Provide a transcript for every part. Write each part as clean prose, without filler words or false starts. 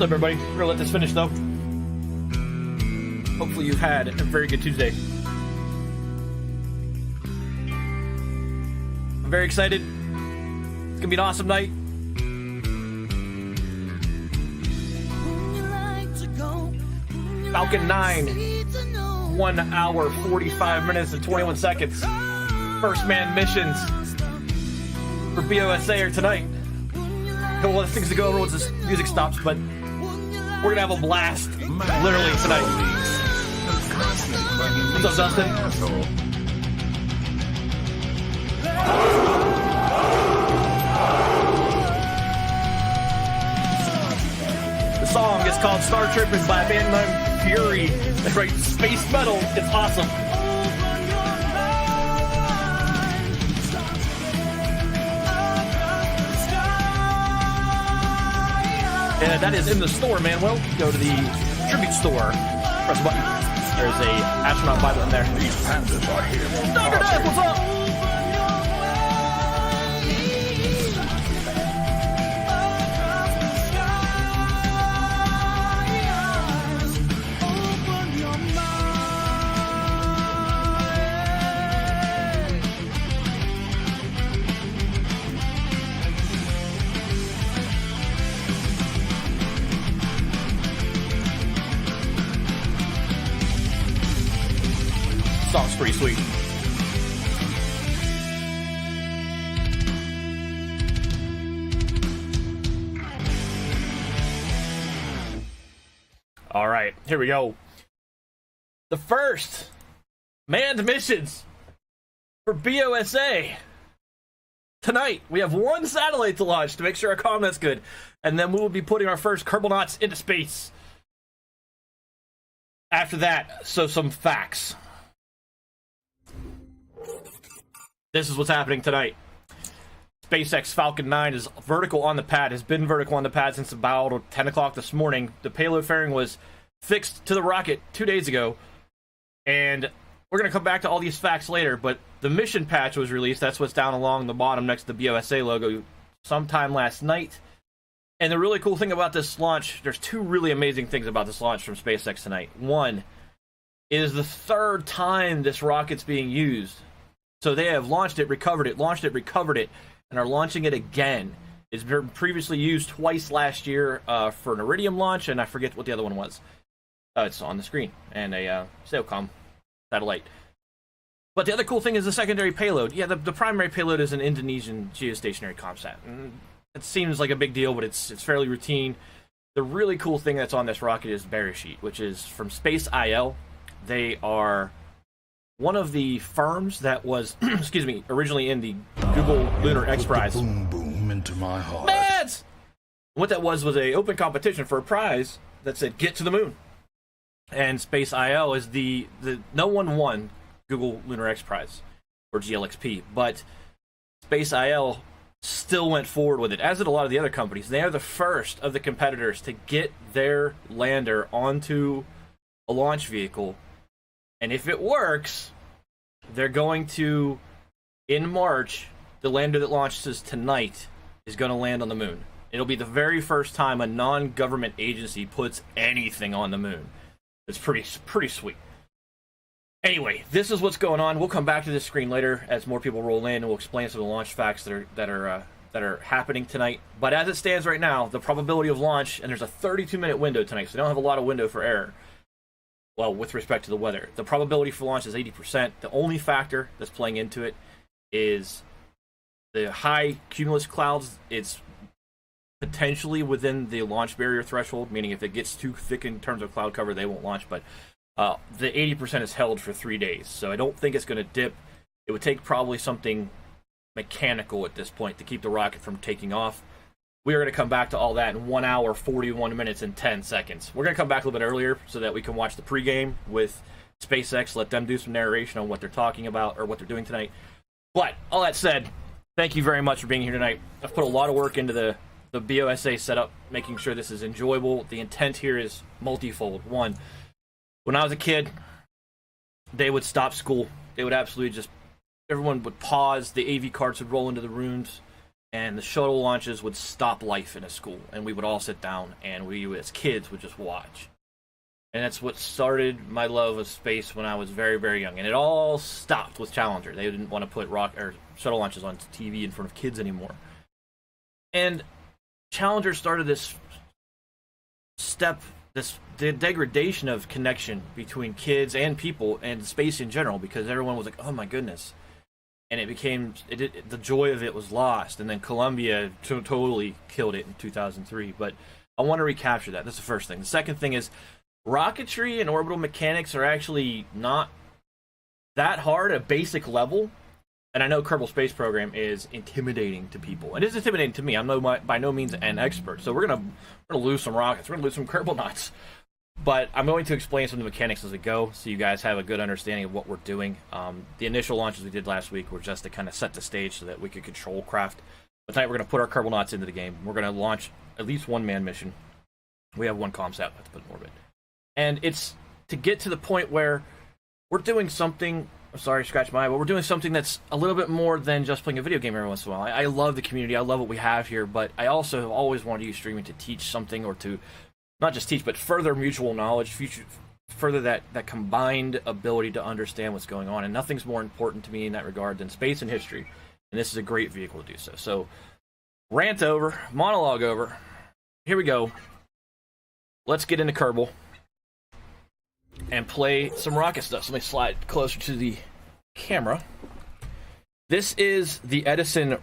What's up, everybody? We're gonna let this finish, though. Hopefully you've had a very good Tuesday. I'm very excited. It's gonna be an awesome night. Falcon 9, 1 hour, 45 minutes, and 21 seconds. First man missions for BOSA are tonight. A couple of things to go over once this music stops, but we're gonna have a blast, literally, tonight. What's up, Dustin? The song is called Star Trippers by a band named Fury. That's right, space metal. It's awesome. And that is in the store, Manuel. Go to the tribute store. Press a button. There's a astronaut Bible in there. These pandas are here. Dr. Death, what's up? Song's pretty sweet. All right, here we go. The first manned missions for BOSA. Tonight, we have one satellite to launch to make sure our comment's good, and then we will be putting our first Kerbal into space. After that, so some facts. This is what's happening tonight. SpaceX Falcon 9 is vertical on the pad, has been vertical on the pad since about 10 o'clock this morning. The payload fairing was fixed to the rocket 2 days ago. And we're going to come back to all these facts later, but the mission patch was released. That's what's down along the bottom next to the BOSA logo sometime last night. And the really cool thing about this launch, there's two really amazing things about this launch from SpaceX tonight. One, it is the third time this rocket's being used. So they have launched it, recovered it, launched it, recovered it, and are launching it again. It's been previously used twice last year for an Iridium launch, and I forget what the other one was. It's on the screen, and a SailCom satellite. But the other cool thing is the secondary payload. Yeah, the primary payload is an Indonesian geostationary comsat. And it seems like a big deal, but it's fairly routine. The really cool thing that's on this rocket is Beresheet, which is from Space IL. They are one of the firms that was, excuse me, originally in the Google Lunar X Prize. Boom, boom into my heart. Mads! What that was a open competition for a prize that said, get to the moon. And Space IL is the no one won Google Lunar X Prize, or GLXP, but Space IL still went forward with it, as did a lot of the other companies. They are the first of the competitors to get their lander onto a launch vehicle. And if it works, they're going to, in March, the lander that launches tonight is going to land on the moon. It'll be the very first time a non-government agency puts anything on the moon. It's pretty sweet. Anyway, this is what's going on. We'll come back to this screen later as more people roll in, and we'll explain some of the launch facts that are happening tonight. But as it stands right now, the probability of launch, and there's a 32-minute window tonight, so they don't have a lot of window for error. Well, with respect to the weather, the probability for launch is 80%. The only factor that's playing into it is the high cumulus clouds. It's potentially within the launch barrier threshold, meaning if it gets too thick in terms of cloud cover, they won't launch. But the 80% is held for 3 days, so I don't think it's going to dip. It would take probably something mechanical at this point to keep the rocket from taking off. We are going to come back to all that in 1 hour, 41 minutes, and 10 seconds. We're going to come back a little bit earlier so that we can watch the pregame with SpaceX, let them do some narration on what they're talking about or what they're doing tonight. But, all that said, thank you very much for being here tonight. I've put a lot of work into the BOSA setup, making sure this is enjoyable. The intent here is multifold. One, when I was a kid, they would stop school. They would absolutely just, everyone would pause. The AV carts would roll into the rooms. and the shuttle launches would stop life in a school, and we would all sit down, and we, as kids, would just watch. And that's what started my love of space when I was very, very young. And it all stopped with Challenger. They didn't want to put shuttle launches on TV in front of kids anymore. And Challenger started this the degradation of connection between kids and people and space in general, because everyone was like, oh my goodness. And it became, the joy of it was lost. And then Columbia totally killed it in 2003. But I want to recapture that. That's the first thing. The second thing is, rocketry and orbital mechanics are actually not that hard at basic level. And I know Kerbal Space Program is intimidating to people. It is intimidating to me. I'm by no means an expert. So we're gonna lose some rockets. We're gonna lose some Kerbal knots. But I'm going to explain some of the mechanics as we go, so you guys have a good understanding of what we're doing. The initial launches we did last week were just to kind of set the stage so that we could control craft. But tonight we're going to put our Kerbal knots into the game. We're going to launch at least one manned mission. We have one ComSat to put in orbit. And it's to get to the point where we're doing something, sorry, scratch my eye, but we're doing something that's a little bit more than just playing a video game every once in a while. I love the community. I love what we have here, but I also have always wanted to use streaming to teach something, or to not just teach, but further mutual knowledge, further that combined ability to understand what's going on. And nothing's more important to me in that regard than space and history. And this is a great vehicle to do so. So, rant over, monologue over. Here we go. Let's get into Kerbal and play some rocket stuff. So let me slide closer to the camera. This is the Edison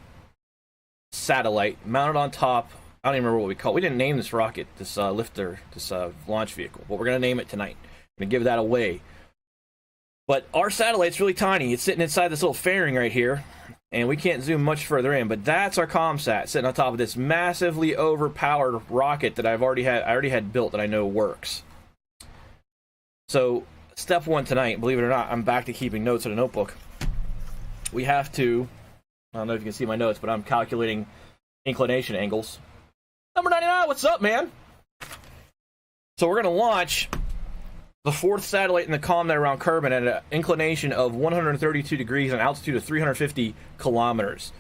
satellite mounted on top. I don't even remember what we call it. We didn't name this rocket, this lifter, this launch vehicle, but we're going to name it tonight. I'm going to give that away. But our satellite's really tiny. It's sitting inside this little fairing right here, and we can't zoom much further in, but that's our ComSat sitting on top of this massively overpowered rocket that I already had built that I know works. So, step one tonight, believe it or not, I'm back to keeping notes in a notebook. We have to, I don't know if you can see my notes, but I'm calculating inclination angles. Number 99, what's up, man? So we're going to launch the fourth satellite in the ComNet around Kerbin at an inclination of 132 degrees and altitude of 350 kilometers.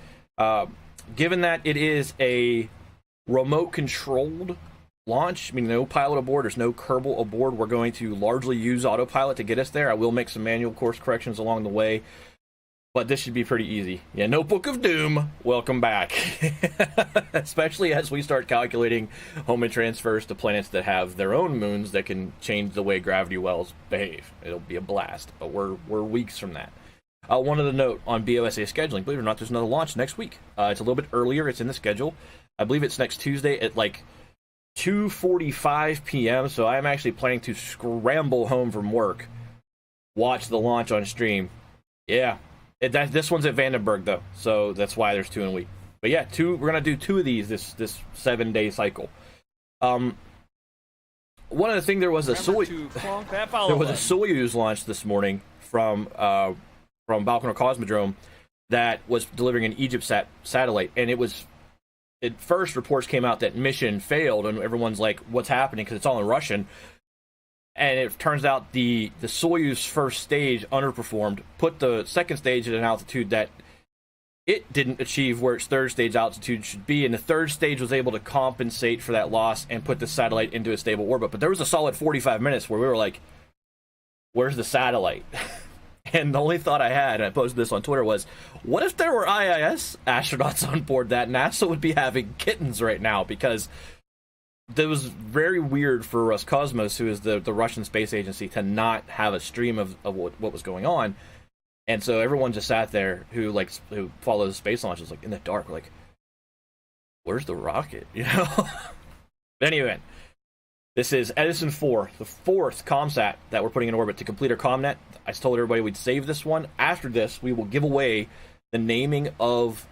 Given that it is a remote-controlled launch, meaning no pilot aboard, there's no Kerbal aboard, we're going to largely use autopilot to get us there. I will make some manual course corrections along the way, but this should be pretty easy. Yeah, Notebook of Doom, welcome back. Especially as we start calculating Hohmann transfers to planets that have their own moons that can change the way gravity wells behave. It'll be a blast, but we're weeks from that. One other note on BOSA scheduling, believe it or not, there's another launch next week. It's a little bit earlier, it's in the schedule. I believe it's next Tuesday at like 2:45 p.m., so I'm actually planning to scramble home from work, watch the launch on stream. Yeah. This one's at Vandenberg, though, so that's why there's 2 in a week. But yeah, we're going to do 2 of these this 7-day cycle. One other thing, there was a Soyuz launch this morning from Baikonur Cosmodrome that was delivering an Egypt satellite, and at first reports came out that mission failed, and everyone's like, what's happening, because it's all in Russian. And it turns out the Soyuz first stage underperformed, put the second stage at an altitude that it didn't achieve where its third stage altitude should be, and the third stage was able to compensate for that loss and put the satellite into a stable orbit. But there was a solid 45 minutes where we were like, where's the satellite? And the only thought I had, and I posted this on Twitter, was, what if there were IIS astronauts on board that NASA would be having kittens right now? Because that was very weird for Roscosmos, who is the Russian space agency, to not have a stream of what was going on. And so everyone just sat there who follows space launches, like in the dark, like, where's the rocket? You know? Anyway, this is Edison 4, the fourth ComSat that we're putting in orbit to complete our ComNet. I told everybody we'd save this one. After this, we will give away the naming of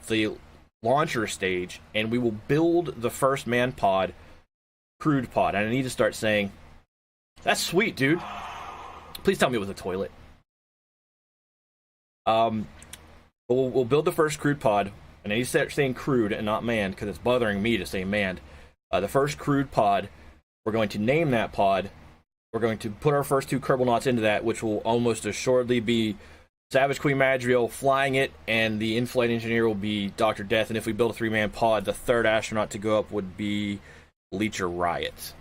the launcher stage, and we will build the first manned pod, crewed pod. And I need to start saying, that's sweet, dude. Please tell me it was a toilet. We'll build the first crewed pod, and I need to start saying crewed and not manned, because it's bothering me to say manned. The first crewed pod, we're going to name that pod. We're going to put our first 2 Kerbal knots into that, which will almost assuredly be Savage Queen Madriel flying it, and the in-flight engineer will be Dr. Death. And if we build a 3-man pod, the third astronaut to go up would be Leecher Riot.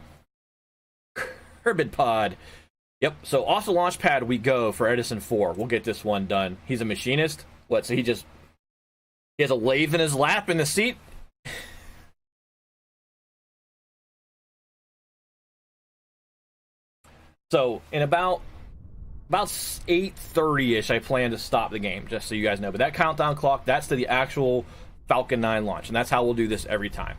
Kerbid Pod. Yep, so off the launch pad we go for Edison 4. We'll get this one done. He's a machinist. What, so he has a lathe in his lap in the seat? So, in about 8:30-ish, I plan to stop the game, just so you guys know. But that countdown clock, that's to the actual Falcon 9 launch, and that's how we'll do this every time.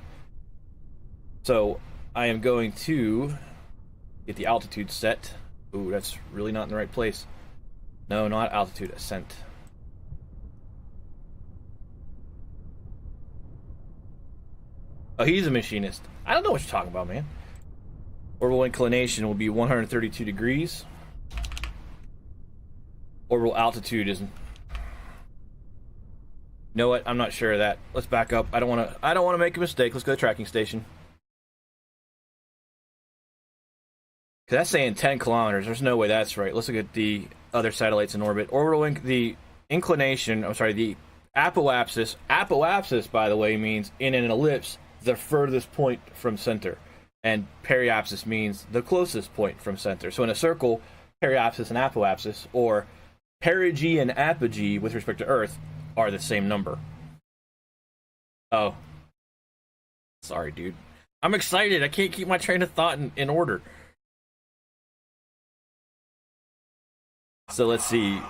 So, I am going to get the altitude set. Ooh, that's really not in the right place. No, not altitude, ascent. Oh, he's a machinist. I don't know what you're talking about, man. Orbital inclination will be 132 degrees. Orbital altitude isn't. You know what? I'm not sure of that. Let's back up. I don't want to make a mistake. Let's go to the tracking station. Cause that's saying 10 kilometers. There's no way that's right. Let's look at the other satellites in orbit. Orbital the inclination. I'm sorry. The apoapsis. Apoapsis, by the way, means in an ellipse, the furthest point from center. And periapsis means the closest point from center. So in a circle, periapsis and apoapsis, or perigee and apogee with respect to Earth, are the same number. Oh. Sorry, dude. I'm excited. I can't keep my train of thought in order. So let's see.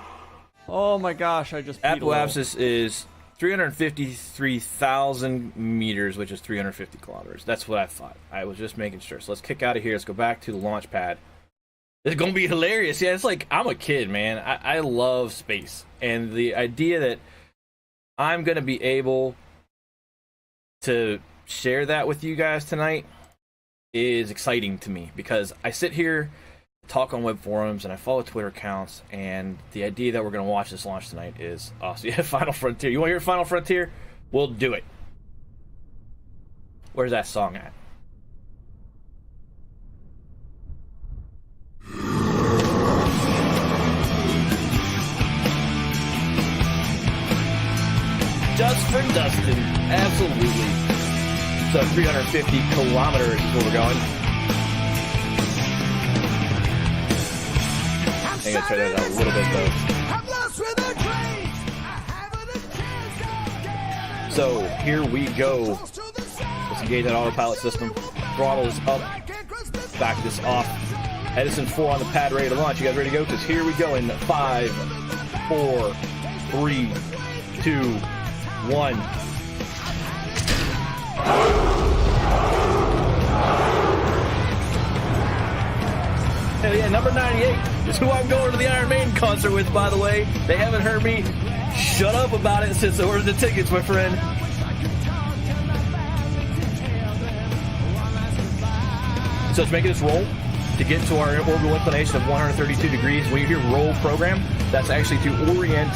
Oh my gosh, I just beat apoapsis is 353,000 meters, which is 350 kilometers. That's what I thought. I was just making sure. So let's kick out of here. Let's go back to the launch pad. It's going to be hilarious. Yeah, it's like, I'm a kid, man. I love space. And the idea that I'm going to be able to share that with you guys tonight is exciting to me, because I sit here, talk on web forums, and I follow Twitter accounts, and the idea that we're going to watch this launch tonight is awesome. Yeah, Final Frontier. You want to hear Final Frontier? We'll do it. Where's that song at? Just for Dustin. Absolutely. So 350 kilometers is where we're going. I'm going to try that out a little bit, though. So, here we go. Let's engage that autopilot system. Throttle is up. Back this off. Edison 4 on the pad, ready to launch. You guys ready to go? Because here we go in 5, 4, 3, 2, 1. Hell yeah, number 98 is who I'm going to the Iron Maiden concert with, by the way. They haven't heard me shut up about it since I ordered the tickets, my friend. So it's making us roll to get to our orbital inclination of 132 degrees. When you hear roll program, that's actually to orient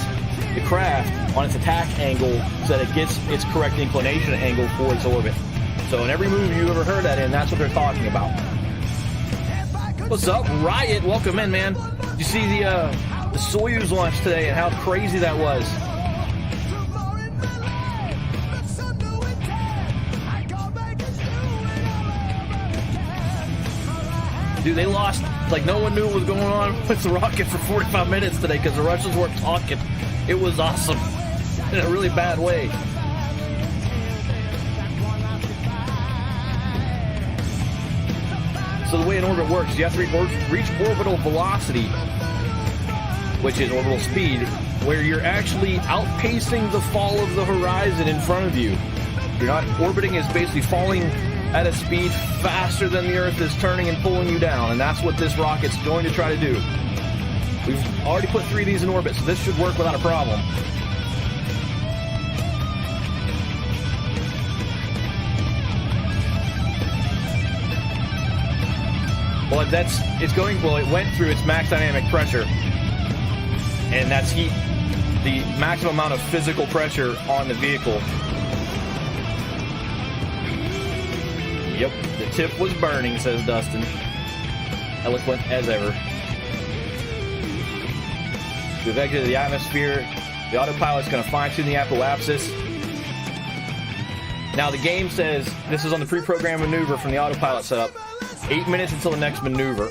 the craft on its attack angle so that it gets its correct inclination angle for its orbit. So in every movie you've ever heard that in, that's what they're talking about. What's up, Riot? Welcome in, man. Did you see the Soyuz launch today and how crazy that was? Dude, they lost, like, no one knew what was going on with the rocket for 45 minutes today because the Russians weren't talking. It was awesome in a really bad way. So the way an orbit works, you have to reach orbital velocity, which is orbital speed, where you're actually outpacing the fall of the horizon in front of you. You're not orbiting, is basically falling at a speed faster than the Earth is turning and pulling you down, and that's what this rocket's going to try to do. We've already put 3 of these in orbit, so this should work without a problem. Well, it went through its max dynamic pressure, and that's heat, the maximum amount of physical pressure on the vehicle. Yep, the tip was burning, says Dustin. Eloquent as ever. We've exited the atmosphere. The autopilot's going to fine-tune the apoapsis. Now the game says, this is on the pre-programmed maneuver from the autopilot setup, 8 minutes until the next maneuver.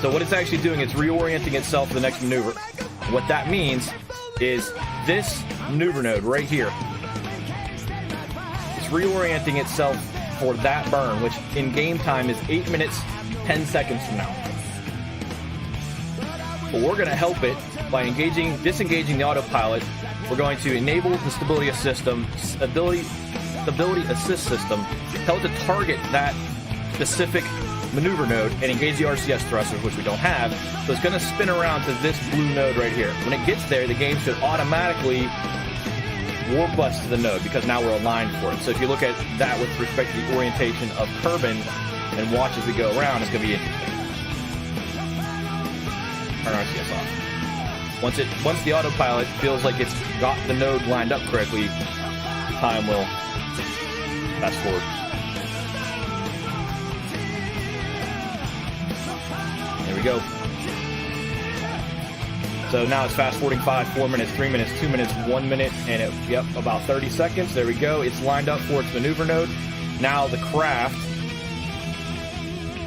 So what it's actually doing, it's reorienting itself to the next maneuver. What that means is this maneuver node right here. It's reorienting itself for that burn, which in game time is 8 minutes, 10 seconds from now. But we're going to help it by disengaging the autopilot. We're going to enable the stability assist system, tell it to target that specific maneuver node and engage the RCS thrusters, which we don't have. So it's going to spin around to this blue node right here. When it gets there, the game should automatically warp us to the node because now we're aligned for it. So if you look at that with respect to the orientation of Kerbin and watch as we go around, it's going to be interesting. Turn RCS off. Once the autopilot feels like it's got the node lined up correctly, time will fast forward. There we go. So now it's fast forwarding 5, 4 minutes, 3 minutes, 2 minutes, 1 minute, and about 30 seconds. There we go. It's lined up for its maneuver node. Now the craft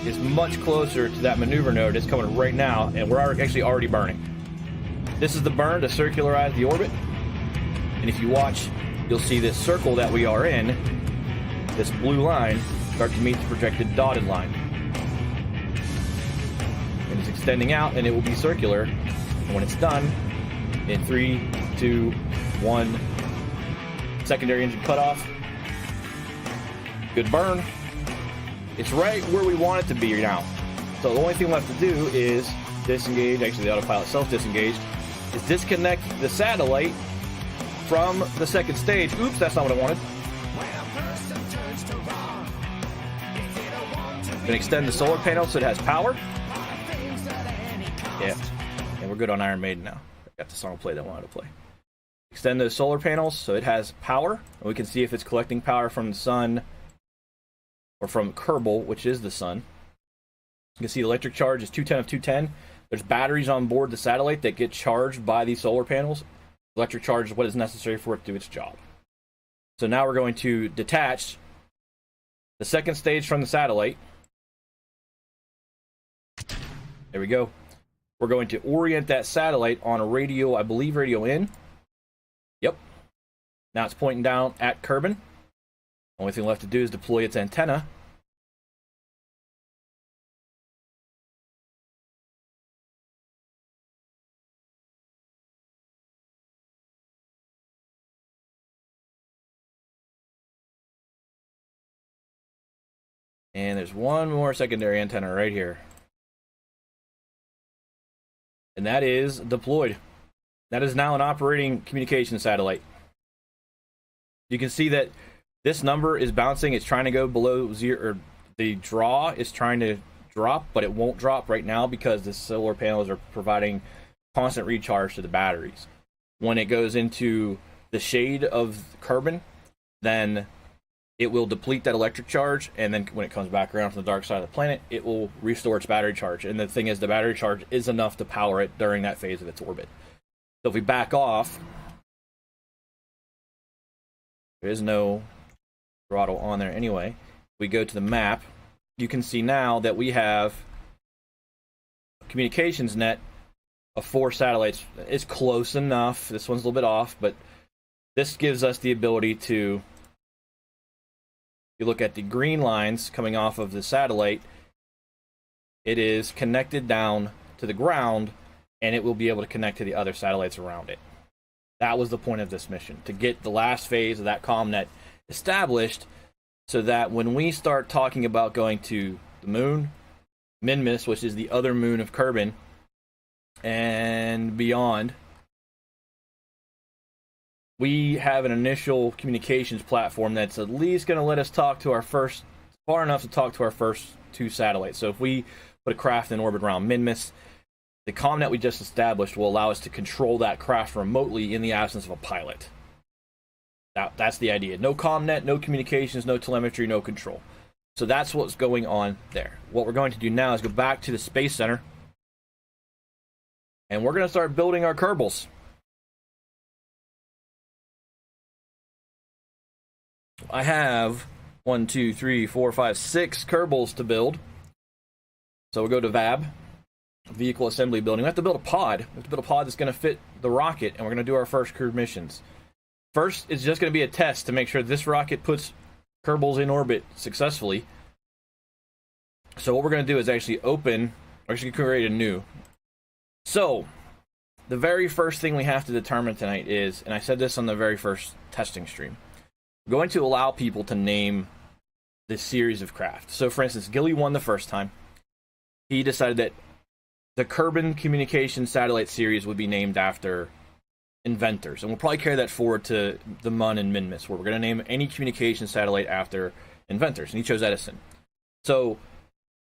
is much closer to that maneuver node. It's coming right now, and we're actually already burning. This is the burn to circularize the orbit. And if you watch, you'll see this circle that we are in, this blue line, start to meet the projected dotted line. And it's extending out, and it will be circular. And when it's done, in 3, 2, 1, secondary engine cutoff. Good burn. It's right where we want it to be now. So the only thing left to do is disengage, actually the autopilot self-disengaged, is disconnect the satellite from the second stage. Oops, that's not what I wanted. Gonna extend the solar panel so it has power. Yeah, and we're good on Iron Maiden now. I got the song play that I wanted to play. Extend those solar panels so it has power, and we can see if it's collecting power from the sun or from Kerbal, which is the sun. You can see the electric charge is 210 of 210. There's batteries on board the satellite that get charged by these solar panels. Electric charge is what is necessary for it to do its job. So now we're going to detach the second stage from the satellite. There we go. We're going to orient that satellite on a radio, I believe radio in. Yep. Now it's pointing down at Kerbin. Only thing left to do is deploy its antenna. And there's one more secondary antenna right here. And that is deployed. That is now an operating communication satellite. You can see that this number is bouncing. It's trying to go below zero, or the draw is trying to drop, but it won't drop right now because the solar panels are providing constant recharge to the batteries. When it goes into the shade of Kerbin, then it will deplete that electric charge, and then when it comes back around from the dark side of the planet, it will restore its battery charge. And the thing is, the battery charge is enough to power it during that phase of its orbit. So if we back off, there is no throttle on there anyway. We go to the map, you can see now that we have a communications net of 4 satellites. It's close enough. This one's a little bit off, but this gives us the ability to, you look at the green lines coming off of the satellite, it is connected down to the ground, and it will be able to connect to the other satellites around it. That was the point of this mission, to get the last phase of that commnet established, so that when we start talking about going to the moon, Minmus, which is the other moon of Kerbin, and beyond, we have an initial communications platform that's at least going to let us talk to our first, far enough to talk to our first 2 satellites. So if we put a craft in orbit around Minmus, the commnet we just established will allow us to control that craft remotely in the absence of a pilot. That's the idea. No commnet, no communications, no telemetry, no control. So that's what's going on there. What we're going to do now is go back to the Space Center. And we're going to start building our Kerbals. I have 1, 2, 3, 4, 5, 6 Kerbals to build. So we'll go to VAB, Vehicle Assembly Building. We have to build a pod. We have to build a pod that's going to fit the rocket, and we're going to do our first crewed missions. First, it's just going to be a test to make sure this rocket puts Kerbals in orbit successfully. So what we're going to do is actually create a new. So, the very first thing we have to determine tonight is, and I said this on the very first testing stream, we're going to allow people to name this series of craft. So, for instance, Gilly won the first time. He decided that the Kerbin Communication Satellite Series would be named after inventors. And we'll probably carry that forward to the Mun and Minmus, where we're going to name any communication satellite after inventors. And he chose Edison. So,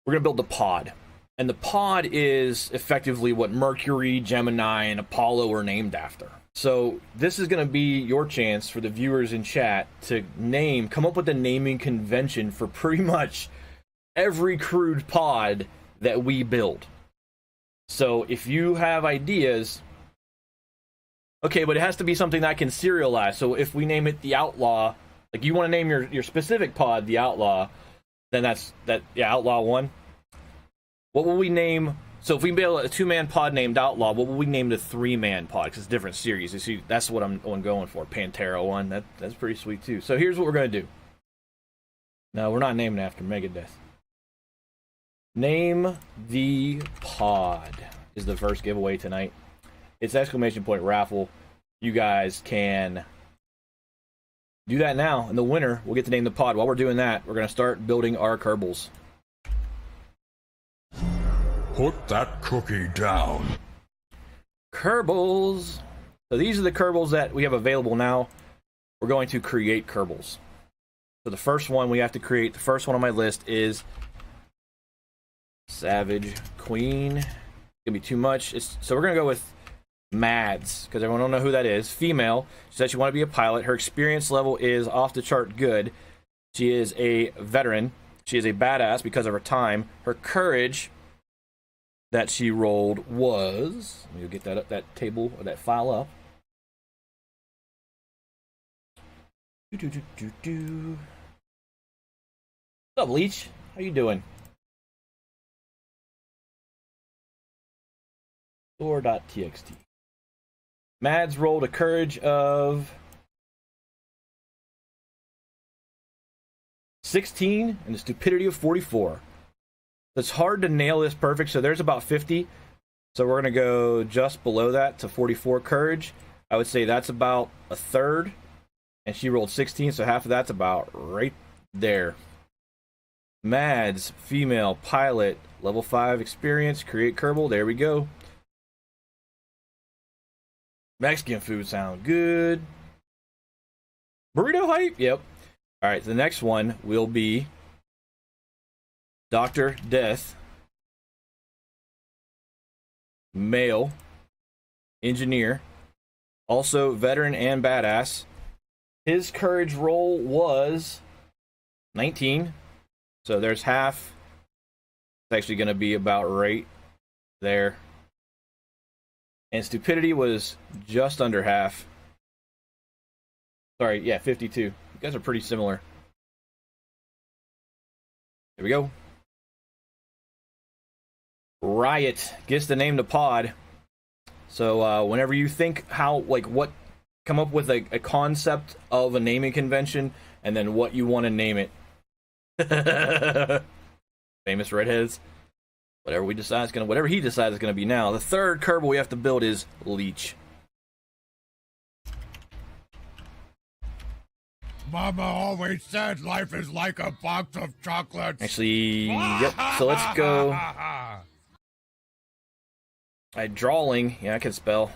we're going to build the pod. And the pod is effectively what Mercury, Gemini, and Apollo are named after. So this is going to be your chance for the viewers in chat to come up with a naming convention for pretty much every crewed pod that we build. So if you have ideas, okay, but it has to be something that I can serialize. So if we name it the Outlaw, like you want to name your specific pod the Outlaw, then Outlaw 1. What will we name? So if we build a 2-man pod named Outlaw, what will we name the 3-man pod? Because it's a different series. You see, that's what I'm going for. Pantera 1. That's pretty sweet too. So here's what we're going to do. No, we're not naming after Megadeth. Name the pod is the first giveaway tonight. It's exclamation point raffle. You guys can do that now, and the winner will get to name the pod. While we're doing that, we're going to start building our Kerbals. Put that cookie down. Kerbals. So these are the Kerbals that we have available now. We're going to create Kerbals. So the first one we have to create, the first one on my list is Savage Queen. It's gonna be too much. So we're gonna go with Mads, because everyone don't know who that is. Female. She said she wanted to be a pilot. Her experience level is off the chart good. She is a veteran. She is a badass because of her time. Her courage that she rolled was, let me get that table or that file up. What's up, Leech? How you doing? Store.txt. Mads rolled a courage of 16 and a stupidity of 44. It's hard to nail this perfect, so there's about 50. So we're going to go just below that to 44 courage. I would say that's about a third. And she rolled 16, so half of that's about right there. Mads, female, pilot, level 5 experience, create Kerbal. There we go. Mexican food sound good. Burrito hype? Yep. All right, the next one will be Dr. Death, male, engineer, also veteran and badass. His courage roll was 19, so there's half. It's actually going to be about right there. And stupidity was just under half. Sorry, yeah, 52. You guys are pretty similar. There we go. Riot gets to name the pod. So whenever you think come up with a concept of a naming convention and then what you want to name it. Famous redheads. Whatever he decides is gonna be now. The third Kerbal we have to build is Leech. Mama always said life is like a box of chocolates. Actually, yep. So let's go. Drawing. Yeah, I can spell.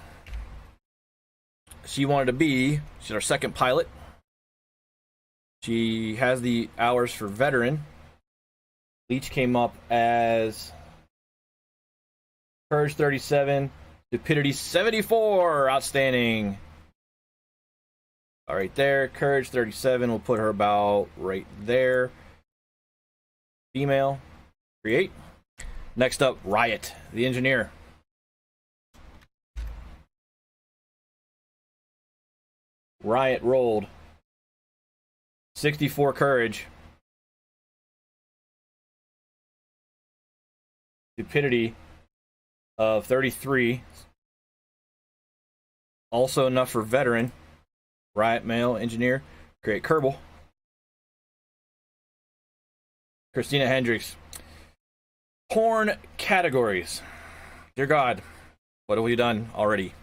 She's our second pilot. She has the hours for veteran. Leech came up as courage 37, stupidity 74. Outstanding. All right, there. Courage 37. We'll put her about right there. Female. Create. Next up, Riot, the engineer. Riot rolled. 64 courage. Stupidity of 33. Also enough for veteran. Riot male engineer. Create Kerbal. Christina Hendricks. Porn categories. Dear God, what have we done already?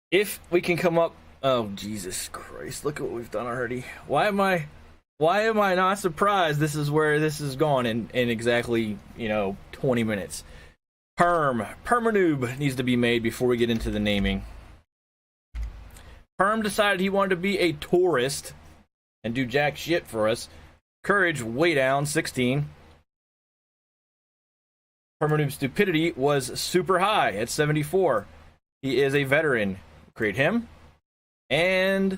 If we can come up... Oh, Jesus Christ, look at what we've done already. Why am I not surprised this is where this is gone in exactly, 20 minutes? Permanoob needs to be made before we get into the naming. Perm decided he wanted to be a tourist and do jack shit for us. Courage way down, 16. Permanoob stupidity was super high at 74. He is a veteran. Create him. And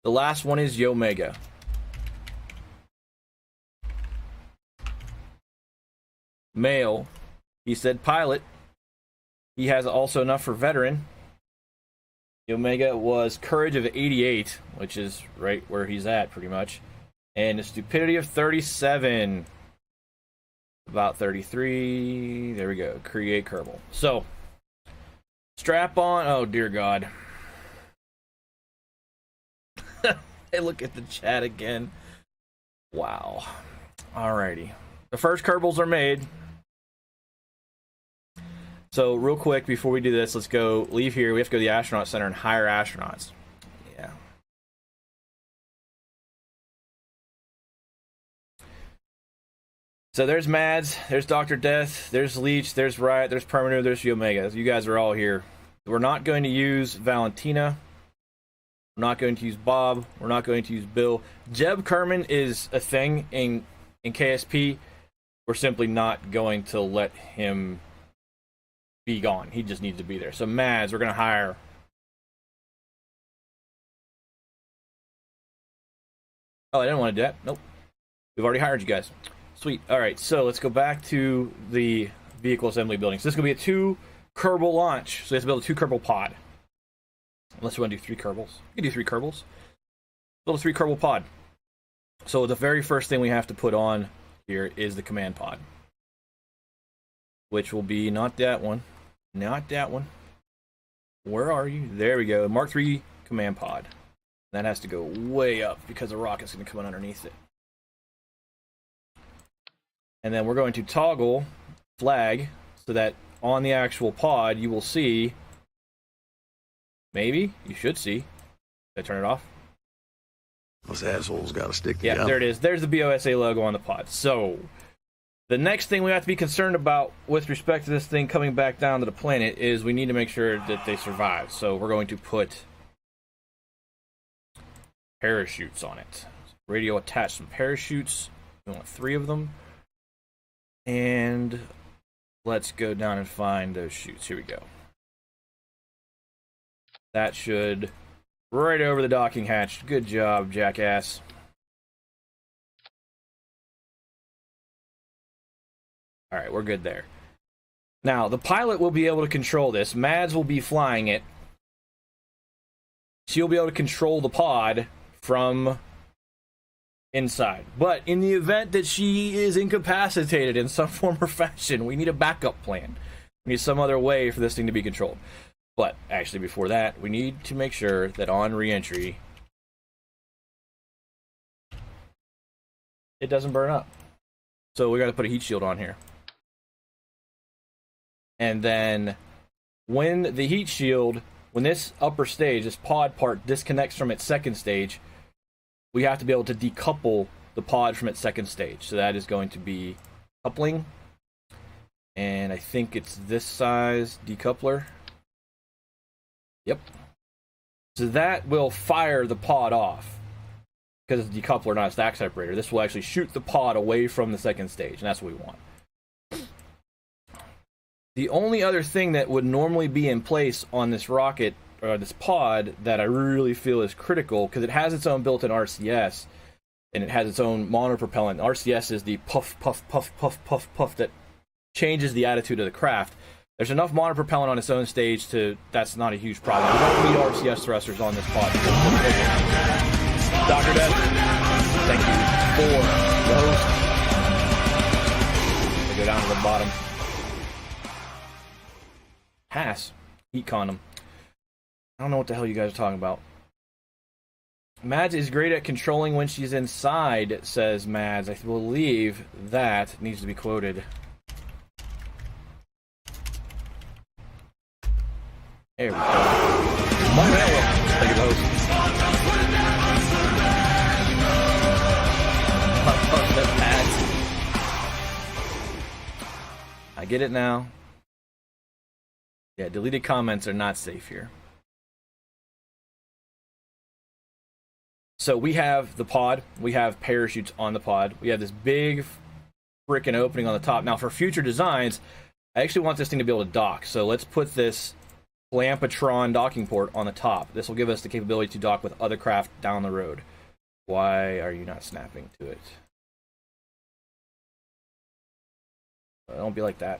the last one is Yomega. Male. He said pilot. He has also enough for veteran. Omega was courage of 88, which is right where he's at pretty much. And a stupidity of 37. About 33. There we go. Create Kerbal. So, strap on. Oh, dear God. Hey, look at the chat again. Wow. Alrighty. The first Kerbals are made. So, real quick, before we do this, let's leave here. We have to go to the astronaut center and hire astronauts. Yeah. So, there's Mads, there's Dr. Death, there's Leech, there's Riot, there's Permanoob, there's Omega. You guys are all here. We're not going to use Valentina. We're not going to use Bob. We're not going to use Bill. Jeb Kerman is a thing in KSP. We're simply not going to let him be gone. He just needs to be there. So Mads, we're going to hire. Oh, I didn't want to do that. Nope. We've already hired you guys. Sweet. All right, so let's go back to the vehicle assembly building. So this is going to be a 2 Kerbal launch. So we have to build a 2 Kerbal pod. Unless you want to do 3 Kerbals. You can do 3 Kerbals. Build a 3 Kerbal pod. So the very first thing we have to put on here is the command pod. Which will be not that one. Not that one. Where are you? There we go. Mark III command pod. That has to go way up because the rocket's going to come in underneath it. And then we're going to toggle flag so that on the actual pod you will see, maybe, you should see. Did I turn it off? Those assholes got to stick together. Yeah, there it is. There's the BOSA logo on the pod. So, the next thing we have to be concerned about with respect to this thing coming back down to the planet is we need to make sure that they survive. So, we're going to put parachutes on it. Radio attached some parachutes. We want 3 of them. And let's go down and find those chutes. Here we go. That should right over the docking hatch. Good job, jackass. Alright, we're good there. Now, the pilot will be able to control this. Mads will be flying it. She'll be able to control the pod from inside. But in the event that she is incapacitated in some form or fashion, we need a backup plan. We need some other way for this thing to be controlled. But actually, before that, we need to make sure that on re-entry, it doesn't burn up. So we got to put a heat shield on here. And then when the heat shield, when this upper stage, this pod part disconnects from its second stage, we have to be able to decouple the pod from its second stage. So that is going to be coupling. And I think it's this size decoupler. Yep. So that will fire the pod off. Because it's a decoupler, not a stack separator. This will actually shoot the pod away from the second stage. And that's what we want. The only other thing that would normally be in place on this rocket, or this pod, that I really feel is critical, because it has its own built-in RCS, and it has its own monopropellant. RCS is the puff, puff, puff, puff, puff, puff that changes the attitude of the craft. There's enough monopropellant on its own stage to, that's not a huge problem. We don't need RCS thrusters on this pod. Dr. Death, thank you for the host. They go down to the bottom. Hass, heat condom. I don't know what the hell you guys are talking about. Mads is great at controlling when she's inside, says Mads. I believe that needs to be quoted. There we go. Thank you, host. I get it now. Yeah, deleted comments are not safe here. So we have the pod. We have parachutes on the pod. We have this big freaking opening on the top. Now, for future designs, I actually want this thing to be able to dock. So let's put this Lampatron docking port on the top. This will give us the capability to dock with other craft down the road. Why are you not snapping to it? Don't be like that.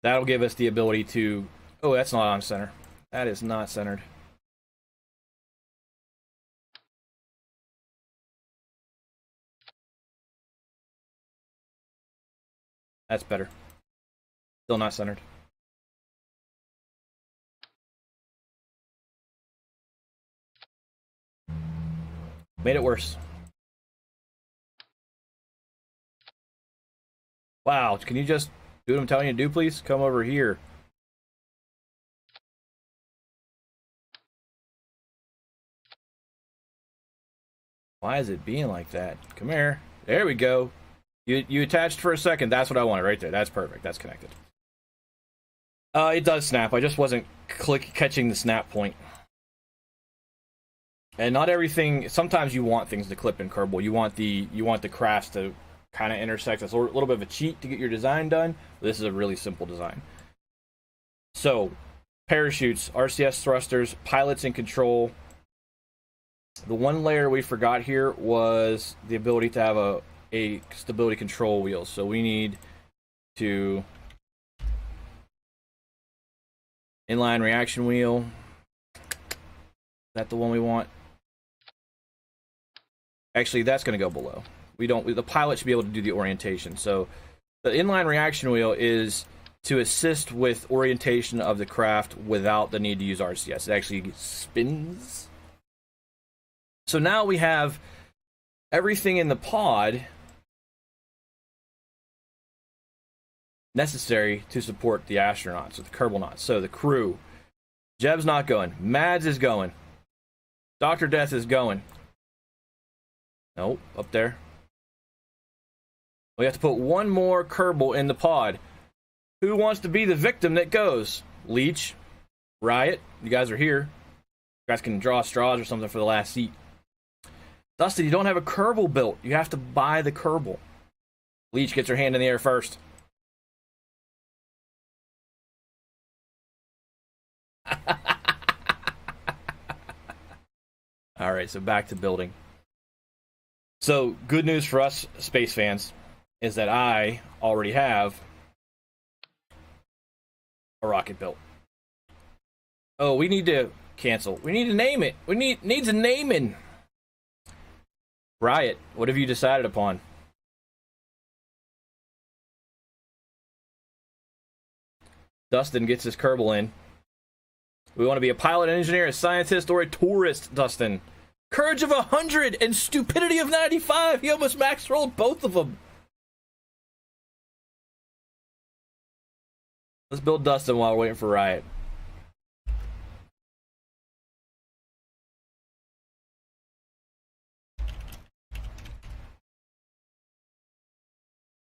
That'll give us the ability to... Oh, that's not on center. That is not centered. That's better. Still not centered. Made it worse. Wow, can you just do what I'm telling you to do, please? Come over here. Why is it being like that? Come here. There we go. You attached for a second. That's what I wanted right there. That's perfect. That's connected. It does snap. I just wasn't catching the snap point. And not everything. Sometimes you want things to clip in Kerbal. You want the crafts to kind of intersect. That's a little bit of a cheat to get your design done. This is a really simple design. So, parachutes, RCS thrusters, pilots in control. The one layer we forgot here was the ability to have a stability control wheel. So we need to inline reaction wheel. Is that the one we want? Actually, that's going to go below. The pilot should be able to do the orientation. So the inline reaction wheel is to assist with orientation of the craft without the need to use RCS. It actually spins. So now we have everything in the pod necessary to support the astronauts, or the Kerbalnauts. So the crew. Jeb's not going. Mads is going. Dr. Death is going. Nope, up there. We have to put one more Kerbal in the pod. Who wants to be the victim that goes? Leech, Riot, you guys are here. You guys can draw straws or something for the last seat. Dustin, you don't have a Kerbal built. You have to buy the Kerbal. Leech gets her hand in the air first. Alright, so back to building. So, good news for us space fans is that I already have a rocket built. Oh, we need to cancel. We need to name it. Needs a naming. Riot, what have you decided upon? Dustin gets his Kerbal in. We want to be a pilot, an engineer, a scientist, or a tourist, Dustin. Courage of 100 and stupidity of 95. He almost max rolled both of them. Let's build Dustin while we're waiting for Riot.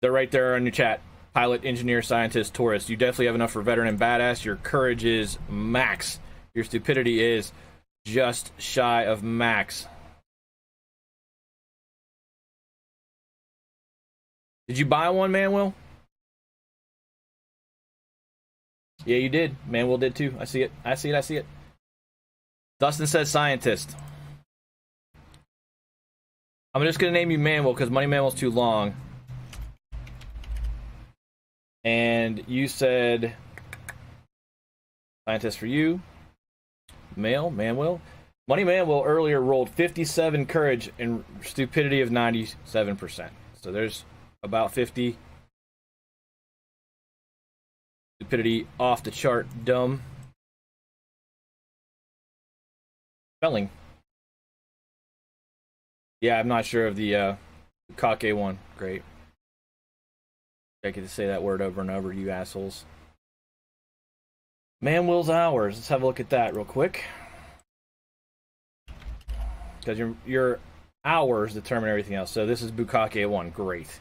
They're right there on your chat. Pilot, engineer, scientist, tourist. You definitely have enough for veteran and badass. Your courage is max. Your stupidity is just shy of max. Did you buy one, Manuel? Yeah, you did. Manuel did too. I see it. I see it. I see it. Dustin says scientist. I'm just gonna name you Manuel because Money Manuel's too long. And you said scientist for you. Manuel. Money Manuel earlier rolled 57 courage and stupidity of 97%. So there's about 50. Stupidity off the chart, dumb. Spelling. Yeah, I'm not sure of the Kake one. Great. I get to say that word over and over, you assholes. Manuel's hours. Let's have a look at that real quick. Because your hours determine everything else. So this is Bukake 1. Great.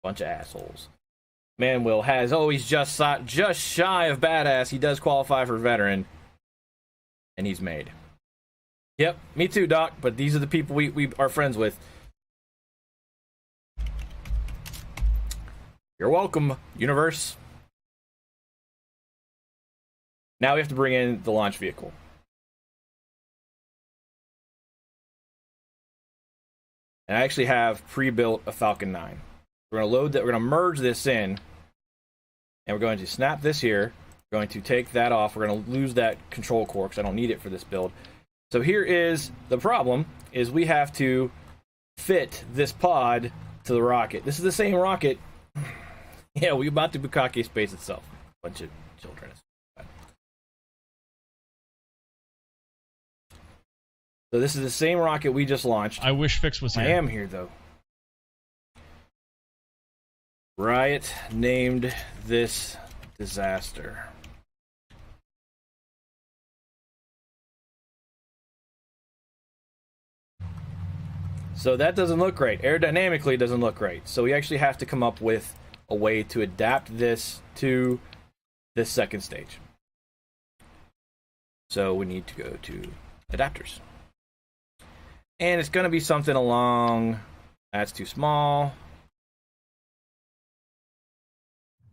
Bunch of assholes. Manuel has he's just shy of badass. He does qualify for veteran. And he's made. Yep, me too, Doc. But these are the people we are friends with. You're welcome, universe. Now we have to bring in the launch vehicle. And I actually have pre-built a Falcon 9. We're going to load that. We're going to merge this in. And we're going to snap this here. We're going to take that off. We're going to lose that control core because I don't need it for this build. So here is the problem, is we have to fit this pod to the rocket. This is the same rocket. Yeah, we about to Bukake space itself. Bunch of children. So this is the same rocket we just launched. I wish Fix was here. I am here, though. Riot named this disaster. So that doesn't look great. Aerodynamically, it doesn't look great. So we actually have to come up with a way to adapt this to this second stage. So we need to go to adapters. And it's going to be something along... That's too small.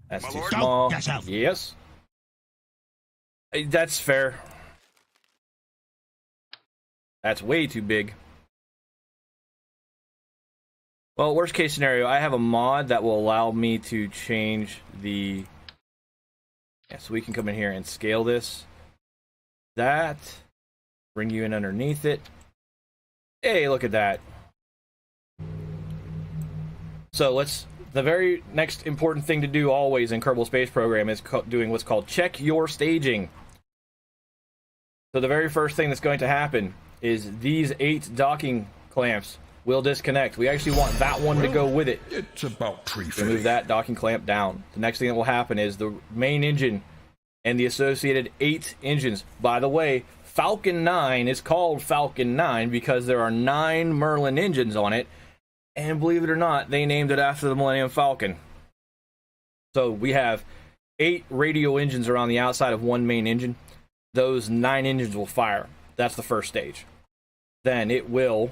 That's too small. Yes. That's fair. That's way too big. Well, worst case scenario, I have a mod that will allow me to change the... Yeah, so we can come in here and scale this. That. Bring you in underneath it. Hey, look at that. So the very next important thing to do always in Kerbal Space Program is doing what's called check your staging. So the very first thing that's going to happen is these 8 docking clamps will disconnect. We actually want that one to go with it. It's about pre-fitting. Move that docking clamp down. The next thing that will happen is the main engine and the associated 8 engines. By the way, Falcon 9 is called Falcon 9 because there are 9 Merlin engines on it. And believe it or not, they named it after the Millennium Falcon. So we have 8 radial engines around the outside of one main engine. Those 9 engines will fire. That's the first stage. Then it will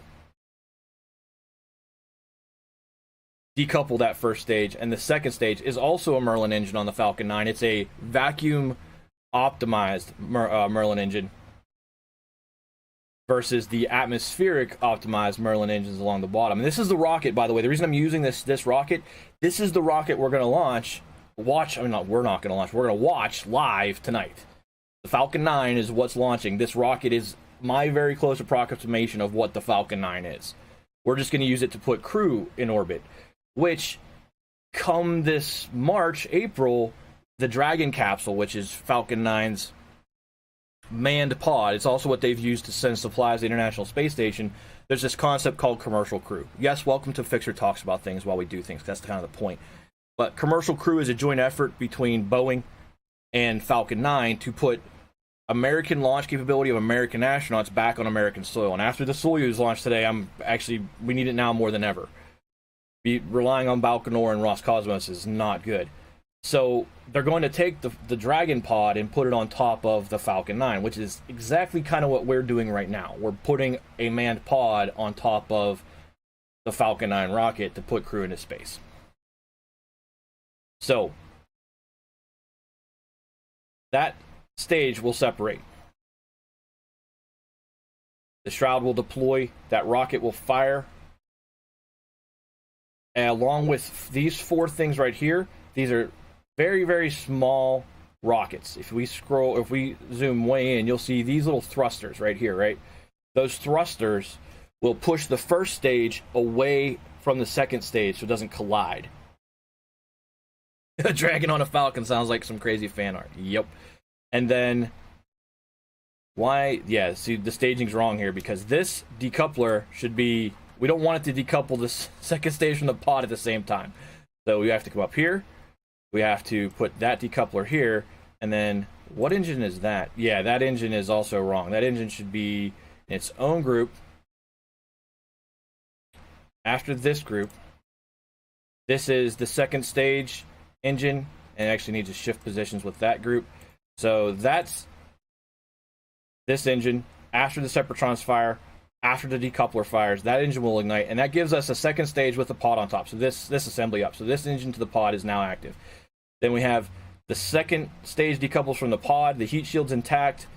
decouple that first stage. And the second stage is also a Merlin engine on the Falcon 9. It's a vacuum optimized Merlin engine versus the atmospheric optimized Merlin engines along the bottom. And this is the rocket, by the way. The reason I'm using this rocket, this is the rocket we're going to launch. We're not going to launch. We're going to watch live tonight. The Falcon 9 is what's launching. This rocket is my very close approximation of what the Falcon 9 is. We're just going to use it to put crew in orbit, which come this March, April, the Dragon capsule, which is Falcon 9's manned pod. It's also what they've used to send supplies to the International Space Station. There's this concept called commercial crew. Yes, welcome to Fixer Talks about things while we do things. That's kind of the point. But commercial crew is a joint effort between Boeing and Falcon 9 to put American launch capability of American astronauts back on American soil. And after the Soyuz launch today, we need it now more than ever. Relying on Baikonur and Roscosmos is not good. So they're going to take the Dragon pod and put it on top of the Falcon 9, which is exactly kind of what we're doing right now. We're putting a manned pod on top of the Falcon 9 rocket to put crew into space. So that stage will separate. The shroud will deploy. That rocket will fire. And along with these 4 things right here, these are very, very small rockets. If we zoom way in, you'll see these little thrusters right here, right? Those thrusters will push the first stage away from the second stage so it doesn't collide. A dragon on a falcon sounds like some crazy fan art. Yep. And then why? Yeah, see, the staging's wrong here because this decoupler should be, we don't want it to decouple this second stage from the pod at the same time. So we have to come up here. We have to put that decoupler here. And then what engine is that? Yeah, that engine is also wrong. That engine should be in its own group. After this group, this is the second stage engine, and it actually needs to shift positions with that group. So that's this engine. After the separatrons fire, after the decoupler fires, that engine will ignite, and that gives us a second stage with the pod on top. So this assembly up. So this engine to the pod is now active. Then we have the second stage decouples from the pod, the heat shield's intact,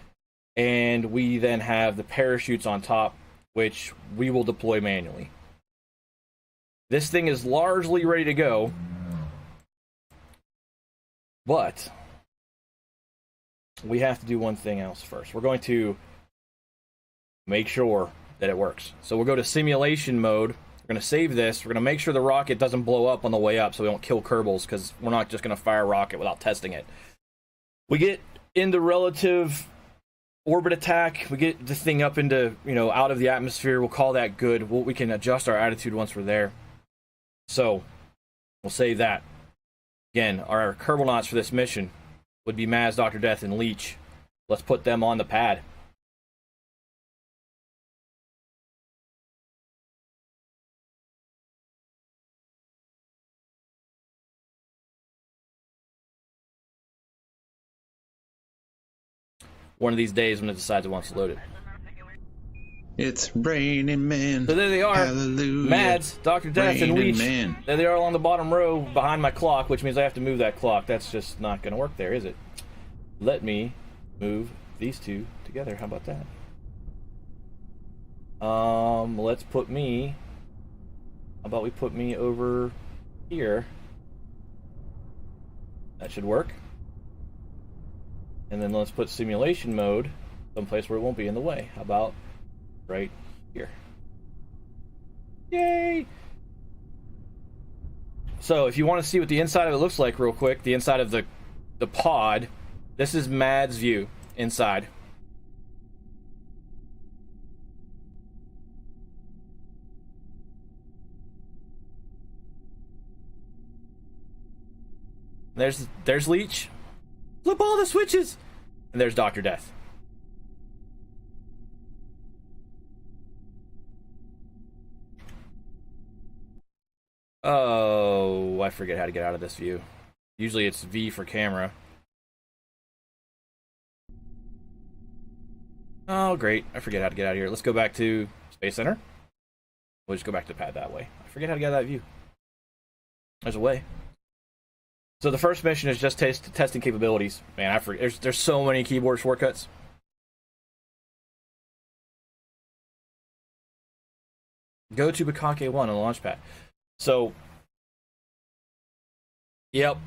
and we then have the parachutes on top, which we will deploy manually. This thing is largely ready to go, but we have to do one thing else first. We're going to make sure that it works. So we'll go to simulation mode. We're going to save this. We're going to make sure the rocket doesn't blow up on the way up so we don't kill Kerbals, because we're not just going to fire a rocket without testing it. We get into relative orbit attack. We get the thing up into, out of the atmosphere. We'll call that good. We can adjust our attitude once we're there. So we'll save that. Again, our Kerbal for this mission would be Maz, Dr. Death, and Leech. Let's put them on the pad. One of these days when it decides it wants to load it. It's raining men. So there they are. Hallelujah. Mads, Dr. Death, and Leech. Man. There they are along the bottom row behind my clock, which means I have to move that clock. That's just not going to work there, is it? Let me move these two together. How about that? Let's put me... How about we put me over here? That should work. And then let's put simulation mode someplace where it won't be in the way. How about right here? Yay! So if you want to see what the inside of it looks like real quick, the inside of the pod, this is Mad's view inside. There's Leech. Flip all the switches! And there's Dr. Death. Oh, I forget how to get out of this view. Usually it's V for camera. Oh, great. I forget how to get out of here. Let's go back to Space Center. We'll just go back to the pad that way. I forget how to get out of that view. There's a way. So the first mission is just testing capabilities. Man, I forget. There's so many keyboard shortcuts. Go to Bukake 1 on the launch pad. So, yep.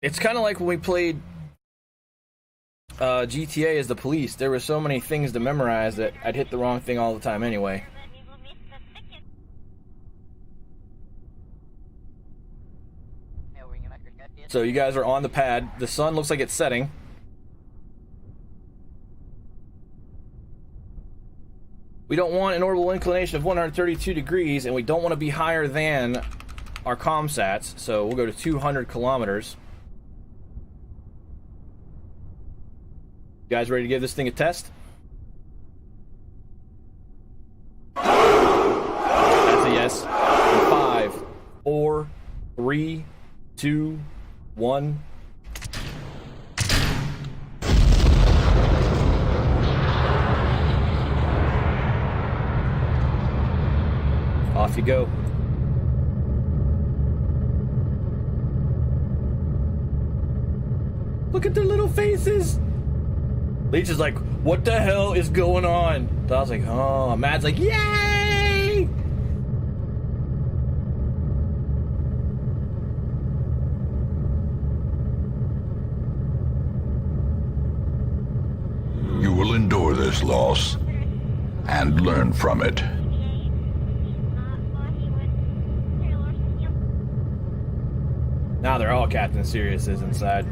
It's kind of like when we played GTA as the police. There were so many things to memorize that I'd hit the wrong thing all the time anyway. So you guys are on the pad. The sun looks like it's setting. We don't want an orbital inclination of 132 degrees, and we don't want to be higher than our comsats, so we'll go to 200 kilometers. You guys ready to give this thing a test? That's a yes. 5, 4, 3, 2, 1. Off you go. Look at their little faces. Leech is like, what the hell is going on? So I was like, oh. Matt's like, yay! You will endure this loss and learn from it. Now they're all Captain Siriuses inside.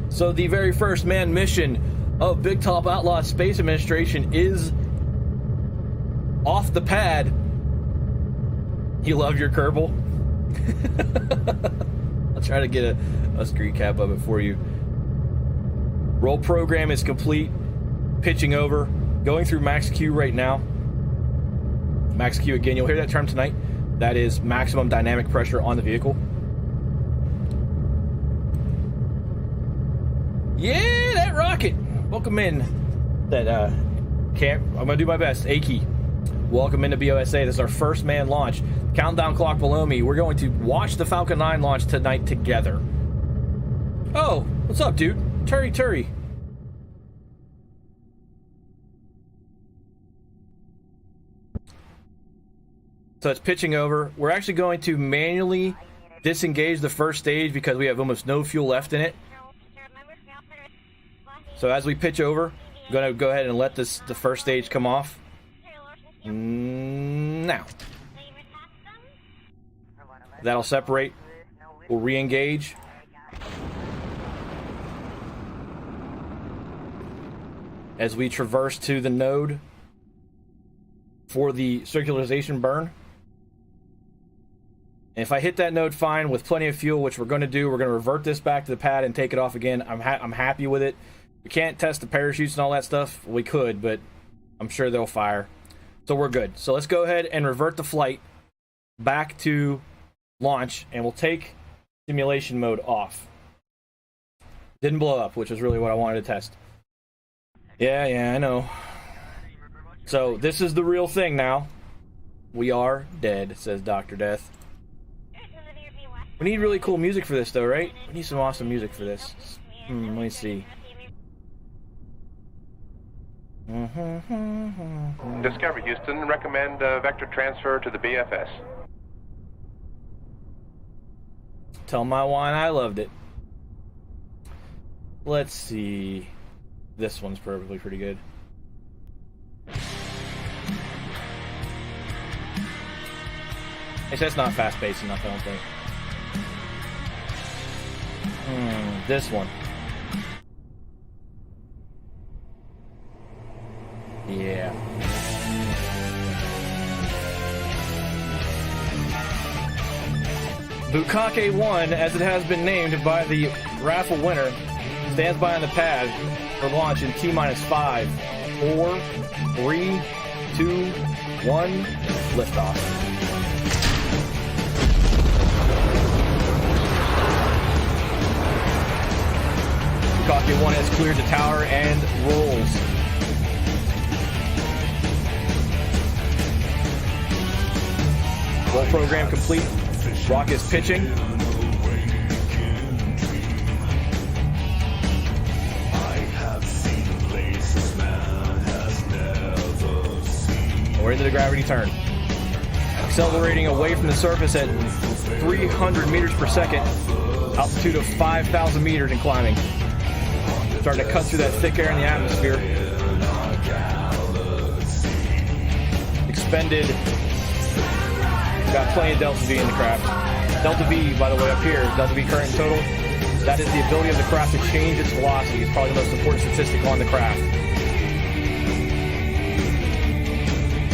So the very first manned mission of Bigtop Outlaws Space Administration is off the pad. You love your Kerbal? I'll try to get a screen cap of it for you. Roll program is complete. Pitching over. Going through max Q right now. Max Q again. You'll hear that term tonight. That is maximum dynamic pressure on the vehicle. Yeah, that rocket. Welcome in. That camp. I'm gonna do my best. Aki. Welcome into BOSA. This is our first manned launch. Countdown clock below me. We're going to watch the Falcon 9 launch tonight together. Oh, what's up, dude? Turi. So it's pitching over. We're actually going to manually disengage the first stage because we have almost no fuel left in it. So as we pitch over, I'm going to go ahead and let the first stage come off. Now. That'll separate. We'll re-engage. As we traverse to the node for the circularization burn. And if I hit that node fine with plenty of fuel, which we're going to do, we're going to revert this back to the pad and take it off again. I'm happy with it. We can't test the parachutes and all that stuff. We could, but I'm sure they'll fire. So we're good. So let's go ahead and revert the flight back to launch, and we'll take simulation mode off. Didn't blow up, which is really what I wanted to test. Yeah, I know. So this is the real thing now. We are dead, says Dr. Death. We need really cool music for this, though, right? We need some awesome music for this. Let me see. Discovery Houston, recommend vector transfer to the BFS. Tell my wine I loved it. Let's see. This one's probably pretty good. It's not fast-paced enough, I don't think. This one. Yeah. Bukake 1, as it has been named by the raffle winner, stands by on the pad for launch in T-minus 5, 4, 3, 2, 1, liftoff. Bukake 1 has cleared the tower and rolls. Roll program complete. Rocket's pitching. We're into the gravity turn. Accelerating away from the surface at 300 meters per second. Altitude of 5,000 meters and climbing. Starting to cut through that thick air in the atmosphere. Expended. Got plenty of Delta V in the craft. Delta V, by the way, up here, Delta V current in total. That is the ability of the craft to change its velocity. It's probably the most important statistic on the craft.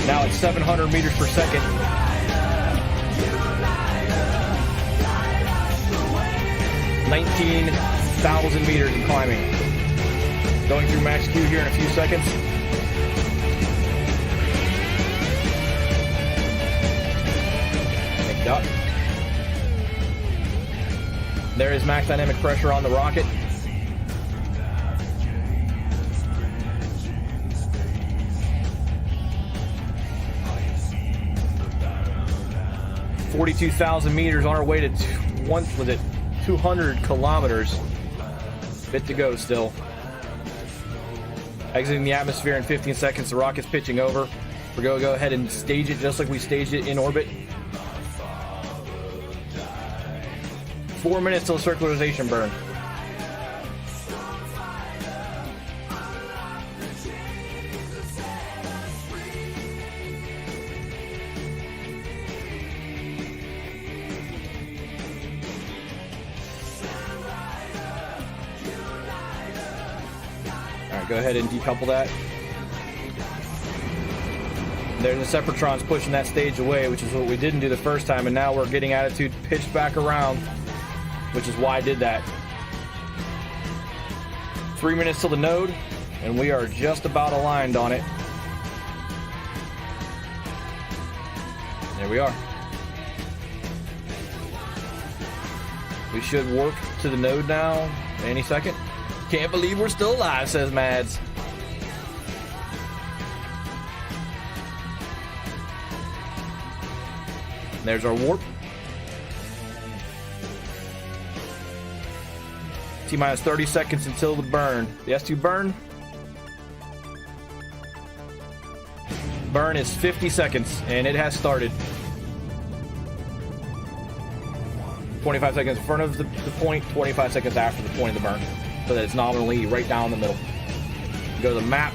Now it's 700 meters per second. $19,000 meters and climbing. Going through max Q here in a few seconds. Picked up. There is max dynamic pressure on the rocket. $42,000 meters on our way to 200 kilometers. Bit to go still. Exiting the atmosphere in 15 seconds. The rocket's pitching over. We're going to go ahead and stage it just like we staged it in orbit. 4 minutes till circularization burn. Alright, go ahead and decouple that. There's the Separatrons pushing that stage away, which is what we didn't do the first time, and now we're getting attitude pitched back around, which is why I did that. 3 minutes till the node, and we are just about aligned on it. There we are. We should warp to the node now any second. Can't believe we're still alive, says Mads. There's our warp. T-minus 30 seconds until the burn. The S2 burn. Burn is 50 seconds, and it has started. 25 seconds in front of the point, 25 seconds after the point of the burn. So that it's nominally right down the middle. Go to the map.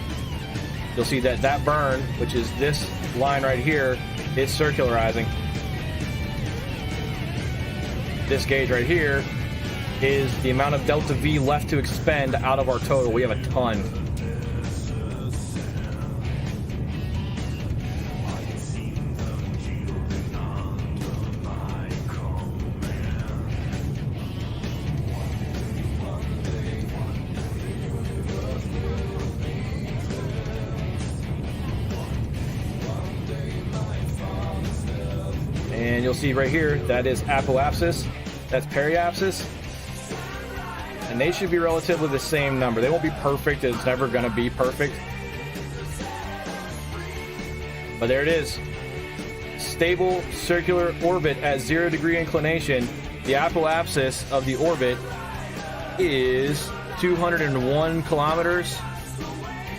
You'll see that that burn, which is this line right here, is circularizing. This gauge right here is the amount of delta V left to expend out of our total. We have a ton. And you'll see right here, that is apoapsis. That's periapsis, and they should be relatively the same number. They won't be perfect. It's never going to be perfect. But there it is. Stable circular orbit at 0 degree inclination. The apoapsis of the orbit is 201 kilometers.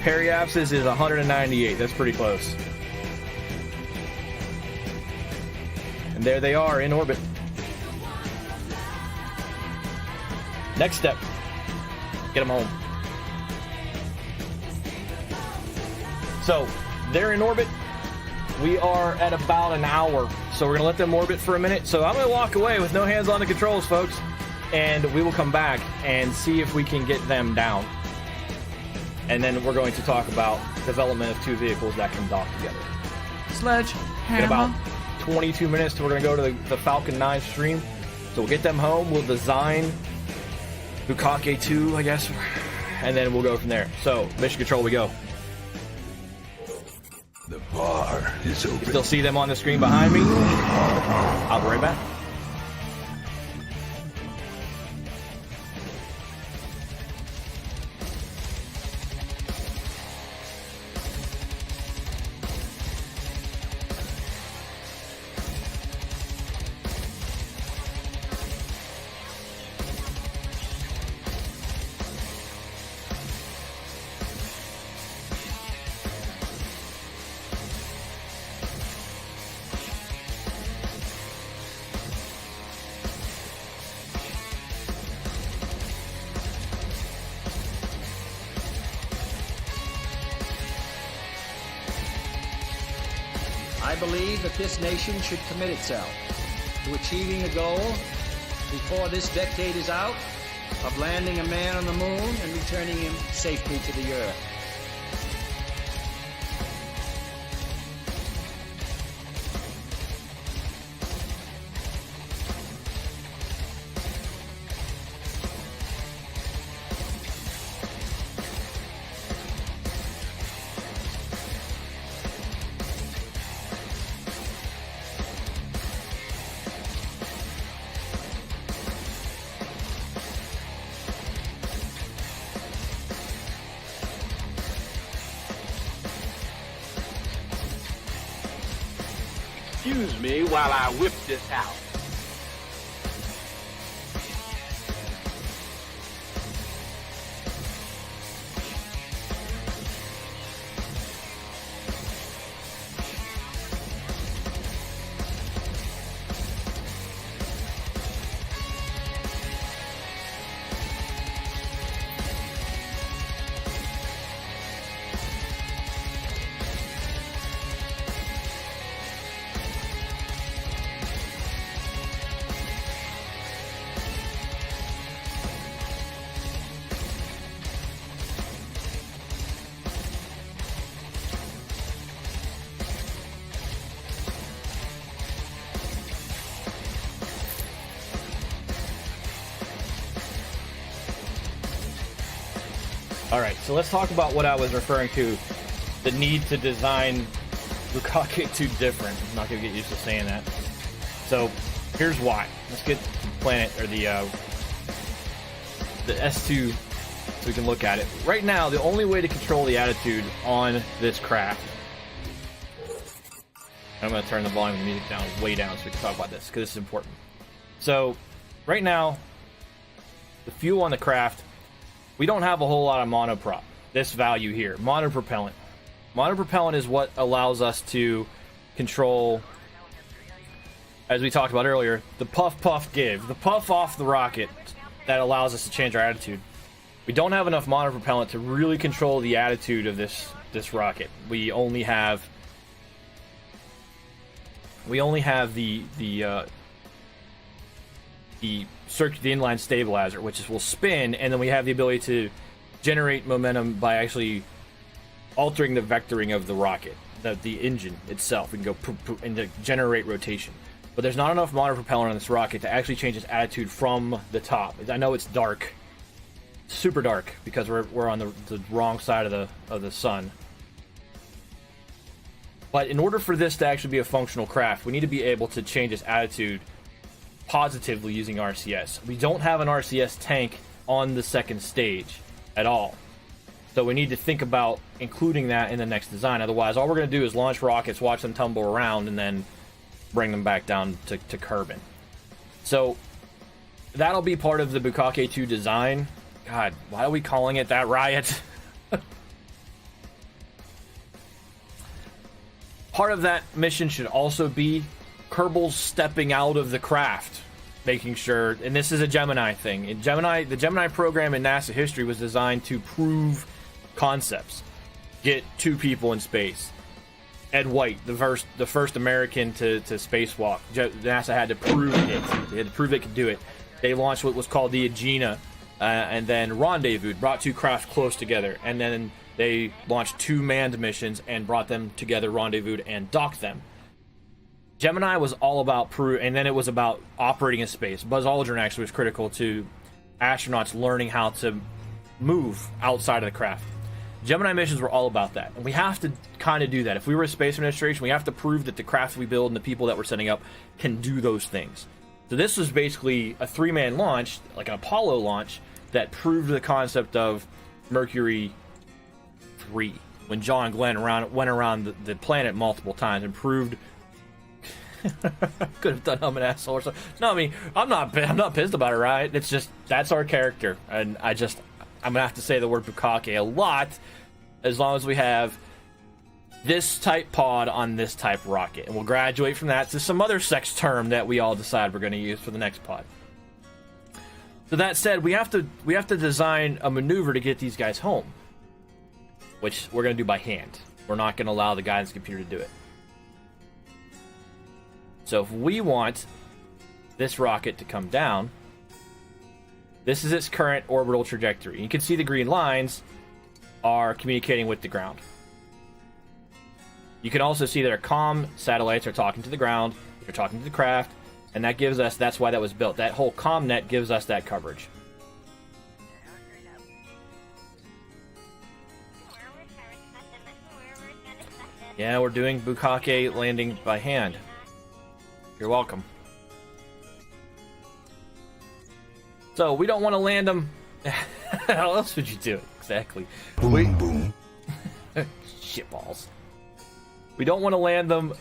Periapsis is 198. That's pretty close. And there they are in orbit. Next step, get them home. So they're in orbit. We are at about an hour. So we're gonna let them orbit for a minute. So I'm gonna walk away with no hands on the controls, folks. And we will come back and see if we can get them down. And then we're going to talk about development of two vehicles that can dock together. In about 22 minutes, we're gonna go to the Falcon 9 stream. So we'll get them home, we'll design Bukake 2, I guess, and then we'll go from there. So, mission control, we go. The bar is open. You still see them on the screen behind me? I'll be right back. I believe that this nation should commit itself to achieving a goal before this decade is out of landing a man on the moon and returning him safely to the earth. Excuse me while I whip this out. All right, so let's talk about what I was referring to, the need to design Bukake 2 different. I'm not going to get used to saying that. So here's why. Let's get the planet, or the S2, so we can look at it. Right now, the only way to control the attitude on this craft, I'm going to turn the volume of the music down, way down, so we can talk about this, because this is important. So right now, the fuel on the craft, we don't have a whole lot of monoprop. This value here, monopropellant. Monopropellant is what allows us to control, as we talked about earlier, the puff puff give, the puff off the rocket that allows us to change our attitude. We don't have enough monopropellant to really control the attitude of this rocket. We only have the inline stabilizer, which will spin, and then we have the ability to generate momentum by actually altering the vectoring of the rocket, the engine itself. We can go poof, poof, and to generate rotation. But there's not enough monopropellant on this rocket to actually change its attitude from the top. I know it's dark, super dark, because we're on the wrong side of the sun. But in order for this to actually be a functional craft, we need to be able to change its attitude positively using RCS. We don't have an RCS tank on the second stage at all. So we need to think about including that in the next design. Otherwise, all we're going to do is launch rockets, watch them tumble around, and then bring them back down to Kerbin. So that'll be part of the Bukake 2 design. God, why are we calling it that, Riot? Part of that mission should also be Kerbal stepping out of the craft, making sure, and this is a Gemini thing. The Gemini program in NASA history was designed to prove concepts, get two people in space. Ed White, the first American to spacewalk. NASA had to prove it. They had to prove they could do it. They launched what was called the Agena, and then Rendezvous, brought two crafts close together, and then they launched two manned missions and brought them together, rendezvoused, and docked them. Gemini was all about and then it was about operating in space. Buzz Aldrin actually was critical to astronauts learning how to move outside of the craft. Gemini missions were all about that, and we have to kind of do that. If we were a space administration, we have to prove that the craft we build and the people that we're setting up can do those things. So this was basically a three-man launch, like an Apollo launch, that proved the concept of Mercury 3, when John Glenn went around the planet multiple times and proved could have done I'm an asshole or something. No, I mean, I'm not pissed about it, right? It's just, that's our character, and I'm gonna have to say the word Bukake a lot as long as we have this type pod on this type rocket, and we'll graduate from that to some other sex term that we all decide we're going to use for the next pod. So that said, we have to design a maneuver to get these guys home, which we're going to do by hand. We're not going to allow the guidance computer to do it. So if we want this rocket to come down, this is its current orbital trajectory. You can see the green lines are communicating with the ground. You can also see that our comm satellites are talking to the ground, they're talking to the craft, and that gives us, that's why that was built. That whole comm net gives us that coverage. Yeah, we're doing Bukake landing by hand. You're welcome. So, we don't want to land them... How else would you do it? Exactly. Boom, boom. Shitballs. We don't want to land them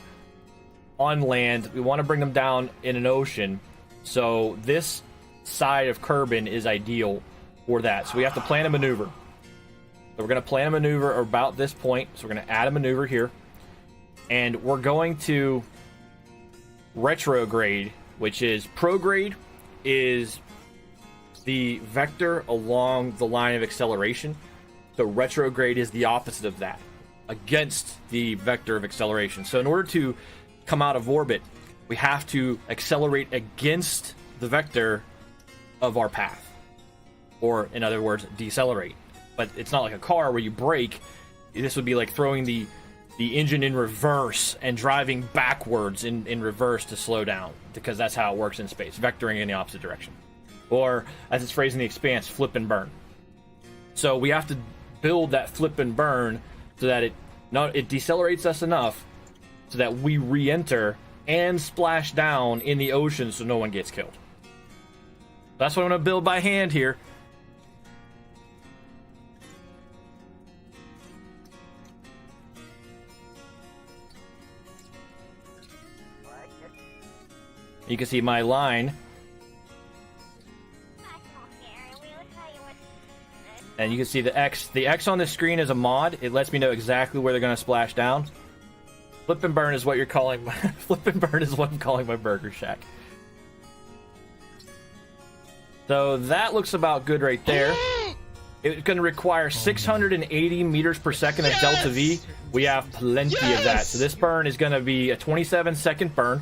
on land. We want to bring them down in an ocean. So, this side of Kerbin is ideal for that. So, we have to plan a maneuver. So, we're going to plan a maneuver about this point. So, we're going to add a maneuver here. And we're going to retrograde, which is prograde is the vector along the line of acceleration. So retrograde is the opposite of that, against the vector of acceleration. So in order to come out of orbit, we have to accelerate against the vector of our path, or in other words, decelerate. But it's not like a car where you brake. This would be like throwing the engine in reverse and driving backwards in reverse to slow down, because that's how it works in space, vectoring in the opposite direction. Or, as it's phrased in The Expanse, flip and burn. So we have to build that flip and burn so that it decelerates us enough so that we re-enter and splash down in the ocean so no one gets killed. That's what I'm going to build by hand here. You can see my line. And you can see the X. The X on the screen is a mod. It lets me know exactly where they're going to splash down. Flip and burn is what you're calling. Flip and burn is what I'm calling my burger shack. So that looks about good right there. It's going to require 680 meters per second of Delta V. We have plenty of that. So this burn is going to be a 27-second burn.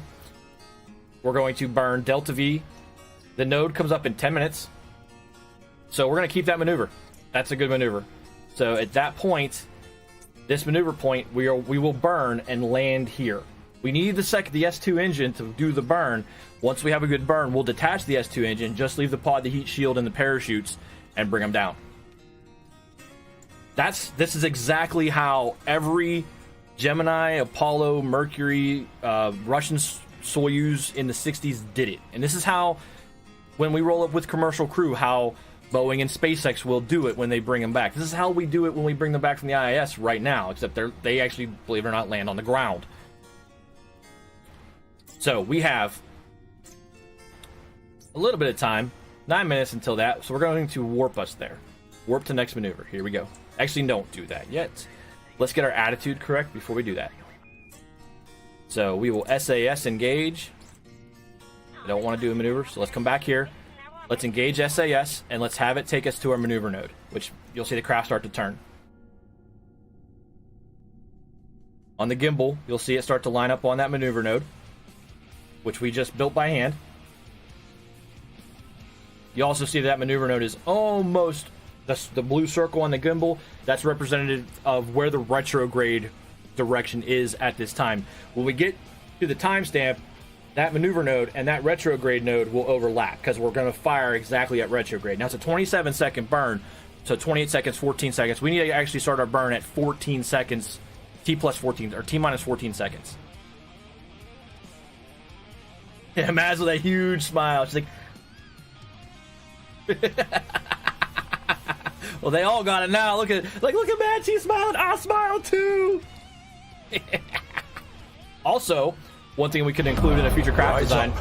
We're going to burn Delta V. The node comes up in 10 minutes. So we're going to keep that maneuver. That's a good maneuver. So at that point, this maneuver point, we will burn and land here. We need the S2 engine to do the burn. Once we have a good burn, we'll detach the S2 engine, just leave the pod, the heat shield, and the parachutes, and bring them down. This is exactly how every Gemini, Apollo, Mercury, Russian Soyuz in the 60s did it. And this is how, when we roll up with commercial crew, how Boeing and SpaceX will do it when they bring them back. This is how we do it when we bring them back from the ISS right now, except they actually, believe it or not, land on the ground. So we have a little bit of time, 9 minutes until that, so we're going to warp us there. Warp to next maneuver. Here we go. Actually, don't do that yet. Let's get our attitude correct before we do that. So we will SAS engage. I don't want to do a maneuver, so let's come back here. Let's engage SAS, and let's have it take us to our maneuver node, which you'll see the craft start to turn. On the gimbal, you'll see it start to line up on that maneuver node, which we just built by hand. You also see that maneuver node is almost, that's the blue circle on the gimbal, that's representative of where the retrograde direction is at this time. When we get to the timestamp, that maneuver node and that retrograde node will overlap because we're going to fire exactly at retrograde. Now it's a 27-second burn, so 28 seconds, 14 seconds. We need to actually start our burn at 14 seconds, T plus 14, or T minus 14 seconds. Yeah, Maz with a huge smile. She's like, well, they all got it now. Look at Maz, she's smiling. I smile too. Also, one thing we could include in a future craft design.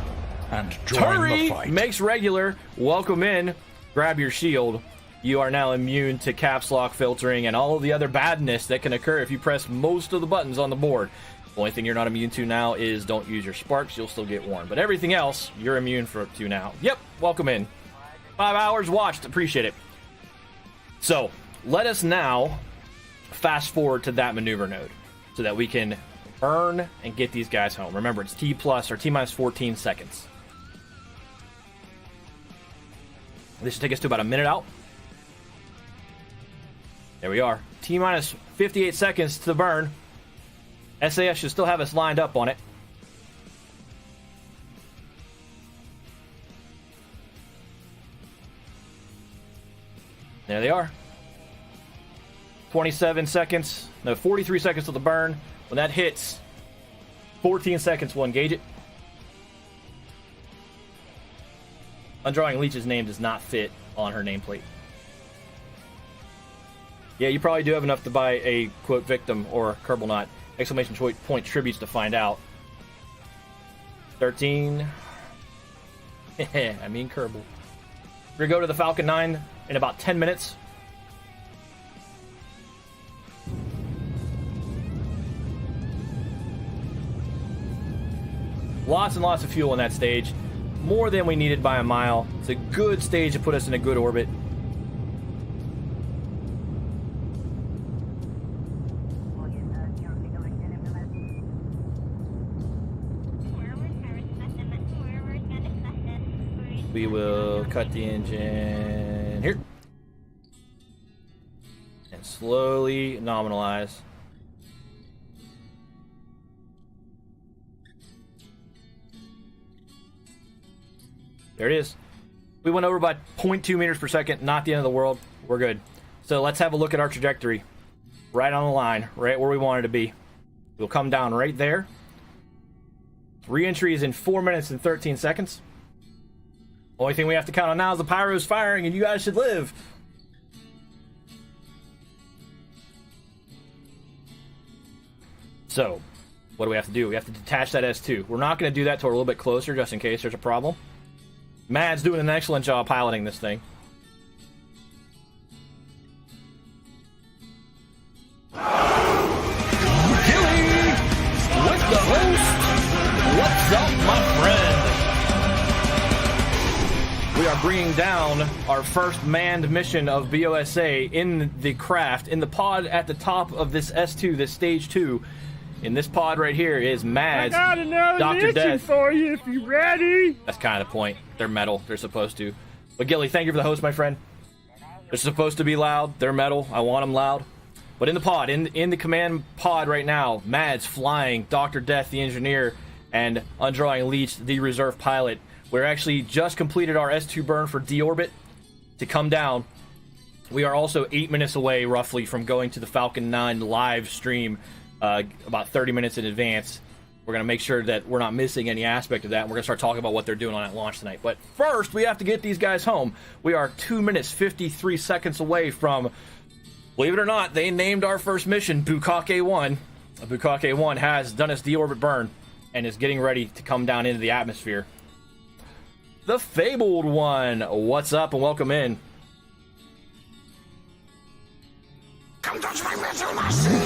And join the fight. Makes regular. Welcome in. Grab your shield. You are now immune to caps lock filtering and all of the other badness that can occur if you press most of the buttons on the board. The only thing you're not immune to now is don't use your sparks. You'll still get warned. But everything else, you're immune to now. Yep. Welcome in. 5 hours watched. Appreciate it. So, let us now fast forward to that maneuver node so that we can burn and get these guys home. Remember, it's T plus or T minus 14 seconds. This should take us to about a minute out. There we are. T minus 58 seconds to the burn. SAS should still have us lined up on it. There they are. 27 seconds. No, 43 seconds to the burn. When that hits, 14 seconds we'll engage it. Undrawing Leech's name does not fit on her nameplate. Yeah, you probably do have enough to buy a, quote, victim or Kerbal Knot. Exclamation point tributes to find out. 13. I mean Kerbal. We're going to go to the Falcon 9 in about 10 minutes. Lots and lots of fuel in that stage. More than we needed by a mile. It's a good stage to put us in a good orbit. We will cut the engine here. And slowly nominalize. There it is. We went over by 0.2 meters per second. Not the end of the world. We're good. So let's have a look at our trajectory. Right on the line, right where we wanted to be. We'll come down right there. Re-entry is in 4 minutes and 13 seconds. Only thing we have to count on now is the pyros firing, and you guys should live. So, what do we have to do? We have to detach that S2. We're not going to do that till we're a little bit closer, just in case there's a problem. Mad's doing an excellent job piloting this thing. With the host, what's up, my friend? We are bringing down our first manned mission of BOSA in the craft, in the pod at the top of this S2, this stage 2. In this pod right here is Mads, Dr. Death. For you if you're ready. That's kind of the point. They're metal. They're supposed to. But Gilly, thank you for the host, my friend. They're supposed to be loud. They're metal. I want them loud. But in the pod, in the command pod right now, Mads flying, Dr. Death, the engineer, and Undrawing Leech, the reserve pilot. We're actually just completed our S2 burn for deorbit to come down. We are also 8 minutes away, roughly, from going to the Falcon 9 live stream about 30 minutes in advance. We're going to make sure that we're not missing any aspect of that, and we're going to start talking about what they're doing on that launch tonight. But first, we have to get these guys home. We are 2 minutes, 53 seconds away from... Believe it or not, they named our first mission Bukake 1. Bukake 1 has done its deorbit burn and is getting ready to come down into the atmosphere. The Fabled One, what's up and welcome in. Come touch my metal machine.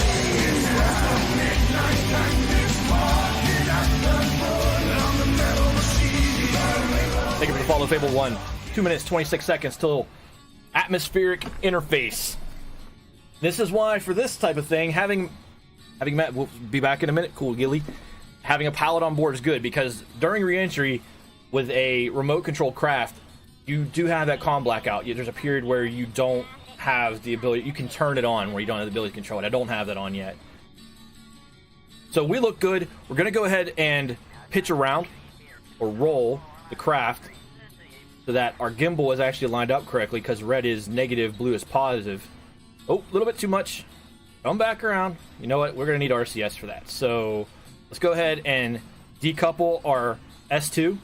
Thank you for the follow, Fabled One. 2 minutes, 26 seconds till atmospheric interface. This is why, for this type of thing, having Matt, we'll be back in a minute, cool, Gilly. Having a pilot on board is good, because during re-entry with a remote control craft, you do have that comm blackout. There's a period where you don't have the ability, you can turn it on where you don't have the ability to control it. I don't have that on yet. So we look good. We're going to go ahead and pitch around, or roll, the craft, so that our gimbal is actually lined up correctly, because red is negative, blue is positive. Oh, a little bit too much. Come back around. You know what? We're going to need RCS for that. So let's go ahead and decouple our S2.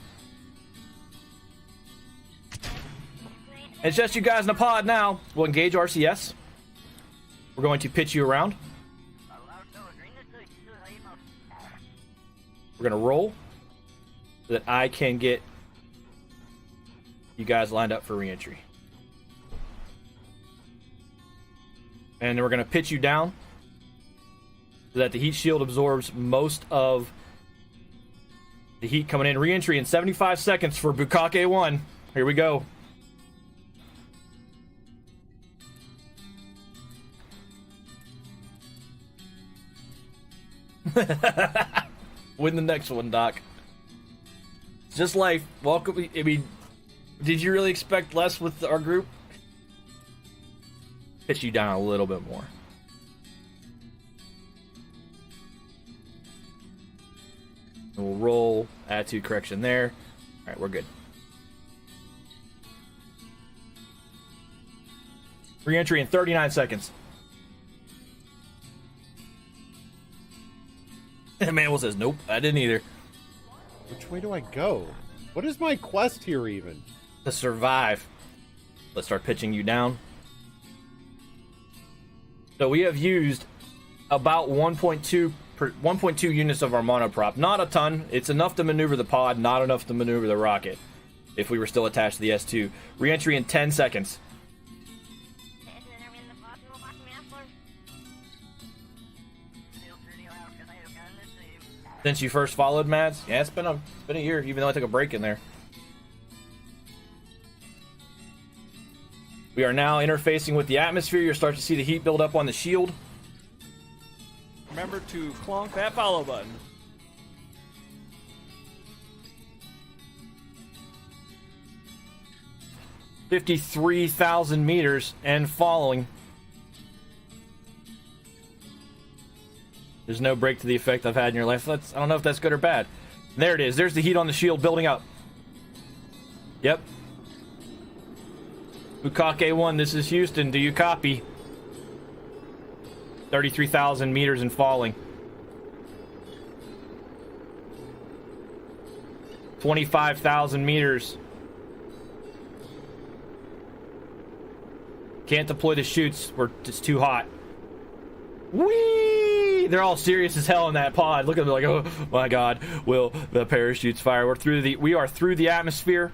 It's just you guys in the pod now. We'll engage RCS. We're going to pitch you around. We're going to roll so that I can get you guys lined up for re-entry. And then we're going to pitch you down so that the heat shield absorbs most of the heat coming in. Re-entry in 75 seconds for Bukake 1. Here we go. Win the next one, Doc. It's just life. Welcome. I mean, did you really expect less with our group? Pitch you down a little bit more. And we'll roll attitude correction there. All right, we're good. Re-entry in 39 seconds. And Manuel says, nope, I didn't either. Which way do I go? What is my quest here even? To survive. Let's start pitching you down. So we have used about 1.2 units of our monoprop. Not a ton. It's enough to maneuver the pod, not enough to maneuver the rocket. If we were still attached to the S2. Re-entry in 10 seconds. Since you first followed, Mads? Yeah, it's been a year, even though I took a break in there. We are now interfacing with the atmosphere. You'll start to see the heat build up on the shield. Remember to clonk that follow button. $53,000 meters and following. There's no break to the effect I've had in your life. I don't know if that's good or bad. There it is. There's the heat on the shield building up. Yep. Bukake 1, this is Houston. Do you copy? 33,000 meters and falling. 25,000 meters. Can't deploy the chutes. It's too hot. Whee! They're all serious as hell in that pod. Look at them like, oh my god, will the parachutes fire? We are through the atmosphere.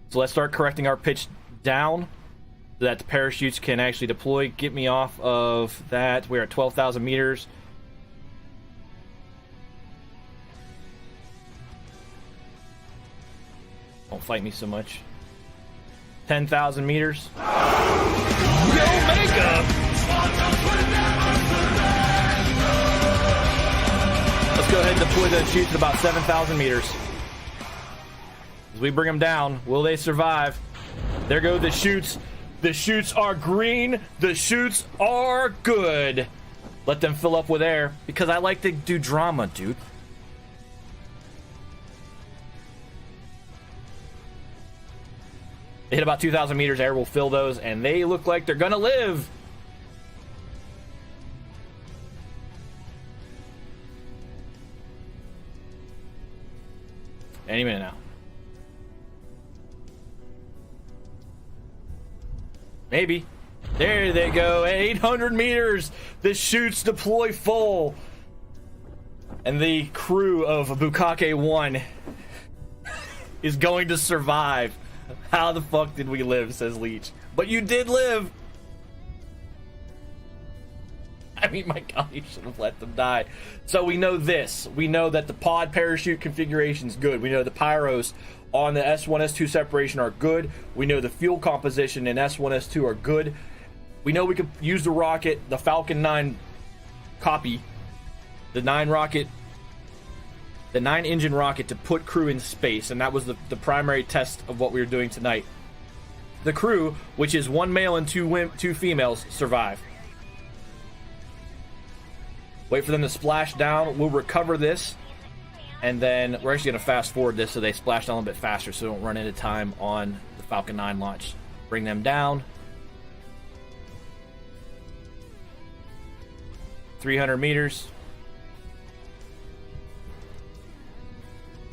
So let's start correcting our pitch down so that the parachutes can actually deploy. Get me off of that. We're at 12,000 meters. Don't fight me so much. 10,000 meters. Yo, Mega! Let's go ahead and deploy the chutes at about 7,000 meters. As we bring them down, will they survive? There go the chutes. The chutes are green. The chutes are good. Let them fill up with air because I like to do drama, dude. They hit about 2,000 meters. Air will fill those, and they look like they're gonna live. Any minute now. Maybe. There they go. 800 meters. The chutes deploy full. And the crew of Bukake 1 is going to survive. How the fuck did we live, says Leech. But you did live. I mean, my god, you should have let them die. So we know this. We know that the pod parachute configuration is good. We know the pyros on the S1, S2 separation are good. We know the fuel composition in S1, S2 are good. We know we could use the rocket, the Falcon 9 copy, the 9-engine rocket to put crew in space, and that was the primary test of what we were doing tonight. The crew, which is 1 male and 2 females, survive. Wait for them to splash down. We'll recover this, and then we're actually going to fast forward this so they splash down a little bit faster so they don't run into time on the Falcon 9 launch. Bring them down. 300 meters.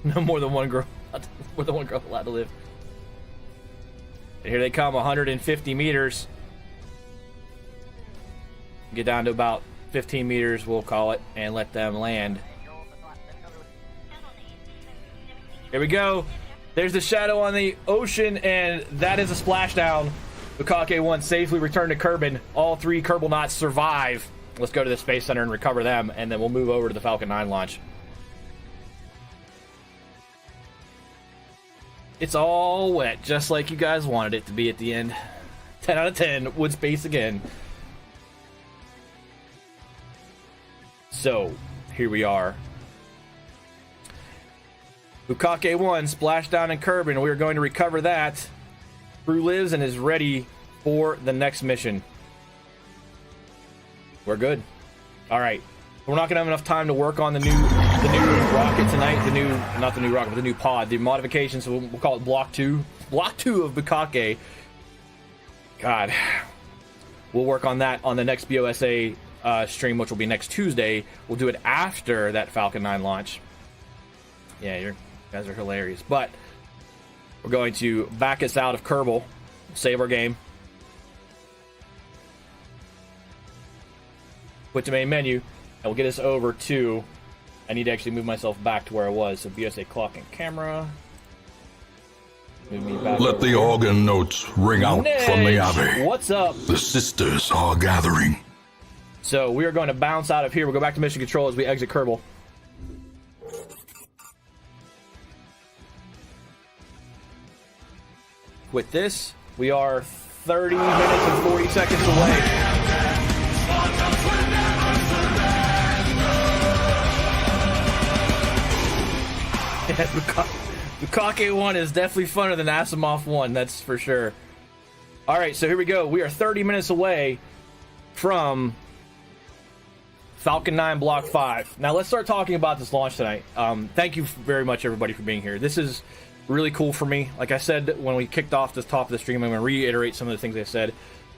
No more than one girl. More than one girl allowed to live. And here they come, 150 meters. Get down to about 15 meters, we'll call it, and let them land. Here we go. There's the shadow on the ocean, and that is a splashdown. Bukake 1 safely returned to Kerbin. All 3 Kerbal survive. Let's go to the Space Center and recover them, and then we'll move over to the Falcon 9 launch. It's all wet, just like you guys wanted it to be at the end. 10 out of 10, wood space again. So, here we are. Bukake 1 splashed down in Kerbin. We are going to recover that. Crew lives and is ready for the next mission. We're good. All right. We're not going to have enough time to work on the new rocket tonight. Not the new rocket, but the new pod. The modifications, so we'll call it Block 2. Block 2 of Bukake. God. We'll work on that on the next BOSA stream, which will be next Tuesday. We'll do it after that Falcon 9 launch. Yeah, you guys are hilarious. But we're going to back us out of Kerbal. Save our game. Quit to main menu. And we'll get us over to... I need to actually move myself back to where I was. So BOSA clock and camera. Move me back. Let the organ notes ring out from the Abbey. What's up? The sisters are gathering. So we are going to bounce out of here. We'll go back to mission control as we exit Kerbal. With this, we are 30 minutes and 40 seconds away. Bukake 1 is definitely funner than Asimov 1, that's for sure. Alright, so here we go. We are 30 minutes away from Falcon 9 Block 5. Now let's start talking about this launch tonight. Thank you very much, everybody, for being here. This is really cool for me. Like I said when we kicked off the top of the stream, I'm going to reiterate some of the things I said.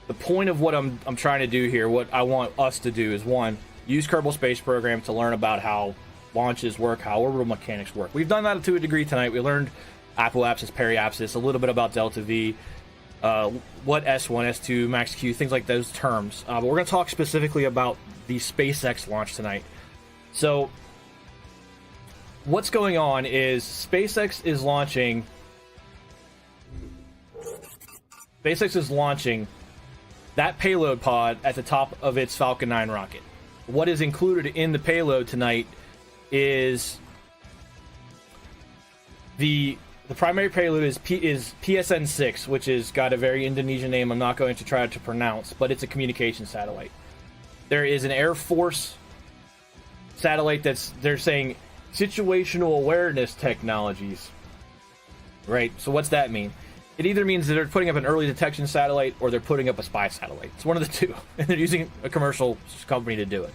The point of what I'm trying to do here, what I want us to do is, one, use Kerbal Space Program to learn about how launches work, how orbital mechanics work. We've done that to a degree tonight. We learned apoapsis, periapsis, a little bit about delta V, what S1, S2, max Q, things like those terms. But we're going to talk specifically about the SpaceX launch tonight. So what's going on is SpaceX is launching that payload pod at the top of its Falcon 9 rocket. What is included in the payload tonight is the primary payload is PSN-6, which has got a very Indonesian name I'm not going to try to pronounce, but it's a communication satellite. There is an Air Force satellite they're saying situational awareness technologies. Right, so what's that mean? It either means that they're putting up an early detection satellite or they're putting up a spy satellite. It's one of the two, and they're using a commercial company to do it.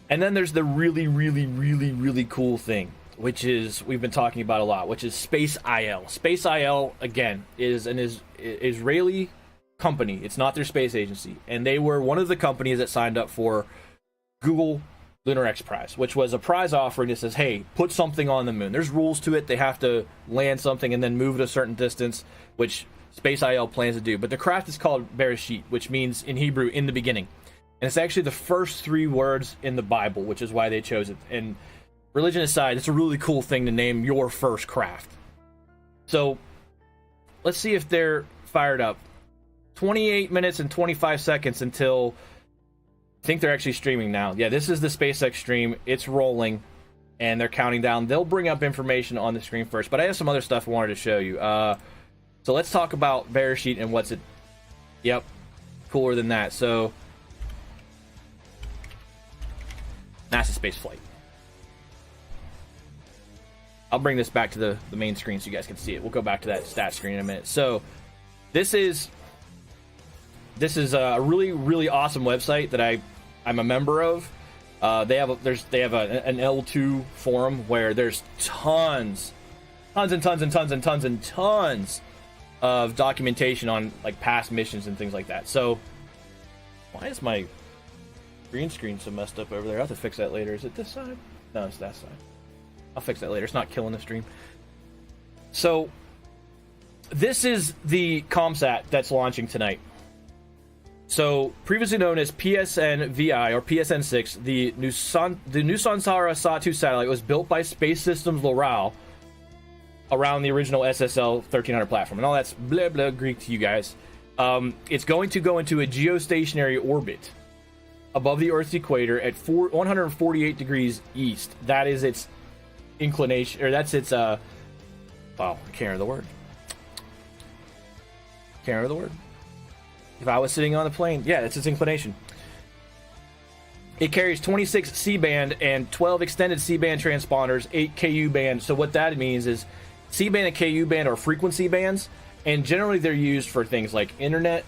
And then there's the really, really, really, really cool thing, which is we've been talking about a lot, which is Space IL. Space IL, again, is an Israeli company. It's not their space agency. And they were one of the companies that signed up for Google Lunar X Prize, which was a prize offering that says, hey, put something on the moon. There's rules to it. They have to land something and then move it a certain distance, which Space IL plans to do. But the craft is called Beresheet, which means in Hebrew, in the beginning. And it's actually the first 3 words in the Bible, which is why they chose it. And religion aside, it's a really cool thing to name your first craft. So let's see if they're fired up. 28 minutes and 25 seconds until... I think they're actually streaming now. Yeah, this is the SpaceX stream. It's rolling, and they're counting down. They'll bring up information on the screen first, but I have some other stuff I wanted to show you. So let's talk about Beresheet and what's it... Yep, cooler than that. So, NASA space flight. I'll bring this back to the main screen so you guys can see it. We'll go back to that stat screen in a minute. So, this is a really, really awesome website that I'm a member of. They have an L2 forum where there's tons of documentation on like past missions and things like that. So why is my green screen so messed up over there? I'll have to fix that later. Is it this side? No, it's that side. I'll fix that later. It's not killing the stream. So this is the ComSat that's launching tonight. So, previously known as PSN-VI, or PSN-6, the Nusantara SA-2 satellite was built by Space Systems Loral around the original SSL 1300 platform. And all that's blah, blah, Greek to you guys. It's going to go into a geostationary orbit above the Earth's equator at 148 degrees east. That is its inclination, or that's its, I can't remember the word. If I was sitting on the plane, yeah, it's its inclination. It carries 26 C-band and 12 extended C-band transponders, 8 KU band. So what that means is C-band and KU band are frequency bands, and generally they're used for things like internet,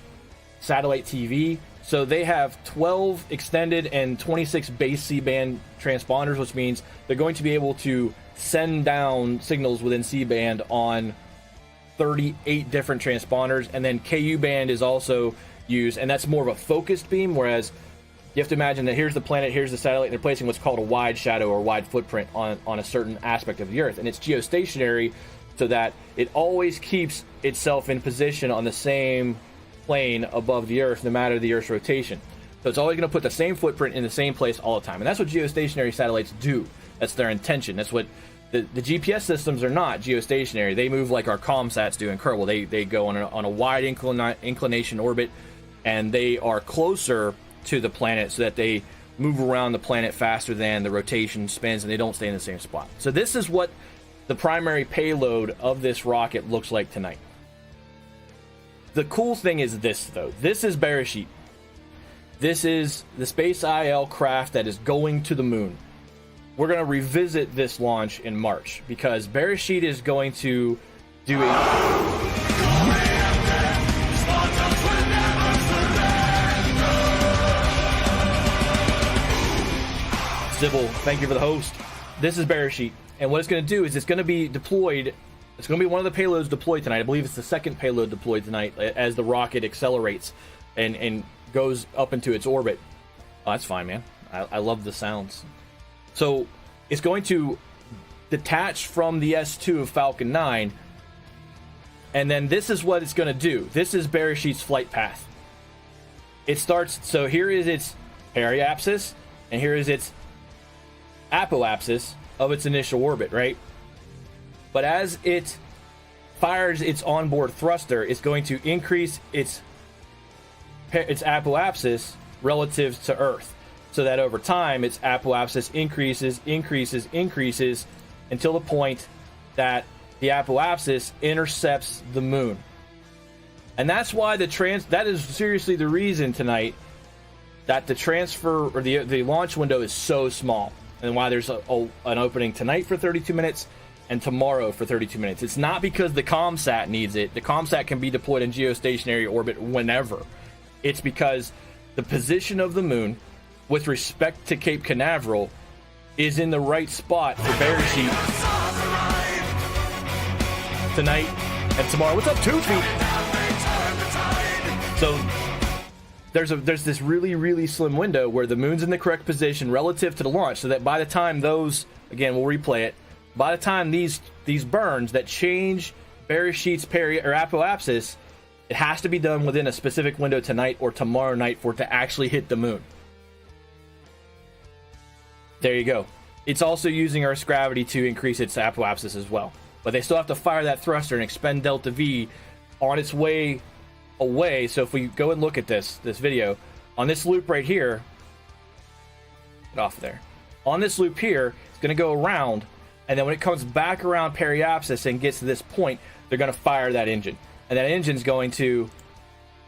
satellite TV. So they have 12 extended and 26 base C-band transponders, which means they're going to be able to send down signals within C-band on 38 different transponders, and then KU band is also used, and that's more of a focused beam, whereas you have to imagine that here's the planet, here's the satellite, and they're placing what's called a wide shadow or wide footprint on a certain aspect of the Earth, and it's geostationary so that it always keeps itself in position on the same plane above the Earth, no matter the Earth's rotation. So it's always going to put the same footprint in the same place all the time, and that's what geostationary satellites do. That's their intention. That's what the GPS systems are not geostationary. They move like our ComSats do in Kerbal. They go on a wide inclination orbit, and they are closer to the planet so that they move around the planet faster than the rotation spins, and they don't stay in the same spot. So this is what the primary payload of this rocket looks like tonight. The cool thing is this, though. This is Beresheet. This is the Space IL craft that is going to the moon. We're going to revisit this launch in March because Beresheet is going to do a... Sybil, thank you for the host. This is Beresheet. And what it's going to do is it's going to be deployed. It's going to be one of the payloads deployed tonight. I believe it's the second payload deployed tonight as the rocket accelerates and goes up into its orbit. Oh, that's fine, man. I love the sounds. So it's going to detach from the S2 of Falcon 9. And then this is what it's going to do. This is Beresheet's flight path. It starts, so here is its periapsis, and here is its apoapsis of its initial orbit, right? But as it fires its onboard thruster, it's going to increase its apoapsis relative to Earth, so that over time its apoapsis increases until the point that the apoapsis intercepts the moon. And that's why that is seriously the reason tonight that the transfer or the launch window is so small, and why there's an opening tonight for 32 minutes and tomorrow for 32 minutes. It's not because the ComSat needs it. The ComSat can be deployed in geostationary orbit whenever. It's because the position of the moon with respect to Cape Canaveral is in the right spot for Beresheet tonight and tomorrow. What's up, 2 feet? So there's this really slim window where the moon's in the correct position relative to the launch, so that by the time those, again, we'll replay it, by the time these burns that change Beresheet's apoapsis, it has to be done within a specific window tonight or tomorrow night for it to actually hit the moon. There you go. It's also using Earth's gravity to increase its apoapsis as well. But they still have to fire that thruster and expend delta V on its way away. So if we go and look at this video, on this loop right here, get off there. On this loop here, it's going to go around, and then when it comes back around periapsis and gets to this point, they're going to fire that engine. And that engine's going to,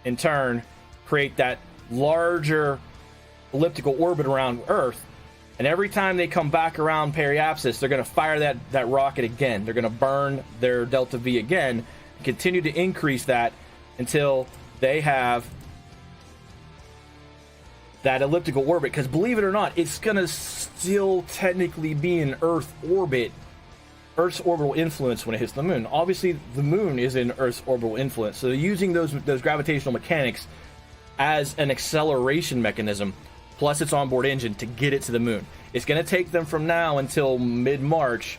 in turn, create that larger elliptical orbit around Earth. And every time they come back around periapsis, they're going to fire that rocket again. They're going to burn their delta V again, and continue to increase that until they have that elliptical orbit. Because believe it or not, it's going to still technically be in Earth orbit, Earth's orbital influence when it hits the moon. Obviously, the moon is in Earth's orbital influence. So they're using those gravitational mechanics as an acceleration mechanism, plus its onboard engine, to get it to the moon. It's going to take them from now until mid-March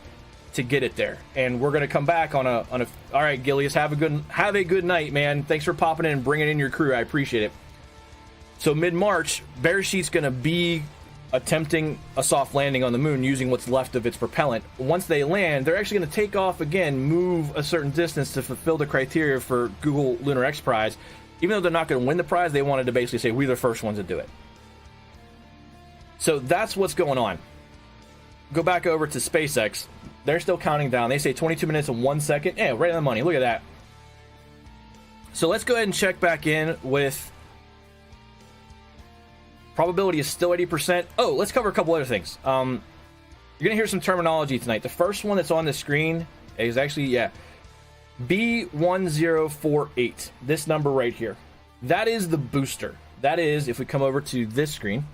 to get it there. And we're going to come back on a all right, Gillius, have a good night, man. Thanks for popping in and bringing in your crew. I appreciate it. So mid-March, Beresheet's going to be attempting a soft landing on the moon using what's left of its propellant. Once they land, they're actually going to take off again, move a certain distance to fulfill the criteria for Google Lunar X Prize. Even though they're not going to win the prize, they wanted to basically say, we're the first ones to do it. So that's what's going on. Go back over to SpaceX. They're still counting down. They say 22 minutes and 1 second. Yeah, right on the money. Look at that. So let's go ahead and check back in with... Probability is still 80%. Oh, let's cover a couple other things. You're going to hear some terminology tonight. The first one that's on the screen is actually, B1048. This number right here. That is the booster. That is, if we come over to this screen...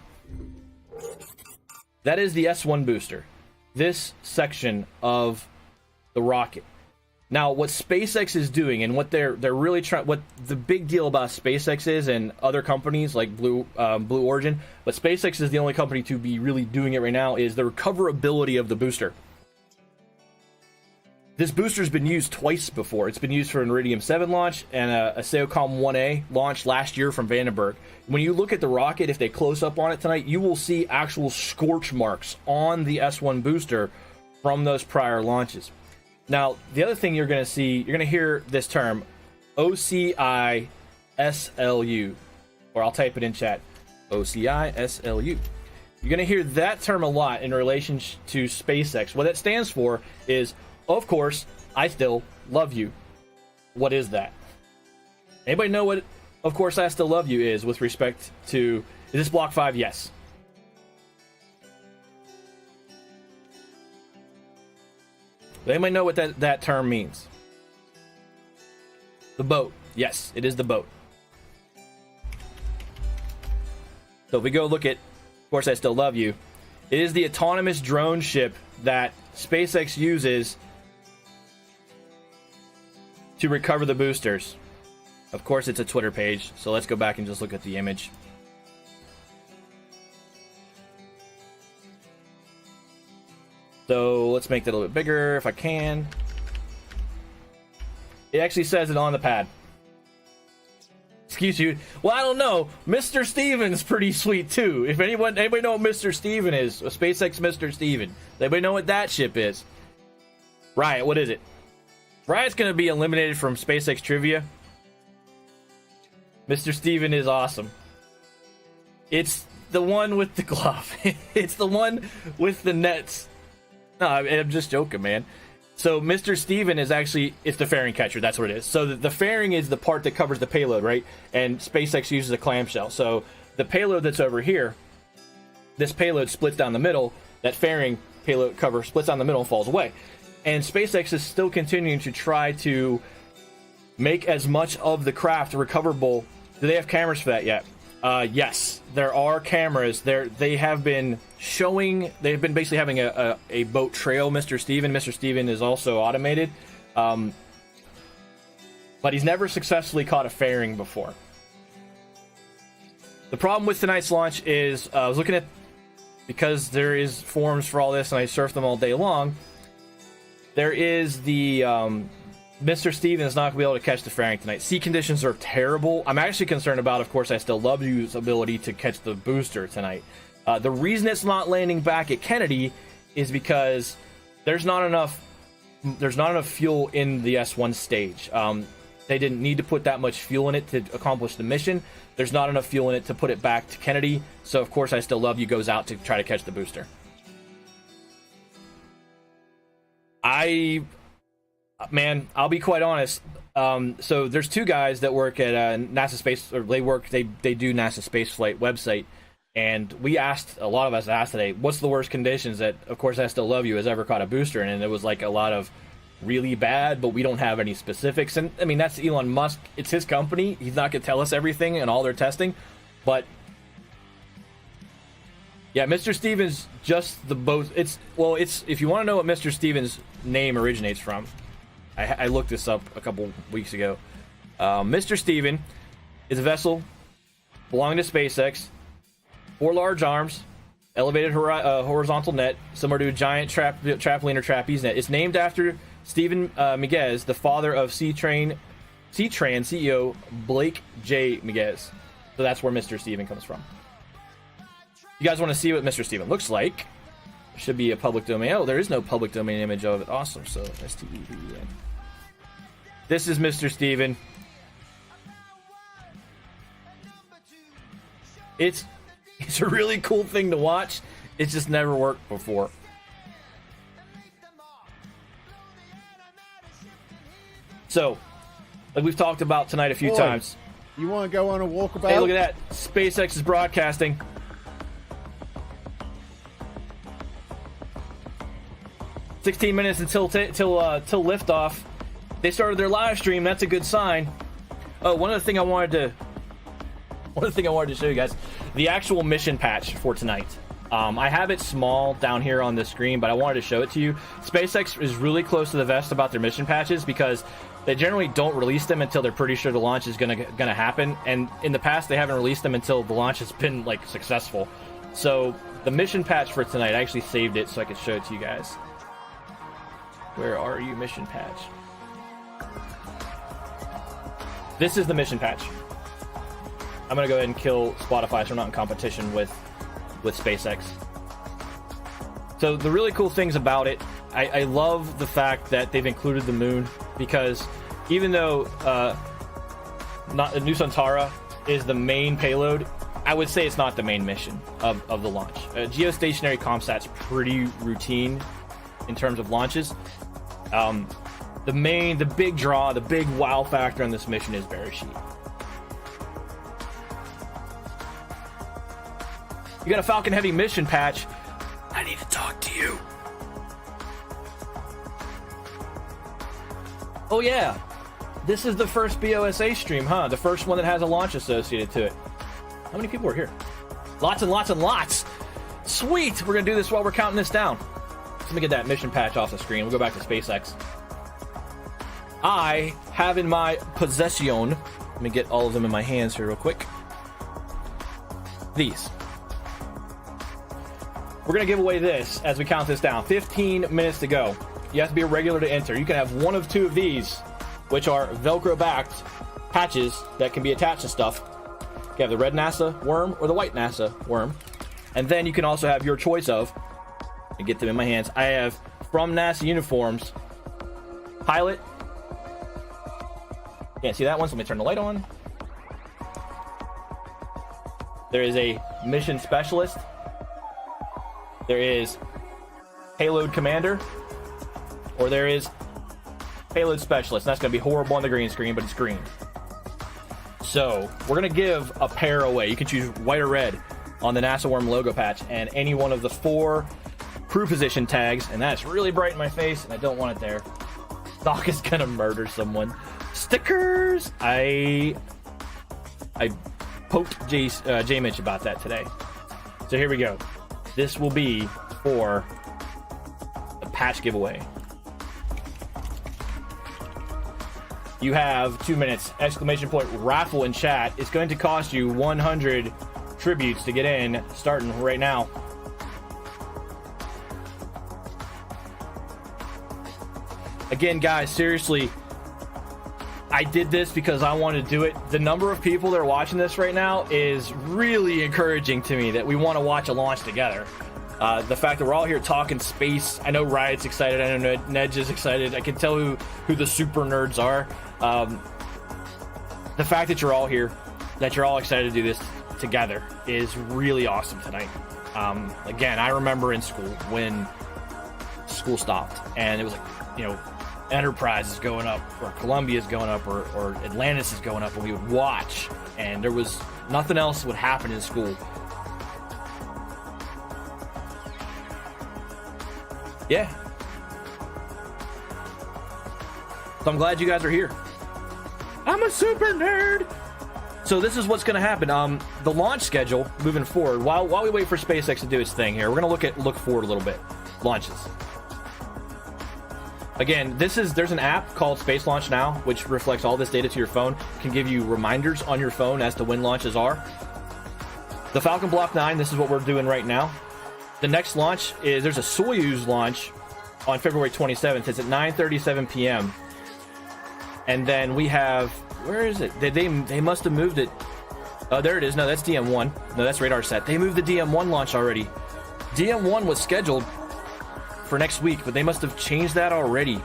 That is the S1 booster. This section of the rocket. Now, what SpaceX is doing, and what they're really trying, what the big deal about SpaceX is, and other companies like Blue Origin, but SpaceX is the only company to be really doing it right now, is the recoverability of the booster. This booster's been used twice before. It's been used for an Iridium 7 launch and a SAOCOM 1A launch last year from Vandenberg. When you look at the rocket, if they close up on it tonight, you will see actual scorch marks on the S1 booster from those prior launches. Now, the other thing you're going to see, you're going to hear this term, OCISLU, or I'll type it in chat, OCISLU. You're going to hear that term a lot in relation to SpaceX. What that stands for is, of course, I still love you. What is that? Anybody know what, of course, I still love you is with respect to, is this Block 5? Yes. Anybody know what that term means? The boat. Yes, it is the boat. So if we go look at, of course, I still love you. It is the autonomous drone ship that SpaceX uses to recover the boosters. Of course, it's a Twitter page, so let's go back and just look at the image. So let's make that a little bit bigger if I can. It actually says it on the pad. Excuse you. Well, I don't know. Mr. Steven's pretty sweet too. If anybody know what Mr. Steven is, a SpaceX Mr. Steven. Anybody know what that ship is? Riot, what is it? Riot's gonna be eliminated from SpaceX trivia. Mr. Steven is awesome. It's the one with the glove. It's the one with the nets. No, I'm just joking, man. So Mr. Steven is actually, it's the fairing catcher. That's what it is. So the fairing is the part that covers the payload, right? And SpaceX uses a clamshell. So the payload that's over here, this payload splits down the middle. That fairing payload cover splits down the middle and falls away. And SpaceX is still continuing to try to make as much of the craft recoverable. Do they have cameras for that yet? Yes, there are cameras. They have been showing. They've been basically having a boat trail Mr. Steven. Mr. Steven is also automated, but he's never successfully caught a fairing before. The problem with tonight's launch is I was looking at, because there is forums for all this and I surf them all day long. There is the Mr. Steven is not going to be able to catch the fairing tonight. Sea conditions are terrible. I'm actually concerned about, of course, I still love you's ability to catch the booster tonight. The reason it's not landing back at Kennedy is because there's not enough fuel in the S1 stage. They didn't need to put that much fuel in it to accomplish the mission. There's not enough fuel in it to put it back to Kennedy. So, of course, I still love you goes out to try to catch the booster. Man, I'll be quite honest. So there's two guys that work at NASA Space, or they do NASA Spaceflight website, and a lot of us asked today, what's the worst conditions that, of course, I Still Love You has ever caught a booster in? And it was like a lot of really bad, but we don't have any specifics. And I mean, that's Elon Musk. It's his company. He's not going to tell us everything and all their testing, but yeah, Mr. Stevens just the boat. It's if you want to know what Mr. Stevens' name originates from. I looked this up a couple weeks ago. Mr. Steven is a vessel belonging to SpaceX, 4 large arms, elevated horizontal net, similar to a giant trampoline or trapeze net. It's named after Stephen Miguez, the father of C-Tran CEO Blake J. Miguez. So that's where Mr. Steven comes from. You guys want to see what Mr. Steven looks like? There should be a public domain. Oh, there is no public domain image of it. Awesome. So STEVEN. This is Mr. Steven. It's a really cool thing to watch. It's just never worked before. So, like we've talked about tonight a few times. You want to go on a walkabout? Hey, look at that. SpaceX is broadcasting. $16 minutes until liftoff. They started their live stream. That's a good sign. Oh, one other thing I wanted to show you guys, the actual mission patch for tonight. I have it small down here on the screen, but I wanted to show it to you. SpaceX is really close to the vest about their mission patches because they generally don't release them until they're pretty sure the launch is gonna happen. And in the past, they haven't released them until the launch has been like successful. So the mission patch for tonight, I actually saved it so I could show it to you guys. Where are you, mission patch? This is the mission patch. I'm gonna go ahead and kill Spotify so we're not in competition with SpaceX. So the really cool things about it, I love the fact that they've included the moon, because even though Nusantara is the main payload, I would say it's not the main mission of the launch. Geostationary ComSat's pretty routine in terms of launches. The big draw, the big wow factor on this mission is Beresheet. You got a Falcon Heavy mission patch. I need to talk to you. Oh yeah, this is the first BOSA stream, huh? The first one that has a launch associated to it. How many people are here? Lots and lots and lots. Sweet, we're gonna do this while we're counting this down. let me get that mission patch off the screen. We'll go back to SpaceX. I have in my possession, let me get all of them in my hands here real quick. These. We're going to give away this as we count this down. 15 minutes to go. You have to be a regular to enter. You can have one of two of these, which are Velcro-backed patches that can be attached to stuff. You have the red NASA worm or the white NASA worm. And then you can also have your choice of, and get them in my hands. I have from NASA uniforms, pilot. Can't see that one, so let me turn the light on. There is a mission specialist. There is payload commander. Or there is payload specialist. And that's going to be horrible on the green screen, but it's green. So we're going to give a pair away. You can choose white or red on the NASA worm logo patch and any one of the 4 crew position tags. And that's really bright in my face, and I don't want it there. Doc is going to murder someone. Stickers! I poked J Mitch about that today. So here we go. This will be for the patch giveaway. You have 2 minutes. Exclamation point raffle in chat. It's going to cost you 100 tributes to get in, starting right now. Again, guys, seriously, I did this because I wanted to do it. The number of people that are watching this right now is really encouraging to me that we want to watch a launch together. The fact that we're all here talking space. I know Riot's excited. I know Nedge is excited. I can tell who the super nerds are. The fact that you're all here, that you're all excited to do this together is really awesome tonight. Again, I remember in school when school stopped and it was like, Enterprise is going up, or Columbia is going up, or Atlantis is going up, and we would watch, and there was nothing else would happen in school. Yeah. So I'm glad you guys are here. I'm a super nerd. So this is what's going to happen. The launch schedule moving forward. While we wait for SpaceX to do its thing here, we're going to look forward a little bit. Launches. Again, there's an app called Space Launch Now, which reflects all this data to your phone, can give you reminders on your phone as to when launches are. The Falcon Block 9, this is what we're doing right now. The next launch is, there's a Soyuz launch on February 27th. It's at 9:37 p.m. And then we have, where is it? They must have moved it. Oh, there it is. No, that's DM1. No, that's Radar Set. They moved the DM1 launch already. DM1 was scheduled for next week, but they must have changed that already.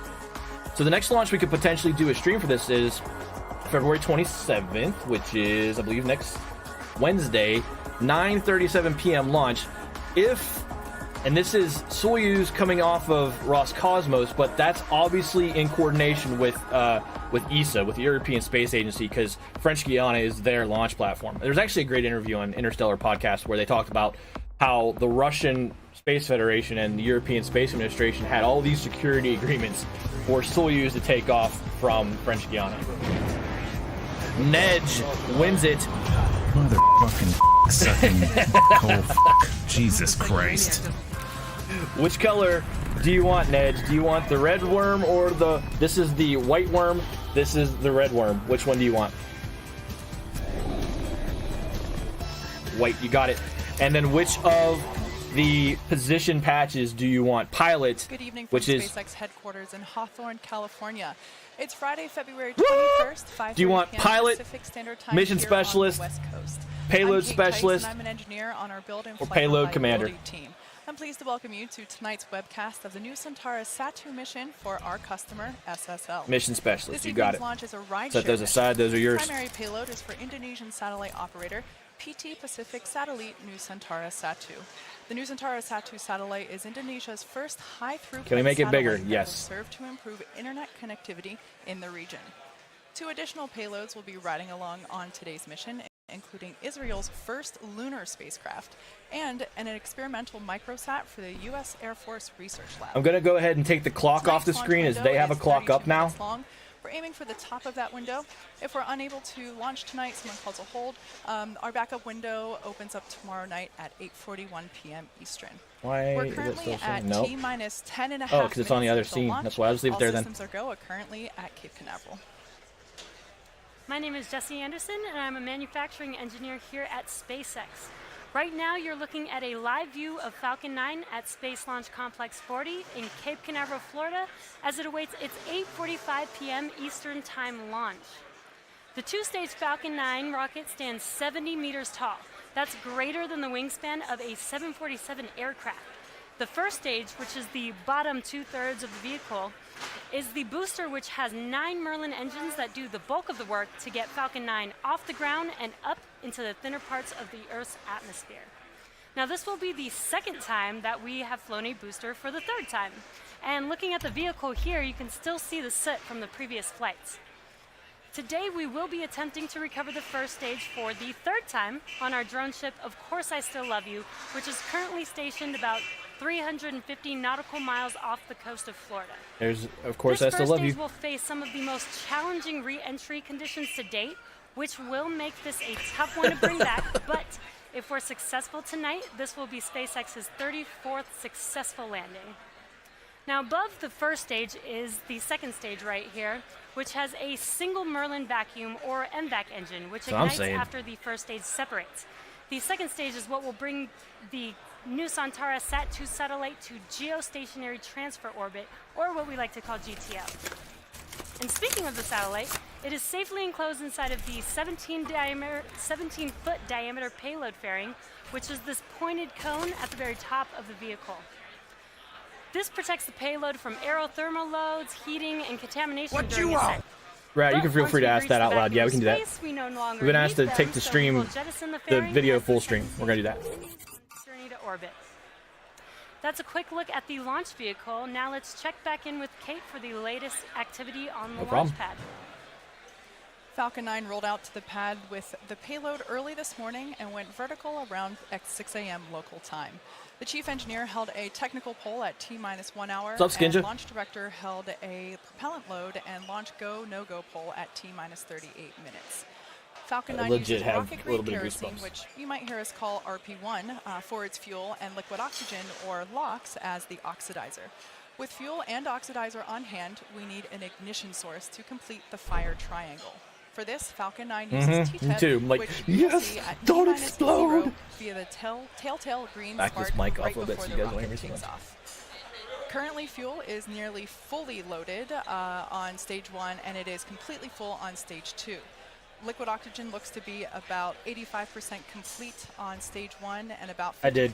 So the next launch we could potentially do a stream for this is February 27th, which is, I believe, next Wednesday, 9:37 p.m. launch. And this is Soyuz coming off of Roscosmos, but that's obviously in coordination with ESA, with the European Space Agency, because French Guiana is their launch platform. There's actually a great interview on Interstellar Podcast where they talked about how the Russian Space Federation and the European Space Administration had all these security agreements for Soyuz to take off from French Guiana. Nedge wins it. Motherfucking sucking coal. Jesus Christ. Which color do you want, Nedge? Do you want the red worm or this is the white worm, this is the red worm. Which one do you want? White, you got it. And then which of the position patches do you want? Pilot, good evening from which is SpaceX headquarters in Hawthorne, California. It's Friday, February 21st, 5:30 Do you want p.m. pilot, Pacific Standard Time mission here specialist, on the West Coast. payload I'm Kate specialist, Tyson. I'm an engineer on our build and or flight payload commander? reliability team. I'm pleased to welcome you to tonight's webcast of the Nusantara Sat-2 mission for our customer, SSL. Mission specialist, This you got evening's it. launch is a ride Set those aside, those are The yours. primary payload is for Indonesian satellite operator PT Pacific Satellite Nusantara Sat-2. The Nusantara Sat-2 satellite is Indonesia's first high-throughput Can we make it bigger? satellite that Yes. will serve to improve internet connectivity in the region. 2 additional payloads will be riding along on today's mission, including Israel's first lunar spacecraft and an experimental microsat for the U.S. Air Force Research Lab. I'm going to go ahead and take the clock off the Tonight's screen launch as they have a window clock is up 32 now. minutes long, We're aiming for the top of that window. If we're unable to launch tonight, someone calls a hold. Our backup window opens up tomorrow night at 8:41 p.m. Eastern. Why We're is it currently still showing? at Nope. T-minus 10 and a half Oh, because it's on the other minutes until scene. launch. That's why I'll just leave it there then. All systems are go are currently at Cape Canaveral. My name is Jessie Anderson, and I'm a manufacturing engineer here at SpaceX. Right now, you're looking at a live view of Falcon 9 at Space Launch Complex 40 in Cape Canaveral, Florida, as it awaits its 8:45 p.m. Eastern Time launch. The two-stage Falcon 9 rocket stands 70 meters tall. That's greater than the wingspan of a 747 aircraft. The first stage, which is the bottom two-thirds of the vehicle, is the booster, which has 9 Merlin engines that do the bulk of the work to get Falcon 9 off the ground and up into the thinner parts of the Earth's atmosphere. Now, this will be the second time that we have flown a booster for the third time. And looking at the vehicle here, you can still see the soot from the previous flights. Today, we will be attempting to recover the first stage for the third time on our drone ship, Of Course I Still Love You, which is currently stationed about 350 nautical miles off the coast of Florida. There's, Of Course I Still Love You. This first stage will face some of the most challenging re-entry conditions to date, which will make this a tough one to bring back, but if we're successful tonight, this will be SpaceX's 34th successful landing. Now, above the first stage is the second stage right here, which has a single Merlin vacuum or MVAC engine, which ignites after the first stage separates. The second stage is what will bring the Nusantara Sat-2 satellite to geostationary transfer orbit, or what we like to call GTO. And speaking of the satellite, it is safely enclosed inside of the 17-foot diameter payload fairing, which is this pointed cone at the very top of the vehicle. This protects the payload from aerothermal loads, heating, and contamination during ascent. Right, you can feel free to ask that out loud. Yeah, we can do that. We've been asked to take the stream, the video full stream. We're going to do that. Journey to orbit. That's a quick look at the launch vehicle. Now let's check back in with Kate for the latest activity on the launch pad. Falcon 9 rolled out to the pad with the payload early this morning and went vertical around 6 a.m. local time. The chief engineer held a technical poll at T-minus 1 hour. What's up, Skinja? And launch director held a propellant load and launch go, no-go poll at T-minus 38 minutes. Falcon 9 uses rocket-grade kerosene, which you might hear us call RP1, for its fuel, and liquid oxygen, or LOX, as the oxidizer. With fuel and oxidizer on hand, we need an ignition source to complete the fire triangle. For this, Falcon 9 uses T-TED, which you will see at don't T-minus explode 0 via the telltale green Back spark this mic off right a little bit before so the you guys don't rocket hear me so takes much. off. Currently, fuel is nearly fully loaded on stage 1, and it is completely full on stage 2. Liquid oxygen looks to be about 85% complete on stage 1 and about 50%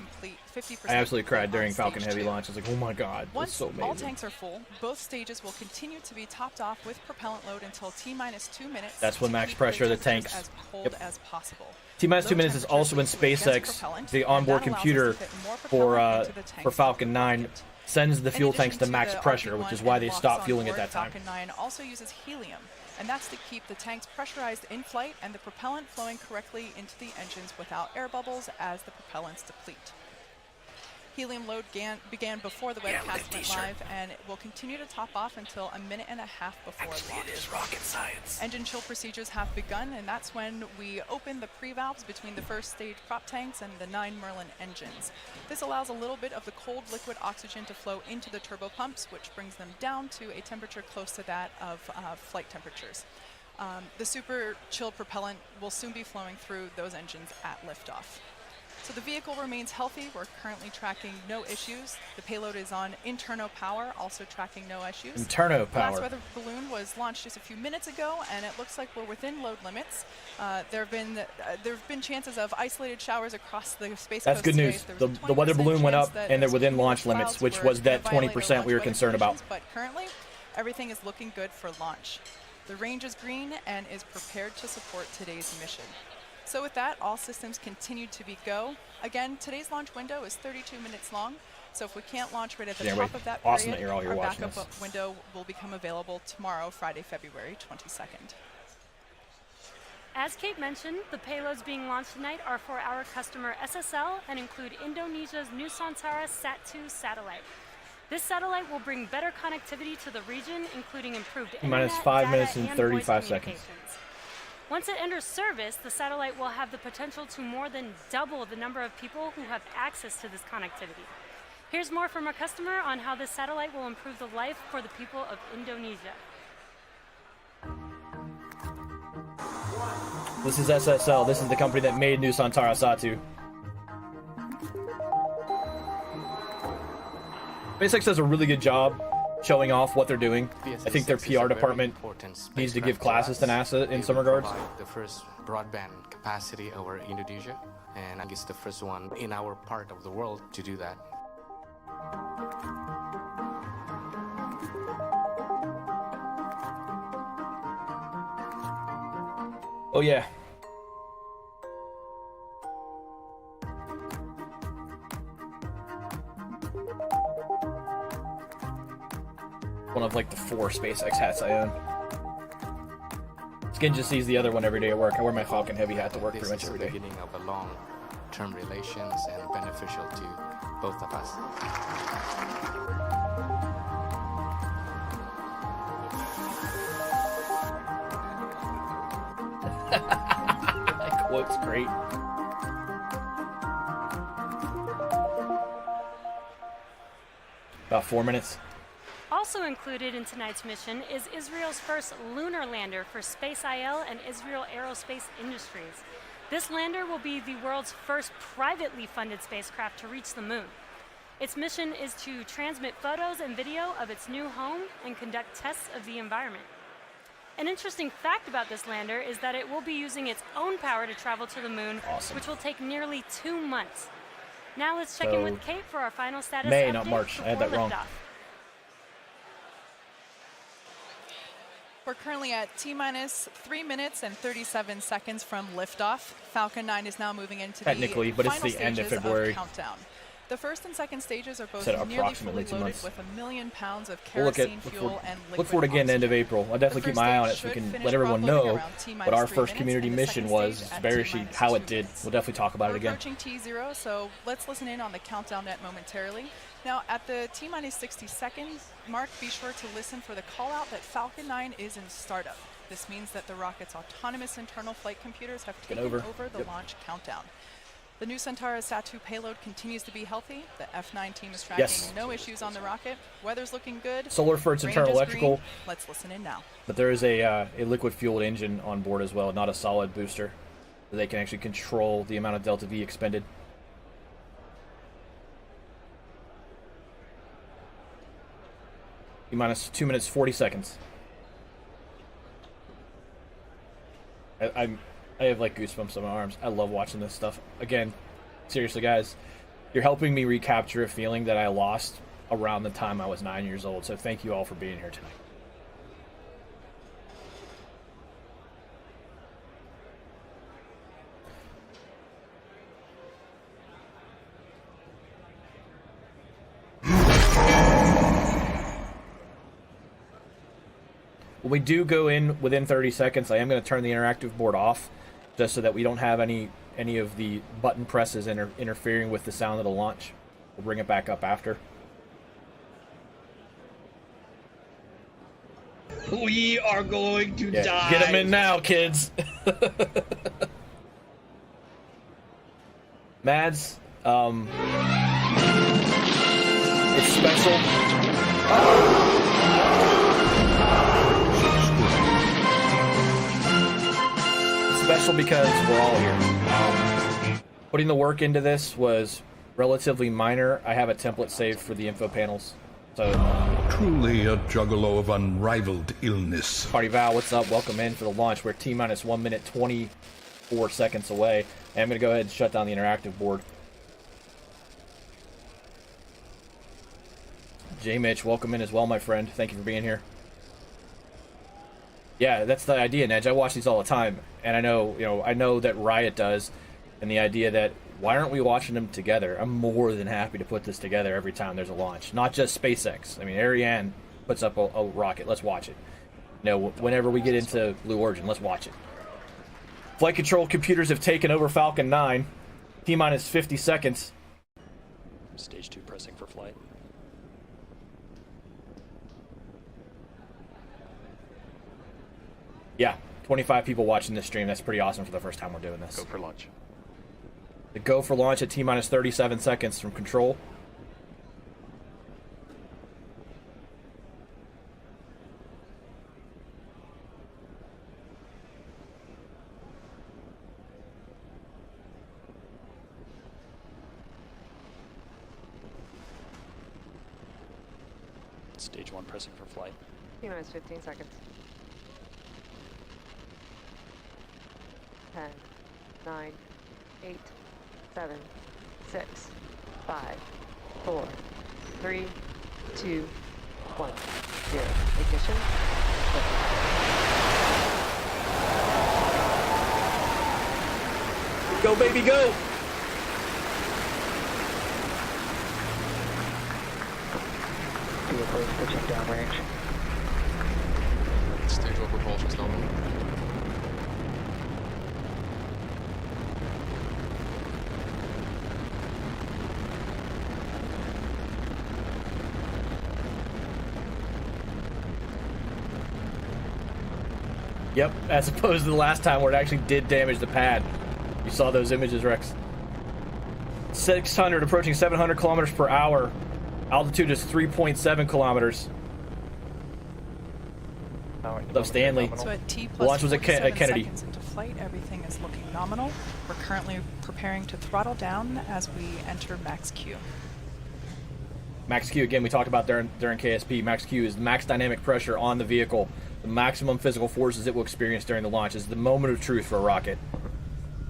I absolutely cried during on Falcon stage Heavy 2. launch. I was like, oh my god, Once that's so amazing. all tanks are full, both stages will continue to be topped off with propellant load until T-minus 2 minutes. That's when max pressure of the tanks. As cold as possible. T-minus 2 minutes is also when SpaceX, the onboard computer for Falcon 9, sends the fuel tanks to max pressure, which is why they stopped fueling at that time. Falcon 9 also uses helium, and that's to keep the tanks pressurized in flight and the propellant flowing correctly into the engines without air bubbles as the propellants deplete. Helium load began before the webcast went live, and it will continue to top off until a minute and a half before launch. It is rocket science. Engine chill procedures have begun, and that's when we open the pre-valves between the first stage prop tanks and the 9 Merlin engines. This allows a little bit of the cold liquid oxygen to flow into the turbopumps, which brings them down to a temperature close to that of flight temperatures. The super chilled propellant will soon be flowing through those engines at liftoff. So the vehicle remains healthy. We're currently tracking no issues. The payload is on internal power, also tracking no issues. Internal power. Last weather balloon was launched just a few minutes ago, and it looks like we're within load limits. There have been chances of isolated showers across the space That's coast good today. news. There was The weather balloon went up, and they're within launch clouds limits, which were was that violating 20% we were launch concerned weather about. conditions, But currently, everything is looking good for launch. The range is green and is prepared to support today's mission. So with that, all systems continue to be go. Again, today's launch window is 32 minutes long. So if we can't launch right at the top of that awesome period, that you're all here our watching backup this. window will become available tomorrow, Friday, February 22nd. As Kate mentioned, the payloads being launched tonight are for our customer SSL and include Indonesia's Nusantara Sat-2 satellite. This satellite will bring better connectivity to the region, including improved Minus internet, 5 data, minutes and voice 35 seconds. communications. Once it enters service, the satellite will have the potential to more than double the number of people who have access to this connectivity. Here's more from our customer on how this satellite will improve the life for the people of Indonesia. This is SSL. This is the company that made Nusantara Satu. SpaceX does a really good job showing off what they're doing. I think their PR department needs to give classes to NASA in some regards. The first broadband capacity over Indonesia, and I guess the first one in our part of the world to do that. Oh yeah. One of like the 4 SpaceX hats I own. Skin just sees the other one every day at work. I wear my Falcon Heavy hat to work pretty much every day. This is the beginning of a long-term relations and beneficial to both of us. That quote's great. About 4 minutes. Also included in tonight's mission is Israel's first lunar lander for SpaceIL and Israel Aerospace Industries. This lander will be the world's first privately funded spacecraft to reach the moon. Its mission is to transmit photos and video of its new home and conduct tests of the environment. An interesting fact about this lander is that it will be using its own power to travel to the moon, which will take nearly 2 months. Now let's check in with Kate for our final status May, update not March. I had before that wrong. liftoff. We're currently at T-minus 3 minutes and 37 seconds from liftoff. Falcon 9 is now moving into Technically, the but it's final the end of stages February. Countdown. The first and second stages are both Said nearly approximately fully 2 loaded months. with 1 million pounds of We'll kerosene fuel and liquid look for it again end of April. I'll definitely keep my eye on it so we can let everyone know what our first community mission was, Beresheet, how it did. We'll definitely talk about it again. Approaching T0, so let's listen in on the countdown net momentarily. Now, at the T-minus 60 seconds mark, be sure to listen for the call out that Falcon 9 is in startup. This means that the rocket's autonomous internal flight computers have taken over the launch countdown. The Nusantara Satu payload continues to be healthy. The F9 team is tracking no issues on the rocket. Weather's looking good. Solar for its internal electrical. Green. Let's listen in now. But there is a liquid-fueled engine on board as well, not a solid booster. So they can actually control the amount of Delta V expended. Minus 2 minutes 40 seconds. I have like goosebumps on my arms. I love watching this stuff. Again, seriously guys, you're helping me recapture a feeling that I lost around the time I was 9 years old. So thank you all for being here tonight. When we do go in within 30 seconds, I am going to turn the interactive board off, just so that we don't have any of the button presses interfering with the sound of the launch. We'll bring it back up after. We are going to die. Get them in now, kids. Mads, it's special. Special because we're all here. Putting the work into this was relatively minor. I have a template saved for the info panels. So truly a juggalo of unrivaled illness. Party Val, what's up? Welcome in for the launch. We're T-minus 1 minute 24 seconds away. And I'm going to go ahead and shut down the interactive board. J Mitch, welcome in as well, my friend. Thank you for being here. Yeah, that's the idea, Nedge. I watch these all the time, and I know that Riot does, and the idea that why aren't we watching them together? I'm more than happy to put this together every time there's a launch. Not just SpaceX. I mean, Ariane puts up a rocket. Let's watch it. Whenever we get into Blue Origin, let's watch it. Flight control computers have taken over Falcon 9. T-minus 50 seconds. Stage 2 pressing for flight. Yeah, 25 people watching this stream. That's pretty awesome for the first time we're doing this. Go for launch. The go for launch at T-minus 37 seconds from control. Stage 1 pressing for flight. T-minus 15 seconds. 10, 9, 8, 7, 6, 5, 4, 3, 2, 1, 0. Ignition. Go, baby, go! Vehicle is pitching downrange. Stage 1 propulsion is normal. Yep, as opposed to the last time where it actually did damage the pad. You saw those images, Rex. 600 approaching 700 kilometers per hour. Altitude is 3.7 kilometers. Love Stanley. So at T The launch plus was at 47 Kennedy. seconds into flight, everything is looking nominal. We're currently preparing to throttle down as we enter max Q. Max Q, again, we talked about during KSP. Max Q is the max dynamic pressure on the vehicle. The maximum physical forces it will experience during the launch. Is the moment of truth for a rocket.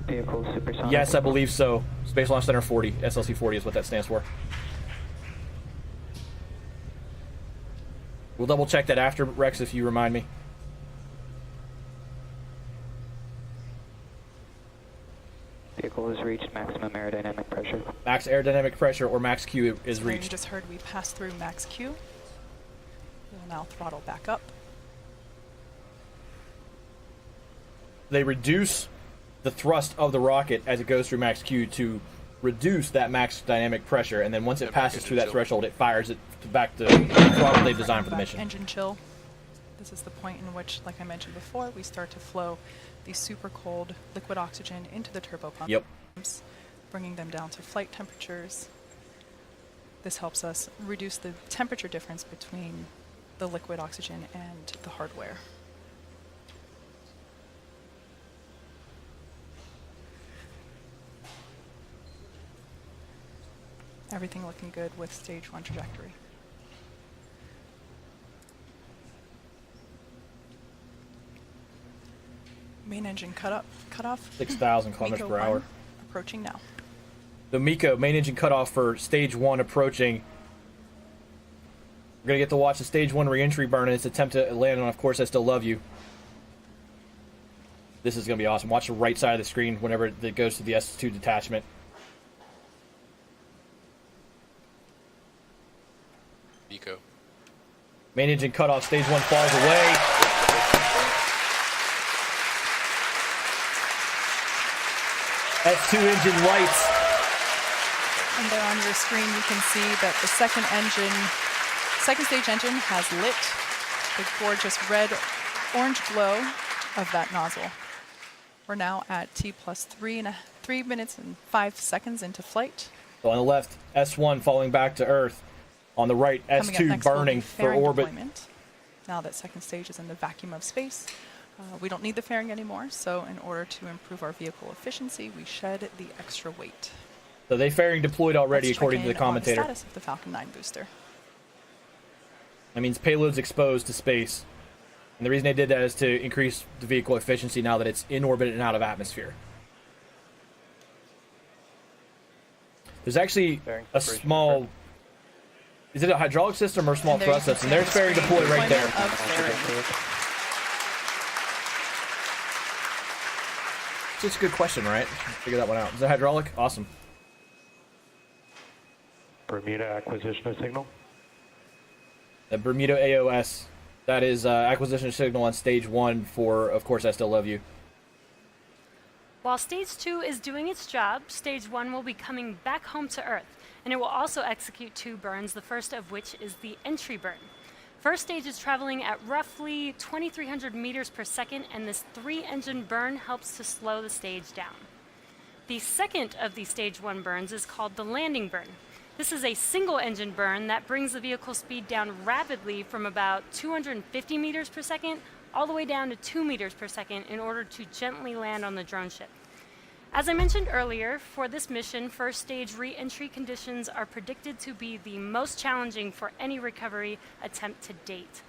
Vehicle supersonic. Yes, I believe so. Space Launch Center 40. SLC 40 is what that stands for. We'll double check that after, Rex, if you remind me. Vehicle has reached maximum aerodynamic pressure. Max aerodynamic pressure, or max Q, is You reached. just heard we passed through max Q. We'll now throttle back up. They reduce the thrust of the rocket as it goes through max Q to reduce that max dynamic pressure, and then once it passes through that threshold, it fires it back to the throttle they've designed for the mission. Engine chill. This is the point in which, like I mentioned before, we start to flow the super cold liquid oxygen into the turbopumps, Yep. bringing them down to flight temperatures. This helps us reduce the temperature difference between the liquid oxygen and the hardware. Everything looking good with stage 1 trajectory. Main engine cutoff. 6,000 kilometers MECO per hour. 1 approaching now. The MECO, main engine cutoff for stage 1 approaching. We're going to get to watch the stage 1 re-entry burn in its attempt to land on Of Course I Still Love You. This is going to be awesome. Watch the right side of the screen whenever it goes to the S2 detachment. Eco. Main engine cutoff, stage 1 falls away. S2 engine lights. And there on your screen you can see that the second stage engine has lit the gorgeous red orange glow of that nozzle. We're now at T plus 3 minutes and 5 seconds into flight. So on the left, S1 falling back to Earth. On the right, Coming up S2 next will be burning for fairing orbit. deployment. Now that second stage is in the vacuum of space, we don't need the fairing anymore, so in order to improve our vehicle efficiency, we shed the extra weight. So they fairing deployed already, Let's according check to the in on commentator. status of the Falcon 9 booster. That means payload's exposed to space. And the reason they did that is to increase the vehicle efficiency now that it's in orbit and out of atmosphere. There's actually a small... Is it a hydraulic system or a small And there thrust you can system? see There's fairing deployed right there. deployment of fairing. It's a good question, right? Figure that one out. Is it hydraulic? Awesome. Bermuda acquisition of signal. The Bermuda AOS. That is acquisition signal on stage 1 for Of Course I Still Love You. While Stage 2 is doing its job, Stage 1 will be coming back home to Earth, and it will also execute 2 burns, the first of which is the entry burn. First stage is traveling at roughly 2,300 meters per second, and this 3-engine burn helps to slow the stage down. The second of the stage 1 burns is called the landing burn. This is a single engine burn that brings the vehicle speed down rapidly from about 250 meters per second all the way down to 2 meters per second in order to gently land on the drone ship. As I mentioned earlier, for this mission, first stage re-entry conditions are predicted to be the most challenging for any recovery attempt to date.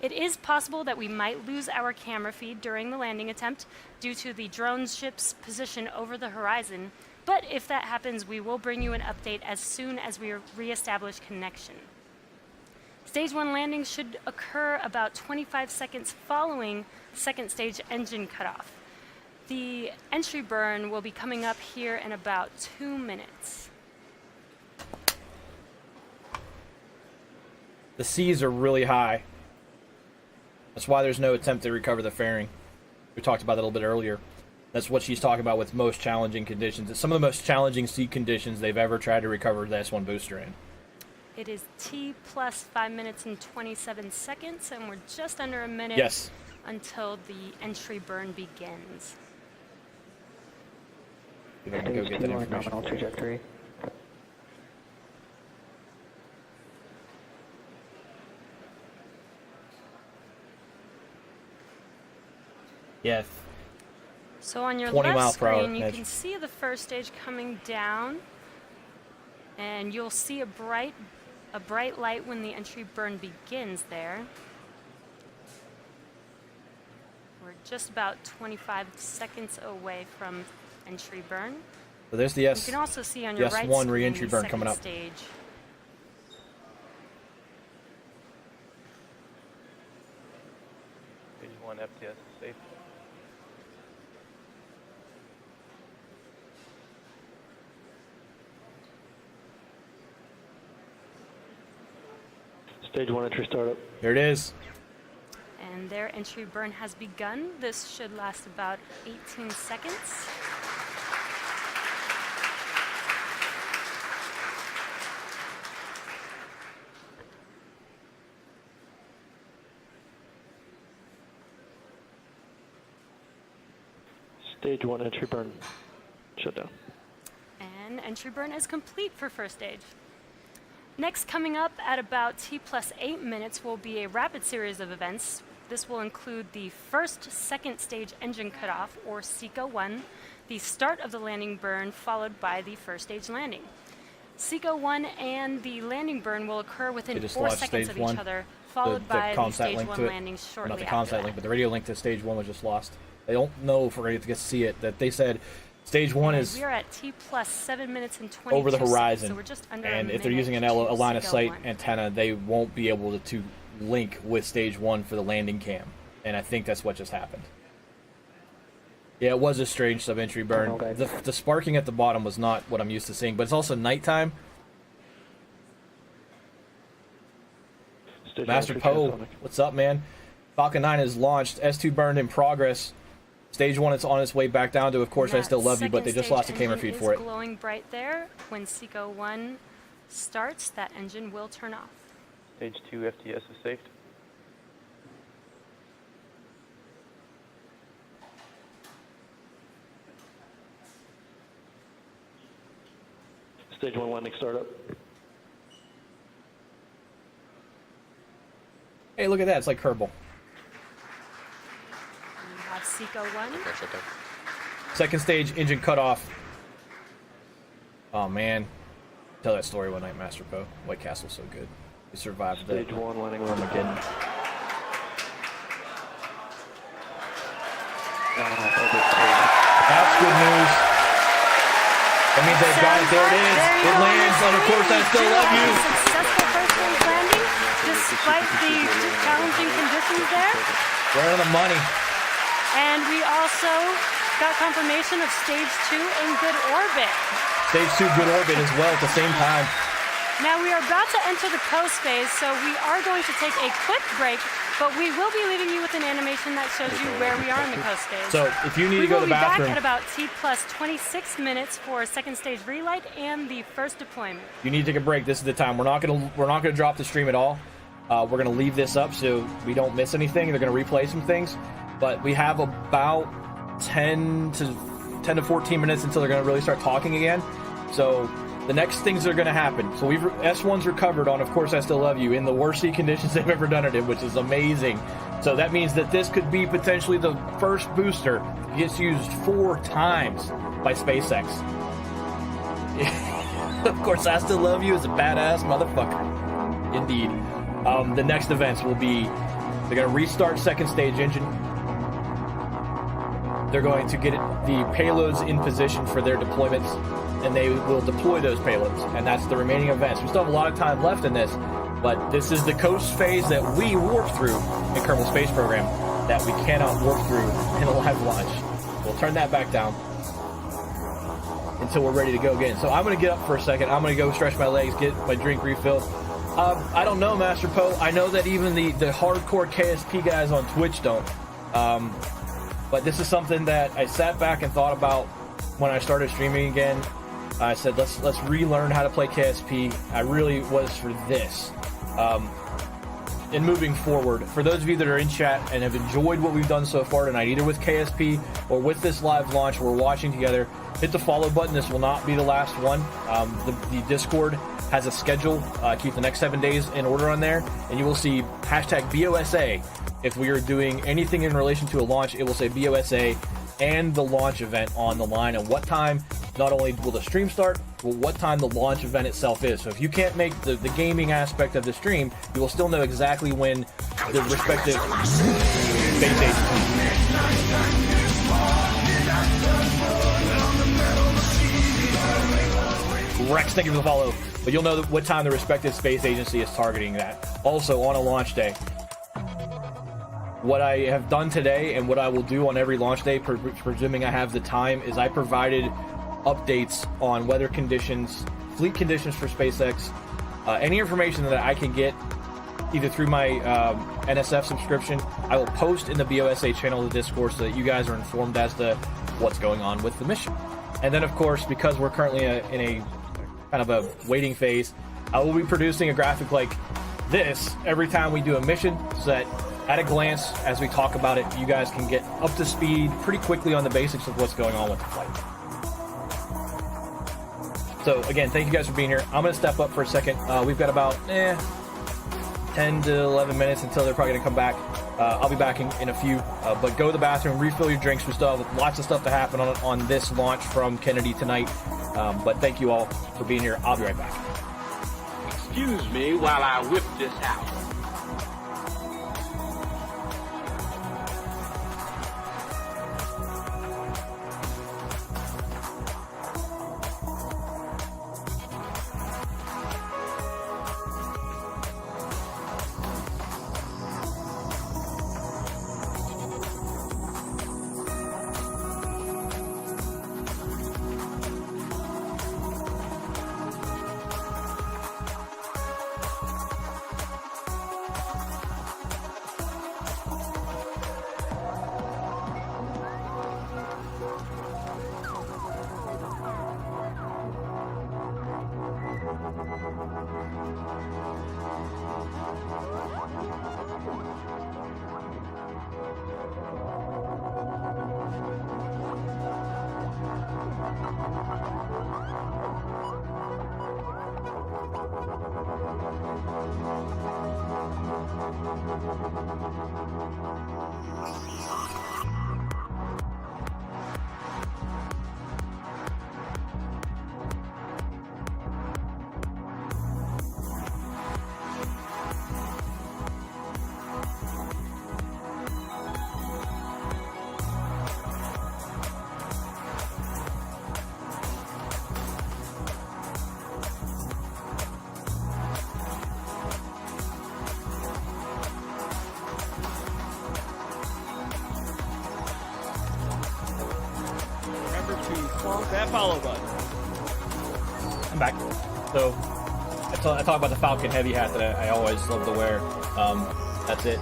It is possible that we might lose our camera feed during the landing attempt due to the drone ship's position over the horizon, but if that happens, we will bring you an update as soon as we re-establish connection. Stage 1 landing should occur about 25 seconds following second stage engine cutoff. The entry burn will be coming up here in about 2 minutes. The seas are really high. That's why there's no attempt to recover the fairing. We talked about that a little bit earlier. That's what she's talking about with most challenging conditions. It's some of the most challenging sea conditions they've ever tried to recover the S1 booster in. It is T plus 5 minutes and 27 seconds, and we're just under a minute until the entry burn begins. If I can go get that information. Nominal trajectory. Yes. So on your 20 left mile per hour screen, you edge. can see the first stage coming down, and you'll see a bright light when the entry burn begins there. We're just about 25 seconds away from entry burn. So there's the You can also see on your right S1 screen re-entry the burn second coming up. stage. Stage 1 FTS is safe. Stage 1 entry startup. Here it is. And their entry burn has begun. This should last about 18 seconds. Stage 1 entry burn. Shut down. And entry burn is complete for first stage. Next, coming up at about T plus 8 minutes will be a rapid series of events. This will include the first second stage engine cutoff, or SECO 1, the start of the landing burn, followed by the first stage landing. SECO 1 and the landing burn will occur within 4 seconds of each other, followed by the stage 1 landing shortly Not the after ComSat that. link, but the radio link to stage 1 was just lost. They don't know if we're going to get to see it. That they said stage 1 is We are at T plus 7 minutes and 22 over the horizon, seconds, so we're just under and a if they're minute using to a line of SECO sight 1. antenna, they won't be able to link with stage 1 for the landing cam, and I think that's what just happened. Yeah, it was a strange sub-entry burn. Okay. The sparking at the bottom was not what I'm used to seeing, but it's also nighttime. Stage Master entry Poe, transonic. what's up, man? Falcon 9 is launched. S2 burned in progress. Stage 1 is on its way back down to, of course, I Still Love You, but they just lost a camera feed for it. Glowing bright there. When SECO 1 starts, that engine will turn off. Stage 2 FTS is safe. Stage 1 landing startup. Hey, look at that. It's like Kerbal. We have SECO 1. Second stage engine cutoff. Oh, man. Tell that story one night, Master Poe. White Castle's so good. We survived Stage 1 landing Armageddon. That's good news. That means they've got it. There it is. It lands, and of course, I Still Love You. Successful first stage landing, despite the challenging conditions there. We're on the money. And we also got confirmation of stage 2 in good orbit. Stage 2 good orbit as well at the same time. Now we are about to enter the coast phase, so we are going to take a quick break, but we will be leaving you with an animation that shows you where we are in the coast phase. So if you need to go to the bathroom, we will be back at about T plus 26 minutes for a second stage relight and the first deployment. you need to take a break. This is the time. We're not gonna drop the stream at all. We're going to leave this up so we don't miss anything. They're going to replay some things, but we have about 10 to 14 minutes until they're going to really start talking again. So the next things that are going to happen. So S1's recovered on, of course, I Still Love You in the worst sea conditions they've ever done it in, which is amazing. So that means that this could be potentially the first booster that gets used 4 times by SpaceX. Of course, I Still Love You is a badass motherfucker. Indeed. The next events will be, they're going to restart second stage engine. They're going to get the payloads in position for their deployments, and they will deploy those payloads. And that's the remaining events. We still have a lot of time left in this, but this is the coast phase that we warp through in Kerbal Space Program that we cannot warp through in a live launch. We'll turn that back down until we're ready to go again. So I'm going to get up for a second. I'm going to go stretch my legs, get my drink refilled. I don't know, Master Poe. I know that even the hardcore KSP guys on Twitch don't. But this is something that I sat back and thought about when I started streaming again. I said, let's relearn how to play KSP. I really was for this. And moving forward, for those of you that are in chat and have enjoyed what we've done so far tonight, either with KSP or with this live launch we're watching together, hit the follow button. This will not be the last one. The Discord has a schedule. Keep the next 7 days in order on there, and you will see hashtag BOSA. If we are doing anything in relation to a launch, it will say BOSA and the launch event on the line, and what time not only will the stream start, but what time the launch event itself is. So if you can't make the gaming aspect of the stream, you will still know exactly when the respective space station. Rex, thank you for the follow. But you'll know what time the respective space agency is targeting that. Also, on a launch day. What I have done today and what I will do on every launch day, presuming I have the time, is I provided updates on weather conditions, fleet conditions for SpaceX, any information that I can get either through my NSF subscription. I will post in the BOSA channel of the Discord so that you guys are informed as to what's going on with the mission. And then, of course, because we're currently in a kind of a waiting phase, I will be producing a graphic like this every time we do a mission, so that at a glance, as we talk about it, you guys can get up to speed pretty quickly on the basics of what's going on with the flight. So again, thank you guys for being here. I'm going to step up for a second. We've got about 10 to 11 minutes until they're probably going to come back. I'll be back in a few, but go to the bathroom, refill your drinks. We still have lots of stuff to happen on this launch from Kennedy tonight. But thank you all for being here. I'll be right back. Excuse me while I whip this out. That follow button. I'm back. So I talk about the Falcon heavy hat that I always love to wear. That's it.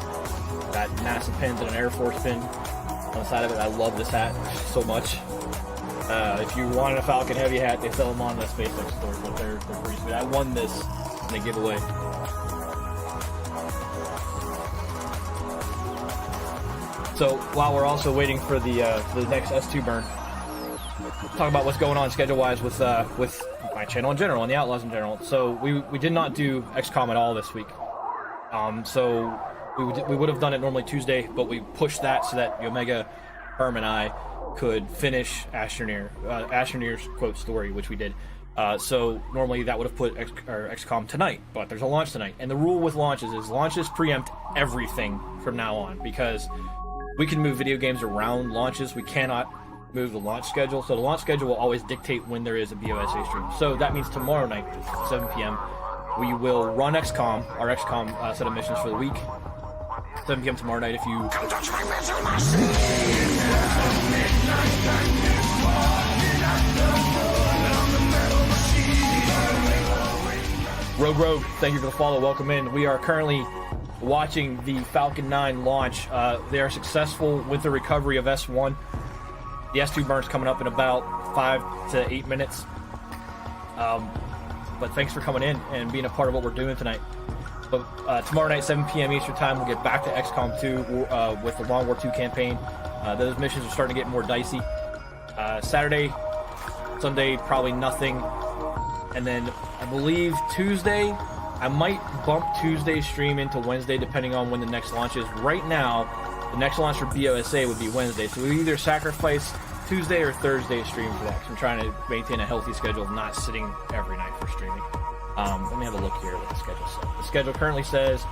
Got NASA pins and an Air Force pin on the side of it. I love this hat so much. If you wanted a Falcon heavy hat, they sell them on the SpaceX store, but they're pretty sweet. I won this in a giveaway. So while we're also waiting for the next S2 burn, talk about what's going on schedule-wise with my channel in general and the Outlaws in general. So we did not do XCOM at all this week. So we would have done it normally Tuesday, but we pushed that so that Omega, Herm, and I could finish Astroneer's quote story, which we did. So normally that would have put XCOM tonight, but there's a launch tonight. And the rule with launches preempt everything from now on, because we can move video games around launches. We cannot move the launch schedule. So the launch schedule will always dictate when there is a BOSA stream. So that means tomorrow night, 7 p.m., we will run XCOM, our XCOM set of missions for the week. 7 p.m. tomorrow night if you... Rogue, thank you for the follow. Welcome in. We are currently watching the Falcon 9 launch. They are successful with the recovery of S1. The S2 burn's coming up in about 5 to 8 minutes. But thanks for coming in and being a part of what we're doing tonight. But tomorrow night, 7 p.m. Eastern Time, we'll get back to XCOM 2 with the Long War II campaign. Those missions are starting to get more dicey. Saturday, Sunday, probably nothing. And then I believe Tuesday, I might bump Tuesday's stream into Wednesday depending on when the next launch is. Right now, the next launch for BOSA would be Wednesday. So we either sacrifice Tuesday or Thursday's stream for that, because I'm trying to maintain a healthy schedule of not sitting every night for streaming. Let me have a look here what the schedule says. The schedule currently says,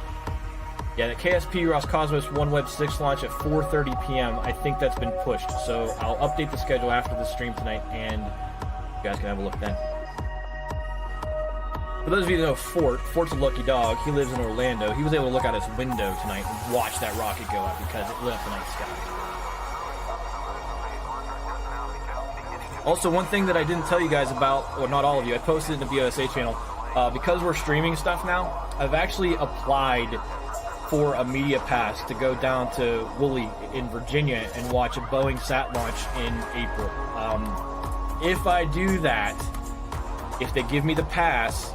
yeah, the KSP Roscosmos OneWeb 6 launch at 4:30 p.m. I think that's been pushed. So I'll update the schedule after the stream tonight, and you guys can have a look then. For those of you that know Fort's a lucky dog. He lives in Orlando. He was able to look out his window tonight and watch that rocket go up because it lit up the night sky. Also, one thing that I didn't tell you guys about, or not all of you, I posted it in the BOSA channel. Because we're streaming stuff now, I've actually applied for a media pass to go down to Woolley in Virginia and watch a Boeing sat launch in April. If I do that, if they give me the pass,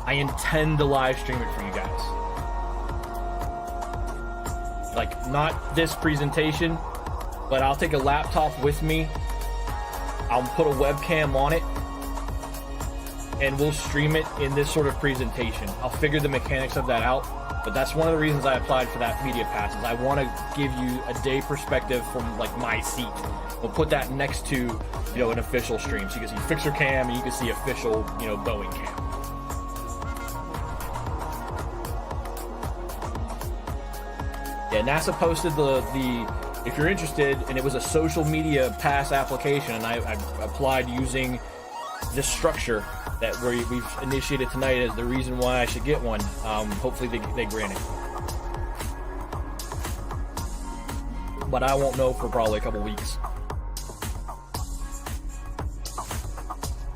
I intend to live stream it for you guys. Like, not this presentation, but I'll take a laptop with me. I'll put a webcam on it, and we'll stream it in this sort of presentation. I'll figure the mechanics of that out, but that's one of the reasons I applied for that media pass, is I want to give you a day perspective from, like, my seat. We'll put that next to, you know, an official stream, so you can see fixer cam and you can see official, you know, Boeing cam. Yeah, NASA posted the if you're interested, and it was a social media pass application, and I applied using this structure that we've initiated tonight as the reason why I should get one. Hopefully they grant it. But I won't know for probably a couple weeks.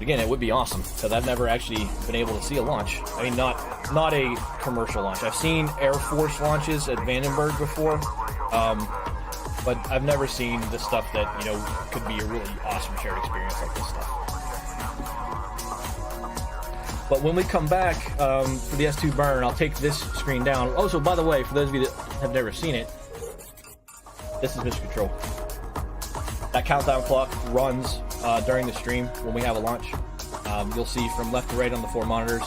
Again, it would be awesome, because I've never actually been able to see a launch. I mean, not a commercial launch. I've seen Air Force launches at Vandenberg before, but I've never seen the stuff that, you know, could be a really awesome shared experience like this stuff. But when we come back for the S2 burn, I'll take this screen down. Also, by the way, for those of you that have never seen it, this is Mission Control. That countdown clock runs during the stream when we have a launch. You'll see from left to right on the 4 monitors.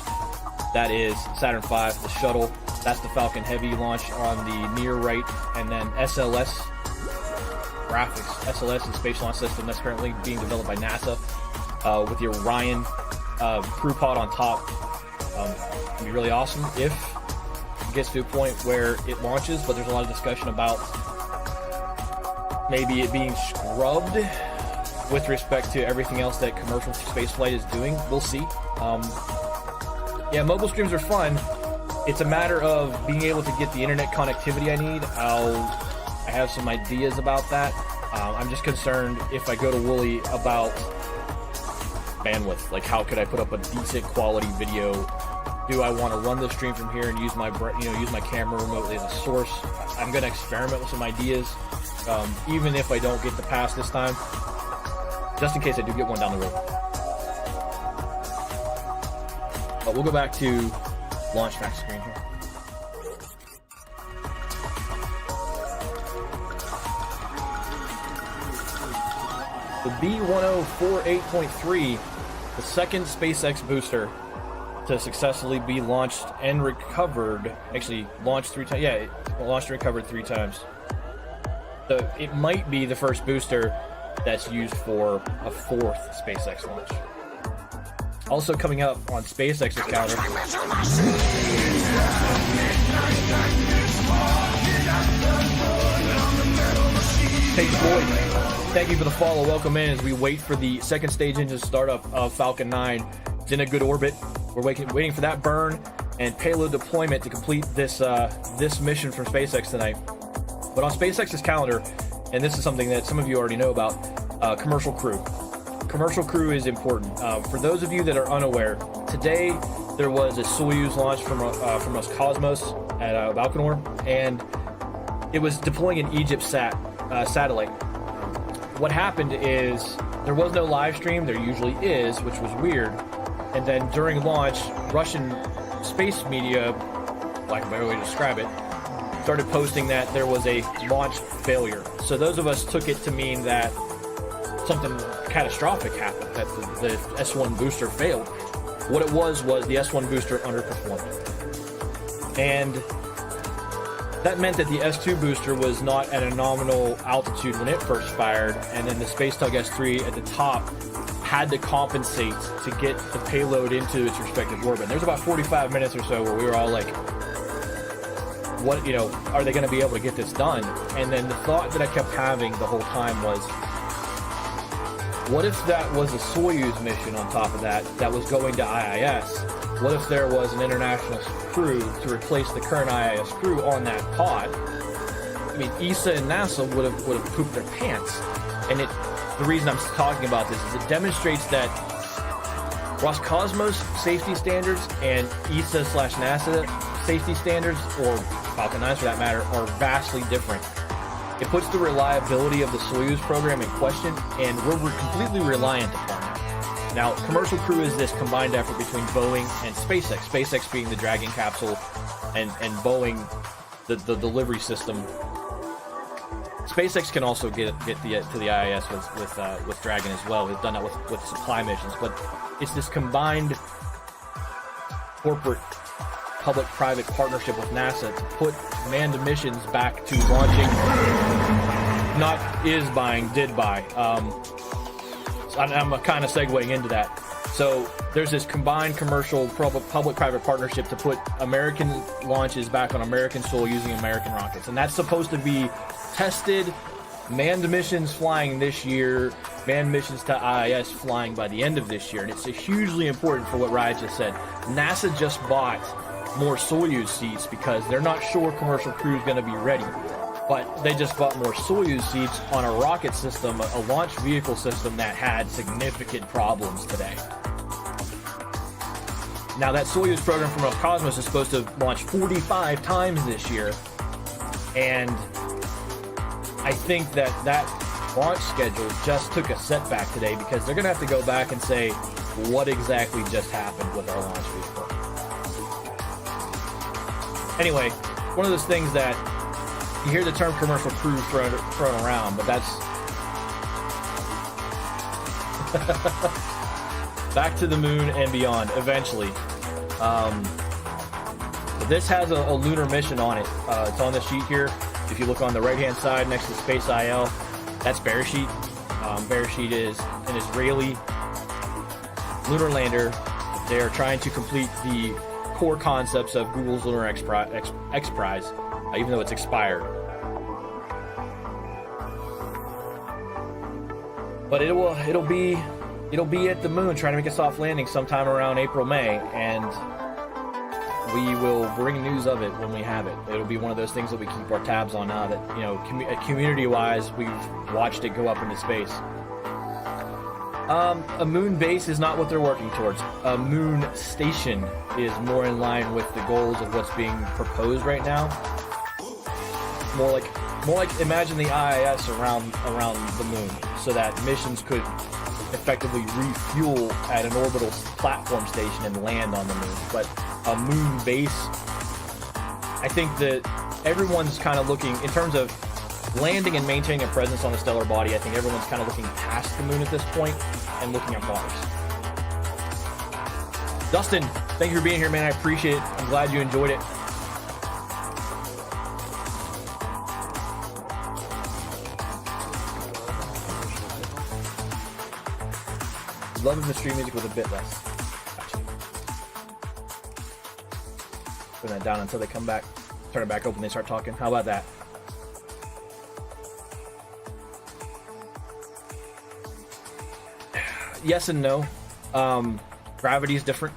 That is Saturn V, the shuttle. That's the Falcon Heavy launch on the near right. And then SLS graphics. SLS is Space Launch System that's currently being developed by NASA with the Orion crew pod on top. It'd be really awesome if it gets to a point where it launches, but there's a lot of discussion about maybe it being scrubbed with respect to everything else that commercial spaceflight is doing. We'll see. Yeah, mobile streams are fun. It's a matter of being able to get the internet connectivity I need. I have some ideas about that. I'm just concerned if I go to Woolley about bandwidth. Like, how could I put up a decent quality video? Do I want to run the stream from here and use my camera remotely as a source? I'm going to experiment with some ideas, even if I don't get the pass this time, just in case I do get one down the road. But we'll go back to launch back screen here. The B1048.3, the second SpaceX booster to successfully be launched and recovered. Actually, launched 3 times. Yeah, it launched and recovered 3 times. So it might be the first booster that's used for a 4th SpaceX launch. Also coming up on SpaceX's calendar. Hey Floyd, thank you for the follow. Welcome in as we wait for the second stage engine startup of Falcon 9. It's in a good orbit. We're waiting for that burn and payload deployment to complete this this mission from SpaceX tonight. But on SpaceX's calendar, and this is something that some of you already know about, commercial crew. Commercial crew is important. For those of you that are unaware, today there was a Soyuz launch from Roscosmos at Baikonur, and it was deploying an Egypt satellite. What happened is there was no live stream. There usually is, which was weird. And then during launch, Russian space media, like a better way to describe it, started posting that there was a launch failure. So those of us took it to mean that something catastrophic happened, that the S1 booster failed. What it was the S1 booster underperformed. And that meant that the S2 booster was not at a nominal altitude when it first fired, and then the Spacetug S3 at the top had to compensate to get the payload into its respective orbit. There's about 45 minutes or so where we were all like, what, are they going to be able to get this done? And then the thought that I kept having the whole time was, what if that was a Soyuz mission on top of that was going to IIS? What if there was an international crew to replace the current IIS crew on that pod? I mean, ESA and NASA would have pooped their pants. And the reason I'm talking about this is it demonstrates that Roscosmos safety standards and ESA/NASA safety standards, or Falcon 9 for that matter, are vastly different. It puts the reliability of the Soyuz program in question, and we're completely reliant upon that. Now, commercial crew is this combined effort between Boeing and SpaceX. SpaceX being the Dragon capsule, and Boeing the delivery system. SpaceX can also get to the IIS with Dragon as well. They've done that with supply missions, but it's this combined corporate public-private partnership with NASA to put manned missions back to launching. Not is buying, did buy. I'm kind of segueing into that. So there's this combined commercial public-private partnership to put American launches back on American soil using American rockets, and that's supposed to be tested, manned missions flying this year, manned missions to IIS flying by the end of this year. And it's hugely important for what Ryan just said. NASA just bought more Soyuz seats because they're not sure commercial crew is going to be ready. But they just bought more Soyuz seats on a rocket system, a launch vehicle system that had significant problems today. Now that Soyuz program from Roscosmos is supposed to launch 45 times this year. And I think that launch schedule just took a setback today because they're going to have to go back and say what exactly just happened with our launch vehicle. Anyway, one of those things that you hear the term commercial crew thrown around, but that's back to the moon and beyond eventually. This has a lunar mission on it. It's on the sheet here. If you look on the right-hand side next to Space IL, that's Beresheet. Beresheet is an Israeli lunar lander. They are trying to complete the core concepts of Google's Lunar X Prize, even though it's expired. But it'll be at the moon trying to make a soft landing sometime around April, May, and we will bring news of it when we have it. It'll be one of those things that we keep our tabs on now that, community-wise, we've watched it go up into space. A moon base is not what they're working towards. A moon station is more in line with the goals of what's being proposed right now. More like imagine the IIS around the moon, so that missions could effectively refuel at an orbital platform station and land on the moon. But a moon base, I think that everyone's kind of looking in terms of landing and maintaining a presence on the stellar body. I think everyone's kind of looking past the moon at this point and looking at Mars. Dustin, thank you for being here, man. I appreciate it. I'm glad you enjoyed it. Love if the stream music was a bit less. Gotcha. Put that down until they come back. Turn it back open, they start talking. How about that? Yes and no. Gravity is different.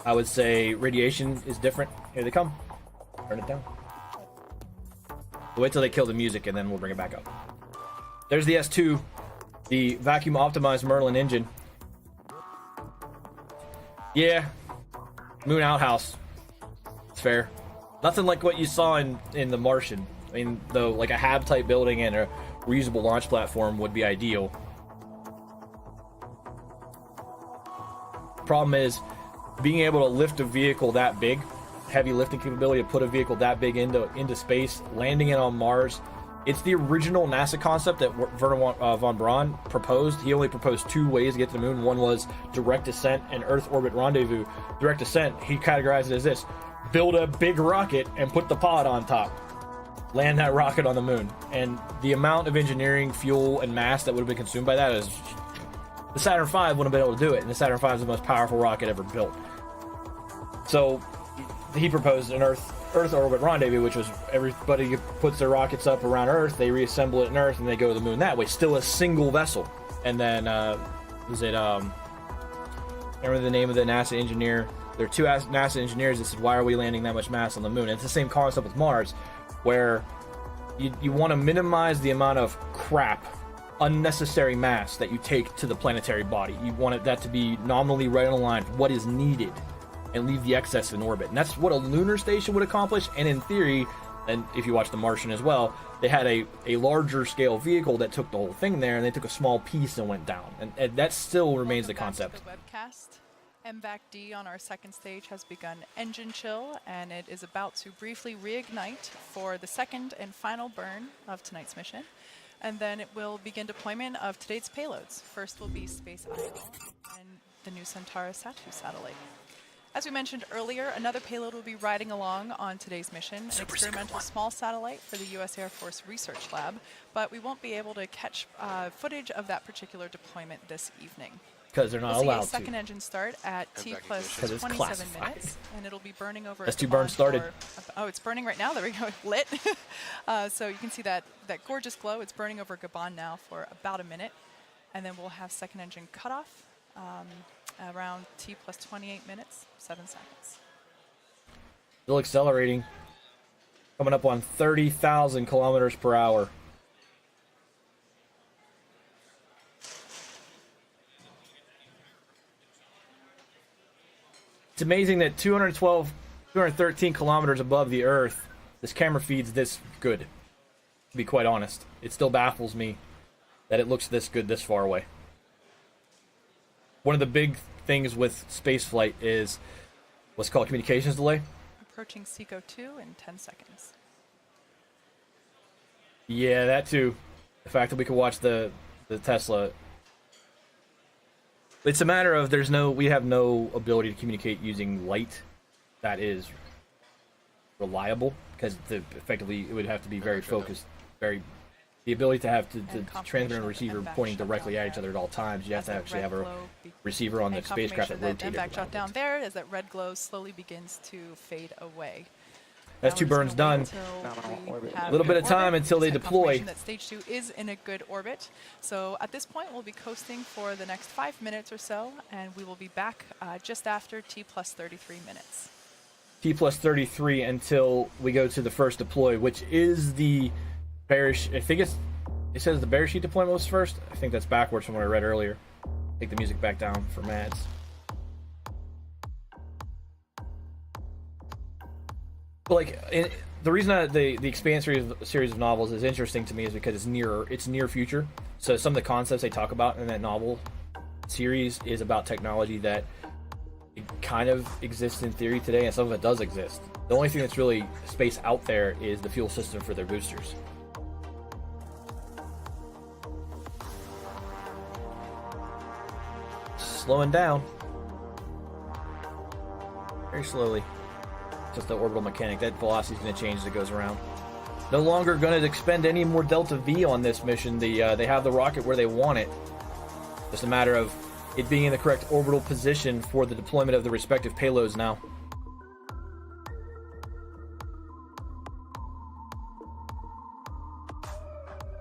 I would say radiation is different. Here they come. Turn it down. We'll wait till they kill the music and then we'll bring it back up. There's the S2, the vacuum optimized Merlin engine. Yeah, moon outhouse. It's fair. Nothing like what you saw in The Martian. I mean, though, like a HAB type building and a reusable launch platform would be ideal. Problem is, being able to lift a vehicle that big, heavy lifting capability to put a vehicle that big into space, landing it on Mars. It's the original NASA concept that Wernher von Braun proposed. He only proposed 2 ways to get to the moon. One was direct descent and Earth orbit rendezvous. Direct descent, he categorized it as this: build a big rocket and put the pod on top. Land that rocket on the moon. And the amount of engineering, fuel, and mass that would have been consumed by that is... The Saturn V wouldn't have been able to do it, and the Saturn V is the most powerful rocket ever built. So he proposed an Earth orbit rendezvous, which was everybody puts their rockets up around Earth, they reassemble it in Earth, and they go to the moon that way. Still a single vessel. And then, remember the name of the NASA engineer? There are 2 NASA engineers that said, why are we landing that much mass on the moon? And it's the same concept with Mars, where you want to minimize the amount of crap, unnecessary mass that you take to the planetary body. You want that to be nominally right on the line for what is needed and leave the excess in orbit. And that's what a lunar station would accomplish. And in theory, and if you watch The Martian as well, they had a larger scale vehicle that took the whole thing there, and they took a small piece and went down. And that still remains the concept. The webcast. MVAC-D on our second stage has begun engine chill, and it is about to briefly reignite for the second and final burn of tonight's mission. And then it will begin deployment of today's payloads. First will be SpaceX and the Nusantara Sat-2 satellite. As we mentioned earlier, another payload will be riding along on today's mission, an experimental small satellite for the U.S. Air Force Research Lab, but we won't be able to catch footage of that particular deployment this evening. Because they're not allowed to. We'll see a second engine start at T plus 27 minutes, and it'll be burning over. S2 burn started. Oh, it's burning right now. There we go. Lit. So you can see that gorgeous glow. It's burning over Gabon now for about a minute, and then we'll have second engine cutoff around T plus 28 minutes, 7 seconds. Still accelerating. Coming up on 30,000 kilometers per hour. It's amazing that 213 kilometers above the Earth, this camera feeds this good. To be quite honest, it still baffles me that it looks this good this far away. One of the big things with spaceflight is what's called communications delay. Approaching SECO 2 in 10 seconds. Yeah, that too. The fact that we can watch the Tesla. It's a matter of we have no ability to communicate using light that is reliable, because effectively it would have to be very focused, the ability to have to transmitter and receiver pointing directly at each other at all times. You have to actually have a receiver on the spacecraft that rotated. Back shot down there as that red glow slowly begins to fade away. That's 2 burns done. A little bit of time until they deploy. That stage 2 is in a good orbit. So at this point, we'll be coasting for the next 5 minutes or so, and we will be back just after T plus 33 minutes. T plus 33 until we go to the first deploy, which is the Beresheet. I think it says the Beresheet deployment was first. I think that's backwards from what I read earlier. Take the music back down for Mads. Like, the reason that the Expanse series of novels is interesting to me is because it's near future. So some of the concepts they talk about in that novel series is about technology that it kind of exists in theory today, and some of it does exist. The only thing that's really space out there is the fuel system for their boosters. slowing down. Very slowly. Just the orbital mechanic. That velocity is going to change as it goes around. No longer going to expend any more Delta V on this mission. They have the rocket where they want it. Just a matter of it being in the correct orbital position for the deployment of the respective payloads now.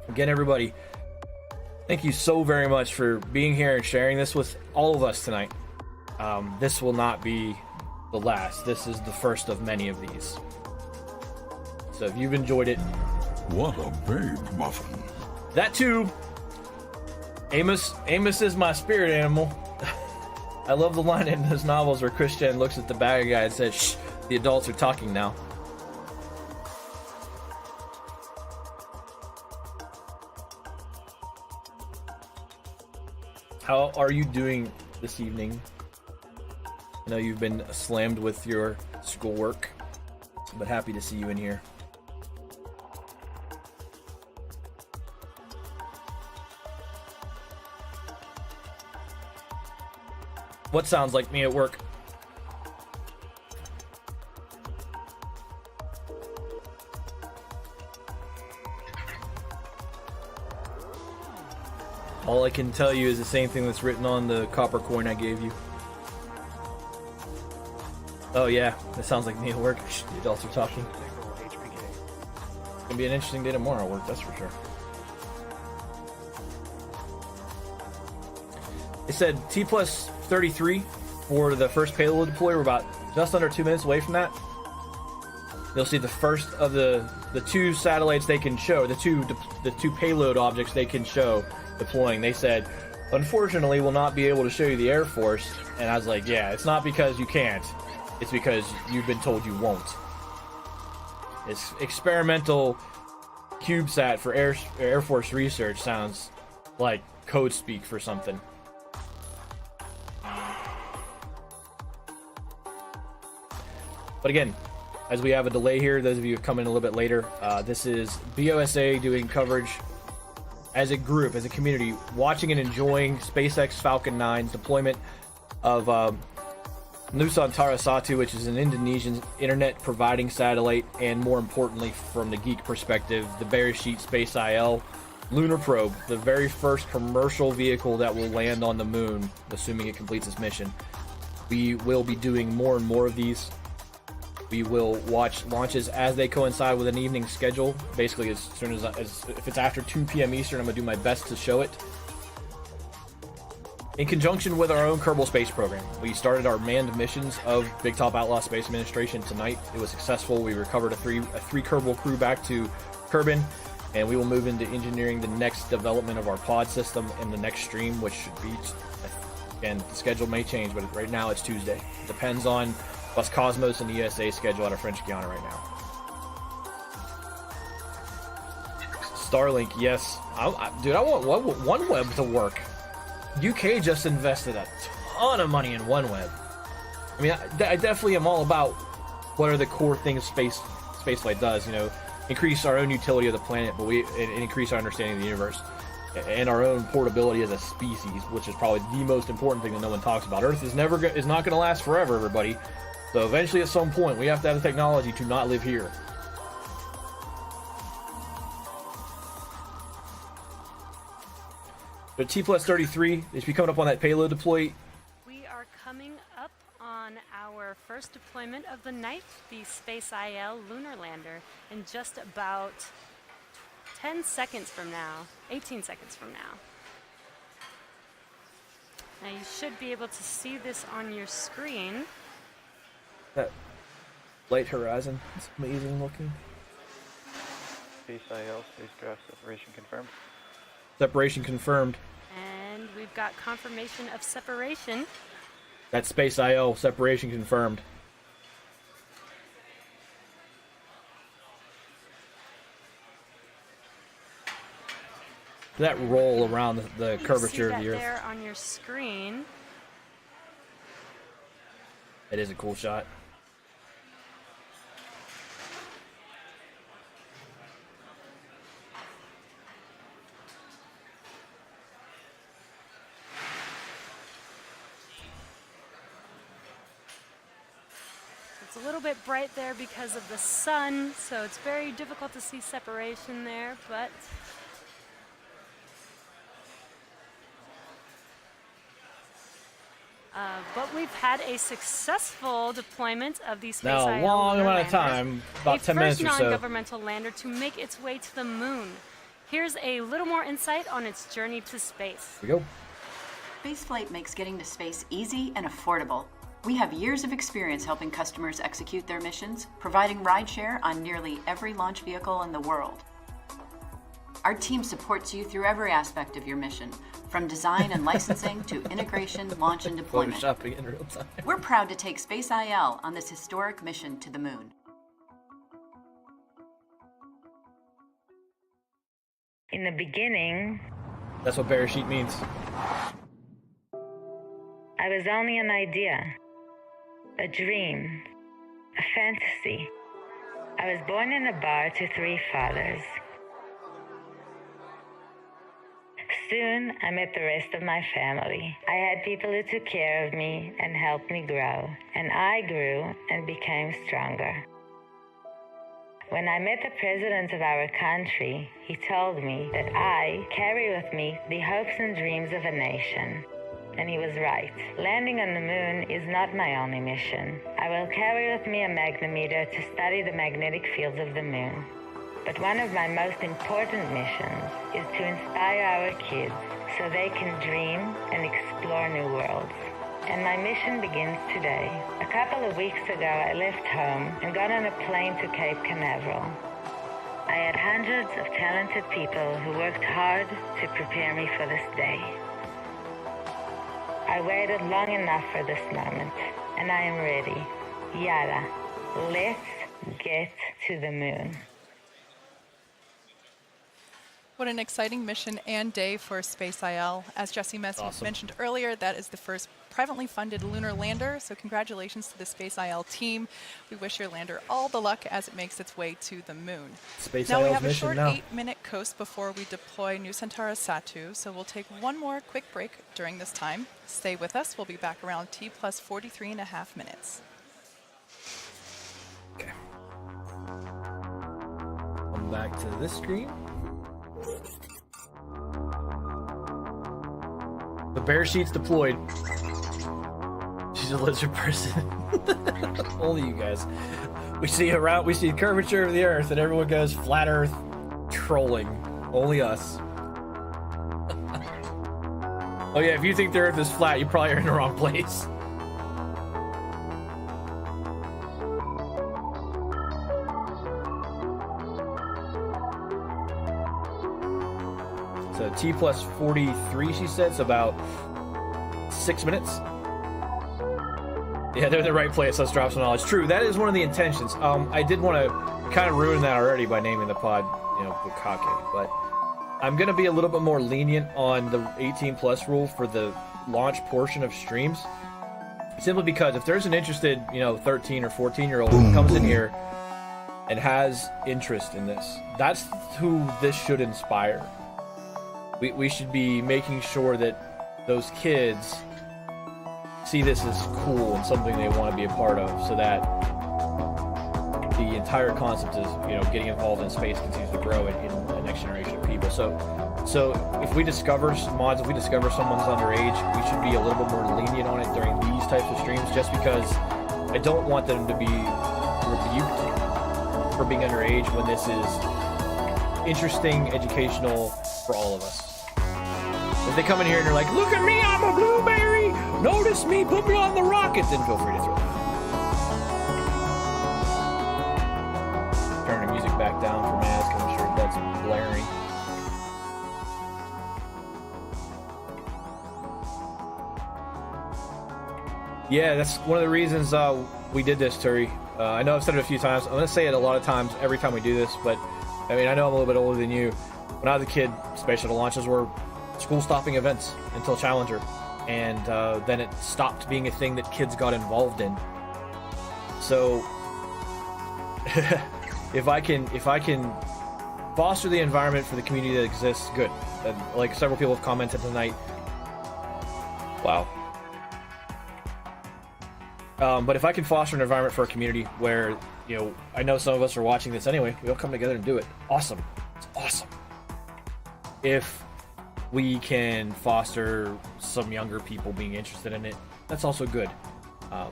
Again, everybody, thank you so very much for being here and sharing this with all of us tonight. This will not be the last. This is the first of many of these. So if you've enjoyed it... What a babe, Muffin. That too. Amos is my spirit animal. I love the line in those novels where Christian looks at the bad guy and says, "Shh, the adults are talking now." How are you doing this evening? I know you've been slammed with your schoolwork, but happy to see you in here. What sounds like me at work? All I can tell you is the same thing that's written on the copper coin I gave you. Oh yeah, that sounds like me at work. The adults are talking. It's gonna be an interesting day tomorrow at work, that's for sure. It said T plus 33 for the first payload deploy. We're about just under 2 minutes away from that. You'll see the first of the two satellites they can show, the two payload objects they can show deploying. They said, unfortunately, we'll not be able to show you the Air Force. And I was like, yeah, it's not because you can't. It's because you've been told you won't. It's experimental CubeSat for Air Force research sounds like code speak for something. But again, as we have a delay here, those of you who come in a little bit later, this is BOSA doing coverage as a group, as a community, watching and enjoying SpaceX Falcon 9's deployment of Nusantara Satu, which is an Indonesian internet providing satellite, and more importantly, from the geek perspective, the Beresheet Space IL lunar probe, the very first commercial vehicle that will land on the moon, assuming it completes its mission. We will be doing more and more of these. We will watch launches as they coincide with an evening schedule. Basically, as soon as if it's after 2 p.m. Eastern, I'm going to do my best to show it. In conjunction with our own Kerbal Space program, we started our manned missions of Bigtop Outlaws Space Administration tonight. It was successful. We recovered a three Kerbal crew back to Kerbin, and we will move into engineering the next development of our pod system in the next stream, which should be, again, the schedule may change, but right now it's Tuesday. It depends on plus Cosmos and ESA schedule out of French Guiana right now. Starlink, yes. Dude, I want OneWeb to work. UK just invested a ton of money in OneWeb. I mean, I definitely am all about what are the core things spaceflight does, you know, increase our own utility of the planet, but and increase our understanding of the universe and our own portability as a species, which is probably the most important thing that no one talks about. Earth is not going to last forever, everybody. So eventually, at some point, we have to have the technology to not live here. But T plus 33 is coming up on that payload deploy. We are coming up on our first deployment of the night, the Space IL lunar lander, in just about 10 seconds from now, 18 seconds from now. Now you should be able to see this on your screen. That light horizon is amazing looking. Space IL, spacecraft separation confirmed. Separation confirmed. And we've got confirmation of separation. That's Space IL, separation confirmed. That roll around the curvature of the Earth. There on your screen. It is a cool shot. a little bit bright there because of the sun, so it's very difficult to see separation there, but we've had a successful deployment of the SpaceX Now, a long amount of time, about 10 minutes or first so. non-governmental lander to make its way to the moon. Here's a little more insight on its journey to space. Here we go. Spaceflight makes getting to space easy and affordable. We have years of experience helping customers execute their missions, providing rideshare on nearly every launch vehicle in the world. Our team supports you through every aspect of your mission, from design and licensing to integration, launch, and deployment. Photoshopping in real time. We're proud to take Space IL on this historic mission to the moon. In the beginning, That's what Beresheet means. I was only an idea, a dream, a fantasy. I was born in a bar to 3 fathers. Soon, I met the rest of my family. I had people who took care of me and helped me grow, and I grew and became stronger. When I met the president of our country, he told me that I carry with me the hopes and dreams of a nation. And he was right. Landing on the moon is not my only mission. I will carry with me a magnetometer to study the magnetic fields of the moon. But one of my most important missions is to inspire our kids so they can dream and explore new worlds. And my mission begins today. A couple of weeks ago, I left home and got on a plane to Cape Canaveral. I had hundreds of talented people who worked hard to prepare me for this day. I waited long enough for this moment, and I am ready. Yada, let's get to the moon. What an exciting mission and day for Space IL. As Jesse mentioned earlier, that is the first privately funded lunar lander, so congratulations to the Space IL team. We wish your lander all the luck as it makes its way to the moon. Now we have a short 8-minute coast before we deploy Nusantara Satu, so we'll take one more quick break during this time. Stay with us. We'll be back around T plus 43.5 minutes. Okay. Come back to this screen. The Beresheet's deployed. She's a lizard person. Only you guys. We see curvature of the Earth, and everyone goes flat Earth trolling. Only us. Oh yeah, if you think the Earth is flat, you probably are in the wrong place. So T plus 43, she said, so about 6 minutes. Yeah, they're in the right place. Let's drop some knowledge. True, that is one of the intentions. I did want to kind of ruin that already by naming the pod, Bukake, but I'm going to be a little bit more lenient on the 18 plus rule for the launch portion of streams. Simply because if there's an interested, 13 or 14-year-old who comes in here and has interest in this, that's who this should inspire. We should be making sure that those kids see this as cool and something they want to be a part of, so that the entire concept is, getting involved in space continues to grow in the next generation of people. So if we discover mods, if we discover someone's underage, we should be a little bit more lenient on it during these types of streams, just because I don't want them to be rebuked for being underage when this is interesting, educational for all of us. If they come in here and they're like, look at me, I'm a blueberry, notice me, put me on the rocket, then feel free to throw it. Turn the music back down for Maz, because I'm sure that's blaring. Yeah, that's one of the reasons we did this, Turi. I know I've said it a few times. I'm going to say it a lot of times every time we do this, but I mean, I know I'm a little bit older than you. When I was a kid, space shuttle launches were school-stopping events until Challenger, and then it stopped being a thing that kids got involved in. So, if I can foster the environment for the community that exists, good. Like several people have commented tonight. Wow. But if I can foster an environment for a community where, you know, I know some of us are watching this anyway, we all come together and do it. Awesome. It's awesome. If we can foster some younger people being interested in it, that's also good.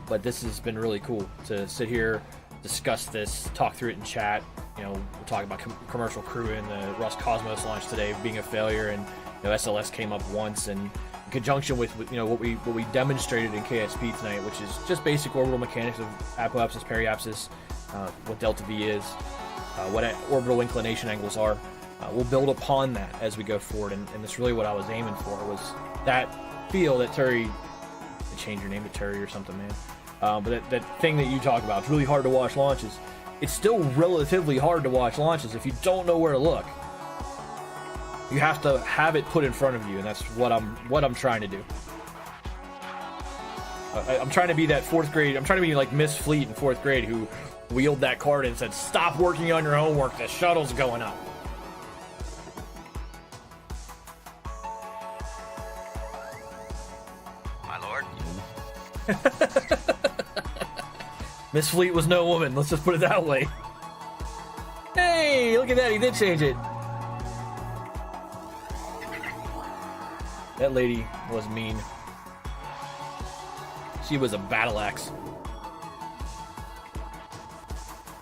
But this has been really cool to sit here, discuss this, talk through it in chat. You know, we're talking about commercial crew and the Roscosmos launch today being a failure, and you know, SLS came up once, and in conjunction with you know what we demonstrated in KSP tonight, which is just basic orbital mechanics of apoapsis, periapsis, what delta V is, what orbital inclination angles are. We'll build upon that as we go forward, and that's really what I was aiming for, was that feel that Terry, change your name to Terry or something, man. But that thing that you talk about, it's really hard to watch launches. It's still relatively hard to watch launches if you don't know where to look. You have to have it put in front of you, and that's what I'm trying to do. I'm trying to be that fourth grade. I'm trying to be like Miss Fleet in fourth grade, who wheeled that card and said, "Stop working on your homework. The shuttle's going up." My lord. Miss Fleet was no woman. Let's just put it that way. Hey, look at that. He did change it. That lady was mean. She was a battle axe.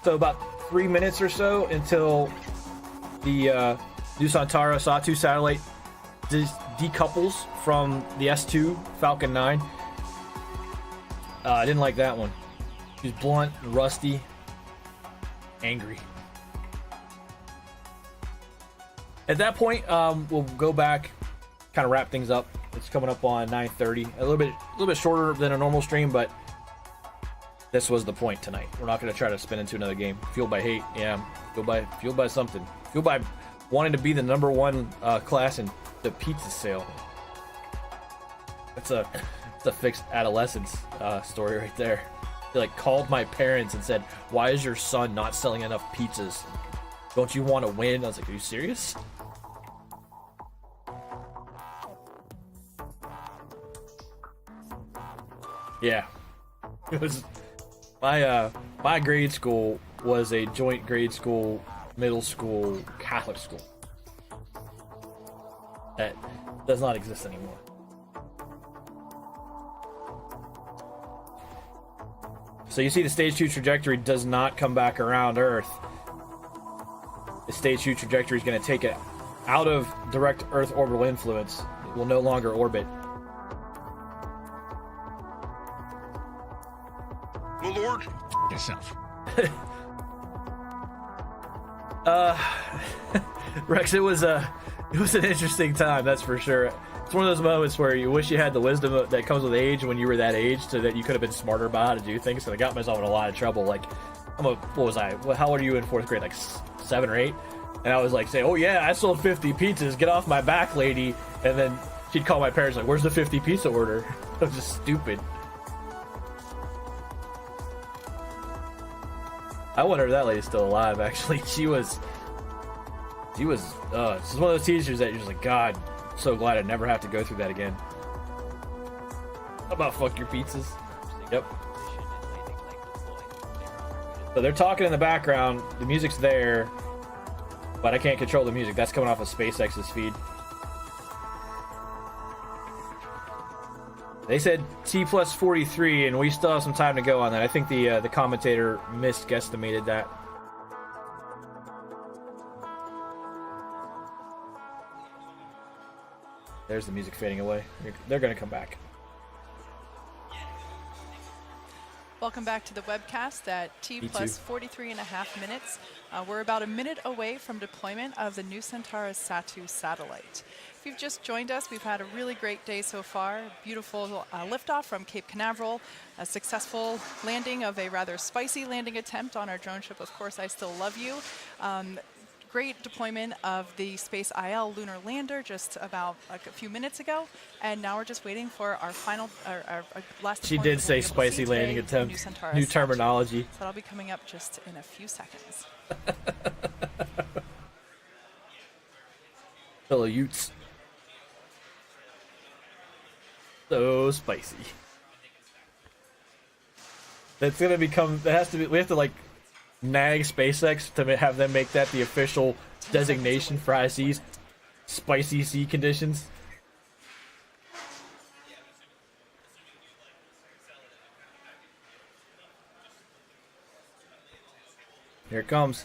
So about 3 minutes or so until the Nusantara Satu satellite decouples from the S2 Falcon 9. I didn't like that one. She was blunt, rusty, angry. At that point, we'll go back, kind of wrap things up. It's coming up on 9:30, a little bit shorter than a normal stream, but this was the point tonight. We're not going to try to spin into another game. Fueled by hate, yeah. Fueled by something. Fueled by wanting to be the #1 class in the pizza sale. It's a fixed adolescence story right there. They like called my parents and said, "Why is your son not selling enough pizzas? Don't you want to win?" I was like, "Are you serious?" Yeah, it was my grade school was a joint grade school, middle school, Catholic school. That does not exist anymore. So you see the stage 2 trajectory does not come back around Earth. The stage 2 trajectory is going to take it out of direct Earth orbital influence. It will no longer orbit. My lord. Yourself. Rex, it was an interesting time, that's for sure. It's one of those moments where you wish you had the wisdom that comes with age when you were that age, so that you could have been smarter about how to do things. So I got myself in a lot of trouble. Like, what was I? How old are you in fourth grade? Like 7 or 8? And I was like, saying, "Oh yeah, I sold 50 pizzas. Get off my back, lady." And then she'd call my parents like, "Where's the 50 pizza order?" I was just stupid. I wonder if that lady's still alive. Actually, she was. She's one of those teachers that you're just like, God. So glad I never have to go through that again. How about fuck your pizzas? Yep. So they're talking in the background. The music's there, but I can't control the music. That's coming off of SpaceX's feed. They said T plus 43, and we still have some time to go on that. I think the commentator misguesstimated that. There's the music fading away. They're going to come back. Welcome back to the webcast at T plus 43.5 minutes. We're about a minute away from deployment of the Nusantara Satu satellite. If you've just joined us, we've had a really great day so far. Beautiful liftoff from Cape Canaveral, a successful landing of a rather spicy landing attempt on our drone ship, Of Course I Still Love You. Great deployment of the Space IL lunar lander just about a few minutes ago, and now we're just waiting for our final, our last. She did say spicy landing attempt. New terminology. So that'll be coming up just in a few seconds. Hello, Utes. So spicy. That's gonna become. It has to be. We have to like nag SpaceX to have them make that the official designation for IC's spicy sea conditions. Here it comes.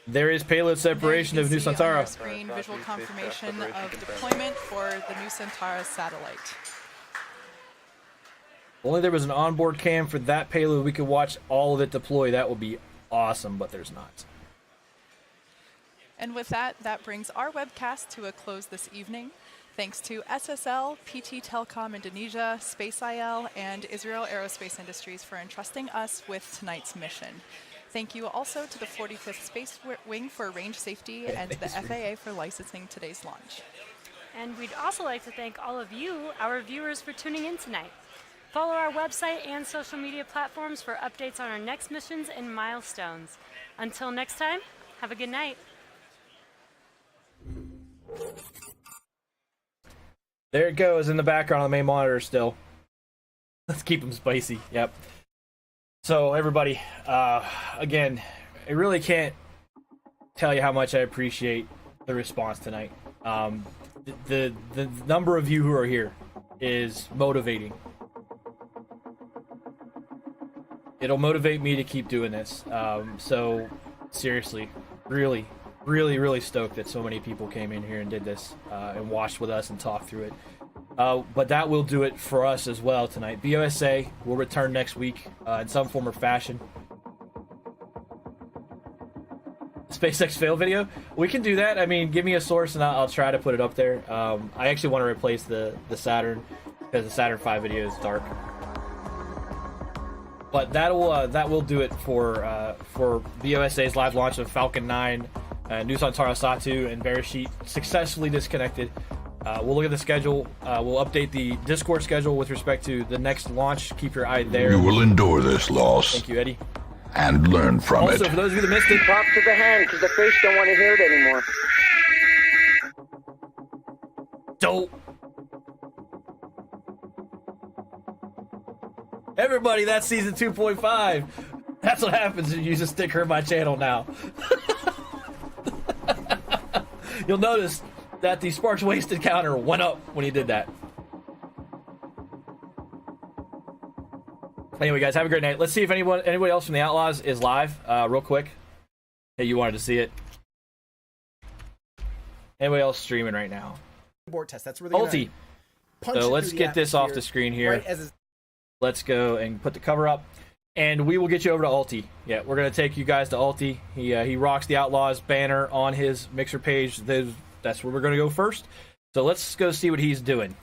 There is payload separation of Nusantara. Screen visual confirmation of deployment for the Nusantara satellite. Only there was an onboard cam for that payload, we could watch all of it deploy. That would be awesome, but there's not. And with that, that brings our webcast to a close this evening. Thanks to SSL, PT Telkom Indonesia, SpaceIL, and Israel Aerospace Industries for entrusting us with tonight's mission. Thank you also to the 45th Space Wing for range safety and to the FAA for licensing today's launch. And we'd also like to thank all of you, our viewers, for tuning in tonight. Follow our website and social media platforms for updates on our next missions and milestones. Until next time, have a good night. There it goes in the background on the main monitor still. Let's keep them spicy. Yep. So everybody, again, I really can't tell you how much I appreciate the response tonight. The number of you who are here is motivating. It'll motivate me to keep doing this. So seriously, really stoked that so many people came in here and did this and watched with us and talked through it. But that will do it for us as well tonight. BOSA will return next week in some form or fashion. SpaceX fail video? We can do that. I mean, give me a source and I'll try to put it up there. I actually want to replace the Saturn because the Saturn V video is dark. But that will do it for BOSA's live launch of Falcon 9, Nusantara Satu, and Beresheet successfully disconnected. We'll look at the schedule. We'll update the Discord schedule with respect to the next launch. Keep your eye there. You will endure this loss. Thank you, Eddie. And learn from it. Also, for those of you that missed it, Prop to the hand, because the fish don't want to hear it anymore. dope. Everybody, that's season 2.5. That's what happens if you use a sticker in my channel now. You'll notice that the Sparks Wasted counter went up when he did that. Anyway, guys, have a great night. Let's see if anybody else from the Outlaws is live, real quick. Hey, you wanted to see it. Anybody else streaming right now? Board test. That's really Ulti. So let's get this off the screen here. Right as Let's go and put the cover up, and we will get you over to Ulti. Yeah, we're gonna take you guys to Ulti. He rocks the Outlaws banner on his Mixer page. That's where we're gonna go first. So let's go see what he's doing.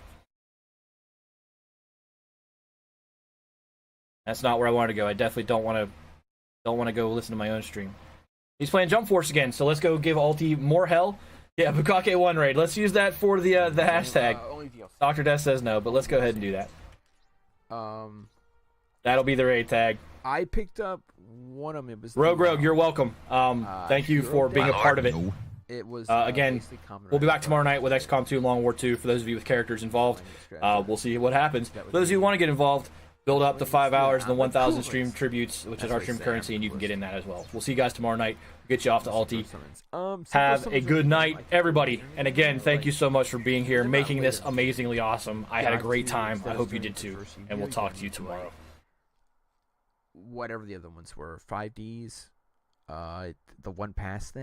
That's not where I wanted to go. I definitely don't want to go listen to my own stream. He's playing Jump Force again, so let's go give Ulti more hell. Yeah, Bukake 1 raid. Let's use that for the hashtag. Dr. Death says no, but let's go ahead and do that. That'll be the raid tag. I picked up one of them. It was Rogue, you're welcome. Thank you for being a part of it. It was again. We'll be back tomorrow night with XCOM 2 Long War 2. For those of you with characters involved, we'll see what happens. For those of you who want to get involved, build up to 5 hours and the 1,000 stream tributes, which is our stream currency, and you can get in that as well. We'll see you guys tomorrow night. We'll get you off to Ulti. Have a good night, everybody. And again, thank you so much for being here, making this amazingly awesome. I had a great time. I hope you did too. And we'll talk to you tomorrow. Whatever the other ones were, 5Ds, the one pass thing.